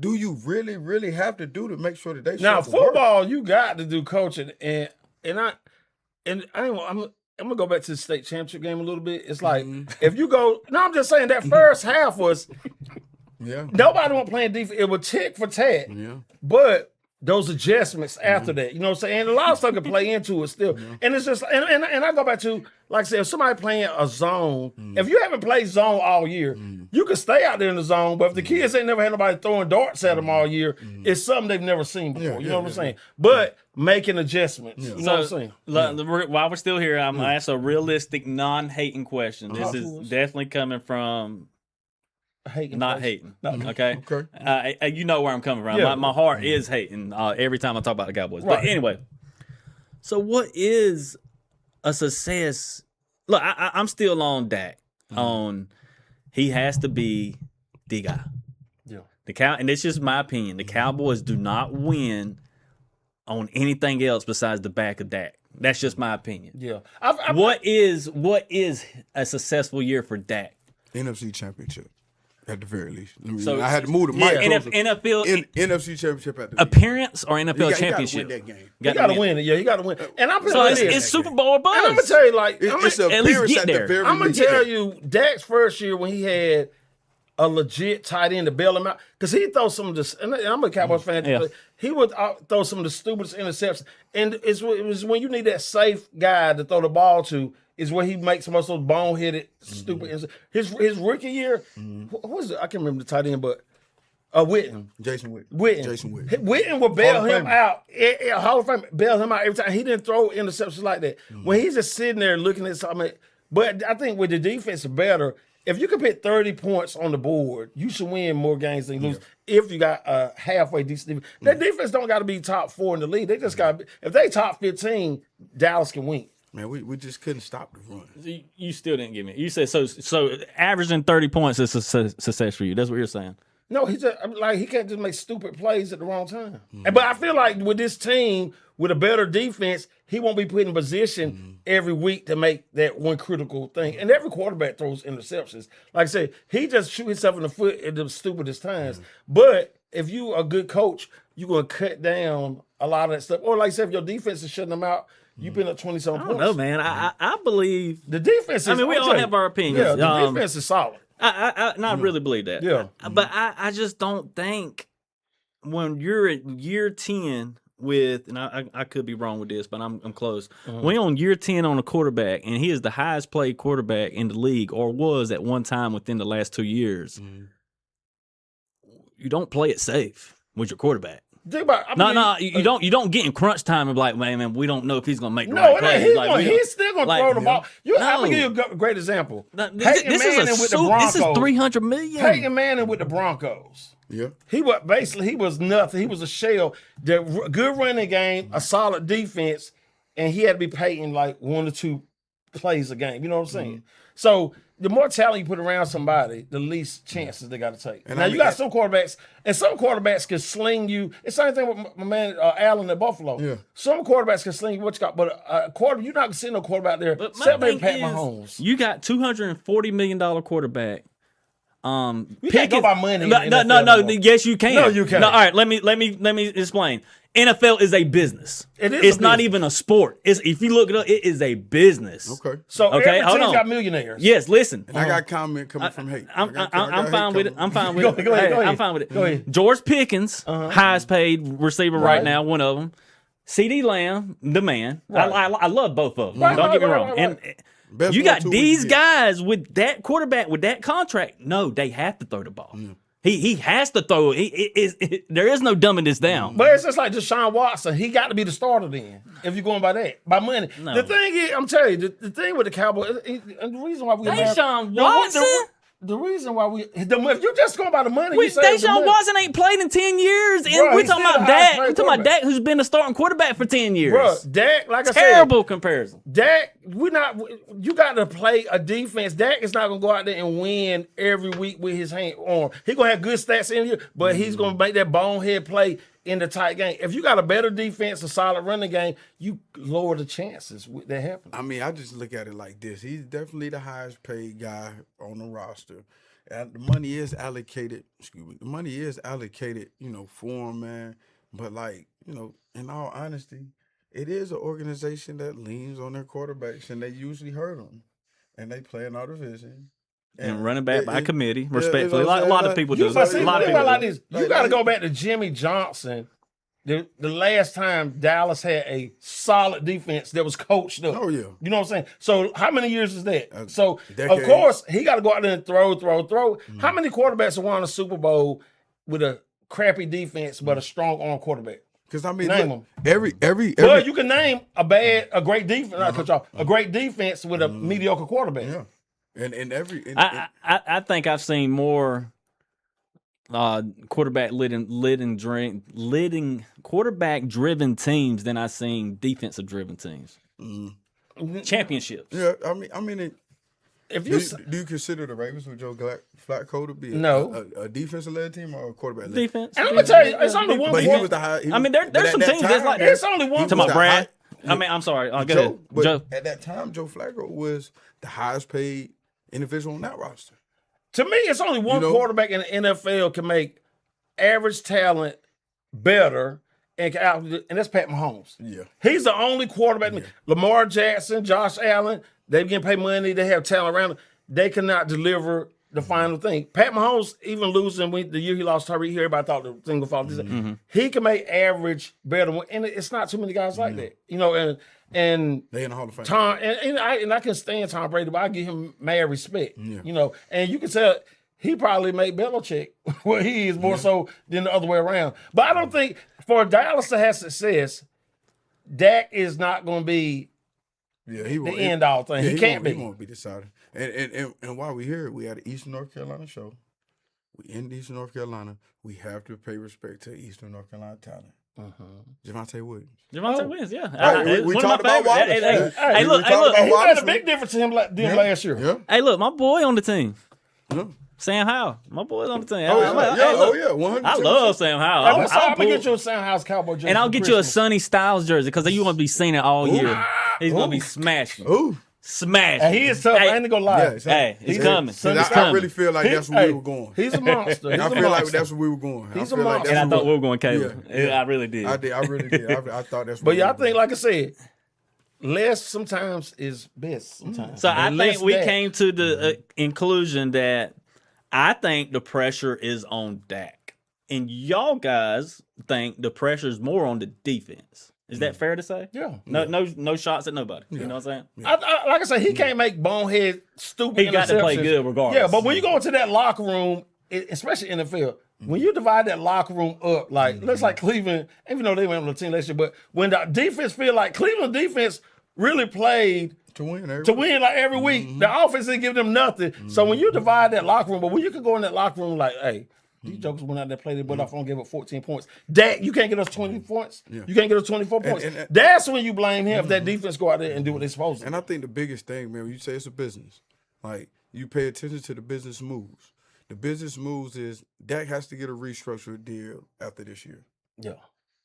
do you really, really have to do to make sure that they Now, show up to work? football, you got to do coaching, and I'm gonna go back to the state championship game a little bit. It's like if you go, I'm just saying that first half was nobody was playing defense. It was tick for tack, but those adjustments after that, you know what I'm saying? And a lot of stuff can play into it still. And it's just, and I go back to, like I said, if somebody playing a zone, if you haven't played zone all year, you can stay out there in the zone, but if the kids ain't never had nobody throwing darts at them all year, it's something they've never seen before. You know what I'm saying? But making adjustments. You know what I'm saying? While we're still here, I'm going to ask a realistic, non-hating question. This is definitely coming from not hating. Okay? You know where I'm coming from. Yeah. My heart is hating every time I talk about the Cowboys. But anyway, so what is a success? Look, I'm still on Dak. He has to be the guy. Yeah. And it's just my opinion. The Cowboys do not win on anything else besides the back of Dak. That's just my opinion. Yeah. What is a successful year for Dak? NFC Championship. At the very least. So I had to move the mic closer. NFL NFC Championship at the appearance or NFL Championship? You got to win that game. You got to win it. Yeah, you got to win. And I'm so it's Super Bowl buzz. And I'm gonna tell you, like, it's an at least appearance get at there. the very I'm gonna least. tell you, Dak's first year when he had a legit tight end to bail him out, because he throw some of the, and I'm a Cowboys fan, Yeah. he would throw some of the stupidest interceptions. And it was when you need that safe guy to throw the ball to, is where he makes most of those boneheaded, stupid. His rookie year, what was it? I can't remember the tight end, but Witten. Jason Witten. Witten would bail Hall of him Famer. out. Hall of Fame bail him out every time. He didn't throw interceptions like that. When he's just sitting there looking at something. But I think with the defense better, if you can put 30 points on the board, you should win more games than you lose. If you got a halfway decent defense. That defense don't got to be top 4 in the league. They just got to be, if they top 15, Dallas can win. Man, we just couldn't stop the run. You still didn't give me. You said so averaging 30 points is a success for you. That's what you're saying. No, he just he can't just make stupid plays at the wrong time. But I feel like with this team, with a better defense, he won't be put in position every week to make that one critical thing. And every quarterback throws interceptions. Like I said, he just shoot himself in the foot at the stupidest times. But if you a good coach, you're gonna cut down a lot of that stuff. Or like I said, if your defense is shutting them out, you've been up 20-something points. I don't know, man. I believe the defense is, I mean, we all have our opinions. Yeah, the defense is solid. I really believe that. Yeah. But I just don't think when you're at year 10 with, and I could be wrong with this, but I'm close. When you're on year 10 on a quarterback, and he is the highest paid quarterback in the league, or was at one time within the last 2 years, you don't play it safe with your quarterback. Think about, You don't get in crunch time and be like, man, we don't know if he's gonna make the no, right play. He's still gonna throw the ball. I'm gonna give you a great example. This is $300 million. Peyton Manning with the Broncos. Yeah. He was nothing. He was a shell. The good running game, a solid defense, and he had to be Peyton like 1 or 2 plays a game. You know what I'm saying? So the more talent you put around somebody, the least chances they got to take. And now you got some quarterbacks, and some quarterbacks can sling you. It's the same thing with my man Allen at Buffalo. Yeah. Some quarterbacks can sling you what you got, but you're not going to see no quarterback there. But my Except maybe thing Pat is, Mahomes. you got $240 million quarterback You can't go by money in the No, NFL no more. yes, you can. No, you can't. All right, let me explain. NFL is a business. It is. It's not even a sport. If you look it up, it is a business. Okay. So Okay, every hold team's on. got millionaires. Yes, listen. And I got a comment coming from hate. I'm fine with it. I'm fine with it. Go ahead. I'm fine with it. Go ahead. George Pickens, highest paid receiver right Right. now, one of them. CD Lamb, the man. Right. I love both of them. Right, Don't get me right, wrong. right. And Best you one, got two these we can get. guys with that quarterback with that contract. No, they have to throw the ball. He has to throw. There is no dumbing this down. But it's just like Deshaun Watson. He got to be the starter then. If you're going by that, by money. No. The thing is, I'm telling you, the thing with the Cowboys, and the reason why we Deshaun Watson? The reason why if you just going by the money, Deshaun the money. Watson ain't played in 10 years, and Bro, we're he's talking still about the highest Dak. paid We're talking about quarterback. Dak, who's been a starting quarterback for 10 years. Bro, Dak, like I said, Terrible comparison. Dak, you got to play a defense. Dak is not going to go out there and win every week with his hand on. He's going to have good stats in here, but he's going to make that bonehead play in the tight game. If you got a better defense, a solid running game, you lower the chances that happen. I mean, I just look at it like this. He's definitely the highest paid guy on the roster. And the money is allocated, the money is allocated, for him, man. But in all honesty, it is an organization that leans on their quarterbacks, and they usually hurt them. And they play in our division. And running back by committee, respectfully. you know what I'm a lot saying? of people You do. must see, A lot of think about people it do. like this. You got to go back to Jimmy Johnson. The last time Dallas had a solid defense that was coached up. Oh, yeah. You know what I'm saying? So how many years is that? So, decades. of course, he got to go out there and throw. How many quarterbacks have won a Super Bowl with a crappy defense but a strong arm quarterback? Because, I mean, Name look, them. every Well, you can name a great defense, not cut you off, a great defense with a mediocre quarterback. yeah. And I think I've seen more quarterback quarterback driven teams than I've seen defensive driven teams. Championships. yeah, I mean, If you do you consider the Ravens with Joe Flacco to be a defensive led team or a quarterback led? Defense. and I'm gonna tell you, it's only one. But he quarter- was the high. I mean, there's some teams that's like that. It's only one. You talking about the Brad? high- I mean, I'm sorry. Go Joe, ahead. but Joe. at that time, Joe Flacco was the highest paid individual on that roster. To me, it's only one You know? quarterback in the NFL can make average talent better, and that's Pat Mahomes. Yeah. He's the only quarterback. Lamar Jackson, Josh Allen, they can pay money. They have talent around them. They cannot deliver the final thing. Pat Mahomes, even losing the year he lost Tyreek Hill, everybody thought the thing would fall. He can make average better, and it's not too many guys like that. And They in the Hall of Fame. Tom and I can stand Tom Brady, but I give him mad respect. And you can tell he probably made Belichick where he is more so than the other way around. But I don't think for Dallas to have success, Dak is not going to be He the end all thing. Yeah, he can't He be. won't be decided. And while we're here, we had an Eastern North Carolina show. We in Eastern North Carolina. We have to pay respect to Eastern North Carolina talent. Javonte Williams. Javonte Williams, yeah. Right, we One of talked my about favorites. Wallace. Hey, We look. talked about He made Wallace. a big difference to him last year. Yeah. Hey, look, my boy on the team. Yeah. Sam Howell. My boy's on the team. Oh, Hey, look, 100%. I love Sam Howell. I'm I'll gonna pull- get you a Soundhouse Cowboy jersey. and I'll for get you a Christmas. Sonny Styles jersey because you want to be seeing it all year. He's going to be Ooh. smashing. Ooh. Smashing. And he is tough. Hey, I ain't gonna lie. Yeah, Hey, he's coming. Because He's I coming. really feel like that's where we were going. He's a monster. He's I a feel like monster. that's where we were going. He's a feel like monster. that's And I where thought we were going Caleb. Yeah. I really did. I really did. I thought that's. But where yeah, I we were think, like I said, less sometimes is best. Sometimes. So I And think less we that. came to the conclusion that I think the pressure is on Dak, and y'all guys think the pressure is more on the defense. Is that fair to say? Yeah. No shots at nobody. You know what I'm saying? Like I said, he can't make bonehead stupid. He got to play interceptions. good regardless. Yeah, but when you go into that locker room, especially in the field, when you divide that locker room up, like looks like Cleveland, even though they went on the team last year, but when the defense feel like Cleveland defense really played to win. like every week, the offense didn't give them nothing. So when you divide that locker room, but when you can go in that locker room like, hey, these jokers went out there, played their butt off, and gave up 14 points. Dak, you can't get us 20 points. Yeah. You can't get us 24 points. and- That's when you blame him if that defense go out there and do what they're supposed to. And I think the biggest thing, man, when you say it's a business, like you pay attention to the business moves. The business moves is Dak has to get a restructured deal after this year. Yeah.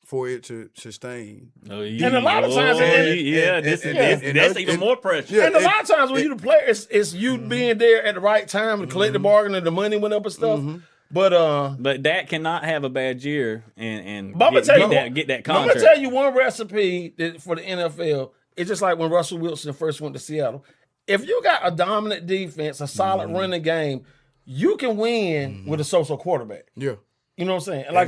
for it to sustain. Oh, yeah. And a lot of times, that's even more pressure. Yeah, and a lot of times when you the player, it's you being there at the right time to collect the bargain and the money went up and stuff. But Dak cannot have a bad year and But get that I'm contract. gonna tell you one recipe for the NFL. It's just like when Russell Wilson first went to Seattle. If you got a dominant defense, a solid running game, you can win with a so-so quarterback. Yeah. You know what I'm saying? And like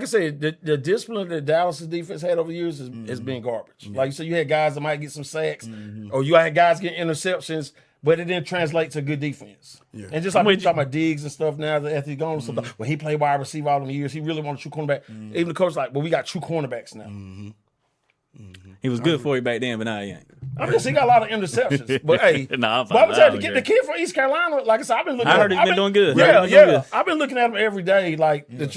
I said, the discipline that Dallas' defense had over the years has been garbage. Like you said, you had guys that might get some sacks, or you had guys getting interceptions, but it didn't translate to good defense. Yeah. And just like we talking about Diggs and stuff now, after he's gone, when he played wide receiver all them years, he really wanted a true cornerback. Even the coach like, well, we got true cornerbacks now. He was good for you back then, but now he ain't. I mean, he got a lot of interceptions. But hey, I'm telling you, the kid from East Carolina, like I said, I've been looking. I heard he's been doing good. Yeah. I've been looking at him every day. Like they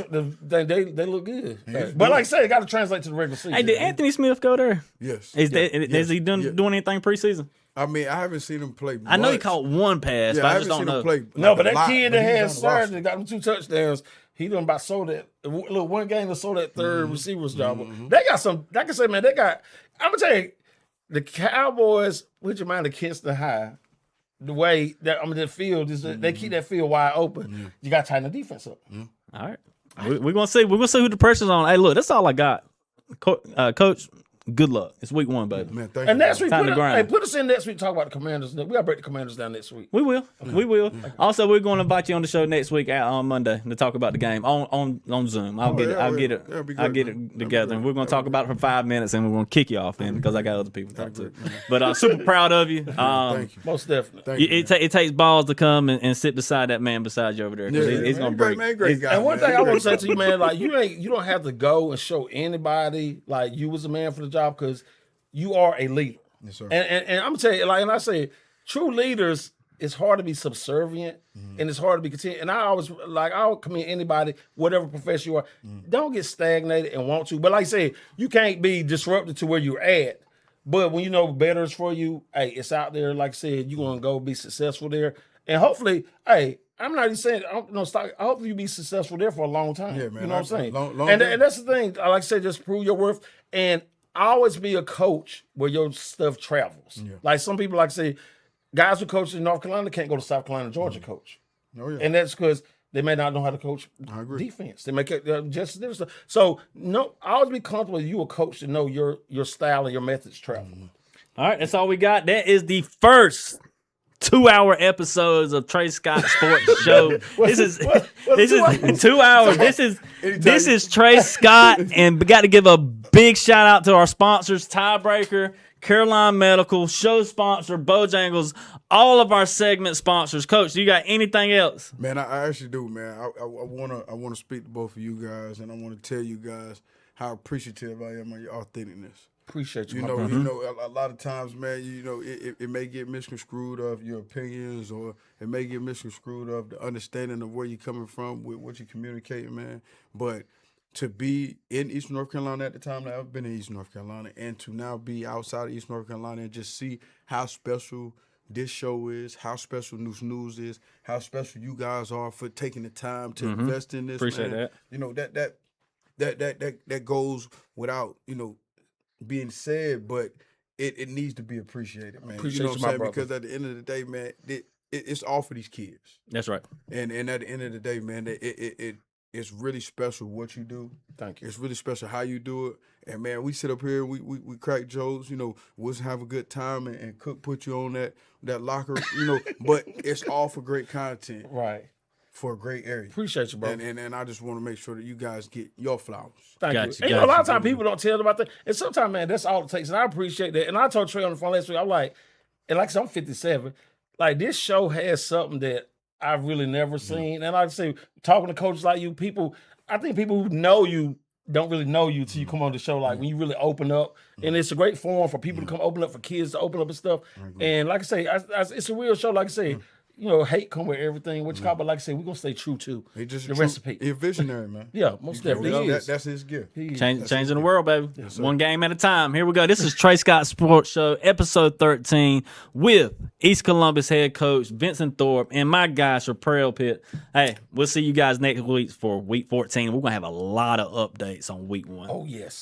look good. But like I said, it got to translate to the regular season. Hey, did Anthony Smith go there? Yes. Is he doing anything preseason? I mean, I haven't seen him play much. I know he caught one pass, but I just don't know. No, but that kid that had surgery, got him 2 touchdowns. He done about sold that. Look, one game that sold that third receiver's job. They got some. I can say, man, they got. I'm gonna tell you, the Cowboys, which remind of Kinston High, the way that the field is, they keep that field wide open. You got to tighten the defense up. All right, we're gonna see. We're gonna see who the pressure's on. Hey, look, that's all I got. Coach, good luck. It's week 1, baby. Man, thank And you. next week, put us in next week. Talk about the Commanders. We gotta break the Commanders down next week. We will. We will. Also, we're going to invite you on the show next week on Monday to talk about the game on Zoom. I'll get it together, and we're going to talk about it for 5 minutes, and we're going to kick you off then because I got other people to talk to. But super proud of you. Thank you. Most definitely. It takes balls to come and sit beside that man beside you over there because he's going to break. Man, great guy. And one thing I want to say to you, man, like you don't have to go and show anybody like you was a man for the job because you are a leader. Yes, sir. And I'm gonna tell you, like, and I say, true leaders, it's hard to be subservient and it's hard to be content. And I'll commend anybody, whatever profession you are, don't get stagnated and want to. But like I said, you can't be disrupted to where you're at. But when you know better is for you, hey, it's out there. Like I said, you're gonna go be successful there. And hopefully, hey, I'm not even saying I hope you be successful there for a long time. Yeah, man. You know what I'm saying? And that's the thing. Like I said, just prove your worth. And always be a coach where your stuff travels. Yeah. Like some people like to say, guys who coach in North Carolina can't go to South Carolina, Georgia coach. Oh, yeah. And that's because they may not know how to coach defense. They make it just different stuff. So always be comfortable with you a coach to know your style and your methods travel. All right, that's all we got. That is the first 2-hour episodes of Trey Scott Sports Show. This is 2 hours. This is Trey Scott, and we got to give a big shout out to our sponsors: Tiebreaker, Caroline Medical, show sponsor Bojangles, all of our segment sponsors. Coach, do you got anything else? Man, I actually do, man. I wanna speak to both of you guys, and I want to tell you guys how appreciative I am of your authenticness. Appreciate you. You know, a lot of times, man, it may get misconstrued of your opinions, or it may get misconstrued of the understanding of where you're coming from with what you're communicating, man. But to be in Eastern North Carolina at the time that I've been in Eastern North Carolina, and to now be outside of Eastern North Carolina and just see how special this show is, how special Neuse News is, how special you guys are for taking the time to invest in this. Appreciate man. that. You know, that goes without, being said, but it needs to be appreciated, man. Appreciate you know what I'm saying? brother. Because at the end of the day, man, it's all for these kids. That's right. And at the end of the day, man, it's really special what you do. Thank you. It's really special how you do it. And man, we sit up here, we crack jokes, we'll have a good time, and Cook put you on that locker, but it's all for great content. Right. For a great area. Appreciate you, bro. And I just want to make sure that you guys get your flowers. Thank you. A lot of times people don't tell about that. And sometimes, man, that's all it takes. And I appreciate that. And I told Trey on the phone last week, I'm like, and like I said, I'm 57. Like, this show has something that I've really never seen. And like I say, talking to coaches like you, I think people who know you don't really know you till you come on the show. Like, when you really open up. And it's a great forum for people to come open up, for kids to open up and stuff. And like I say, it's a real show. Like I say, hate come with everything. What you call, but like I said, we're gonna stay true to He just the recipe. He's a visionary, man. Yeah, most definitely is. That's his gift. He is. Changing the world, baby. One game at a time. Here we go. This is Trey Scott Sports Show, episode 13, with East Columbus head coach Vinston Thorpe and my guy, Chaparral Pitt. Hey, we'll see you guys next week for week 14. We're going to have a lot of updates on week 1. Oh, yes.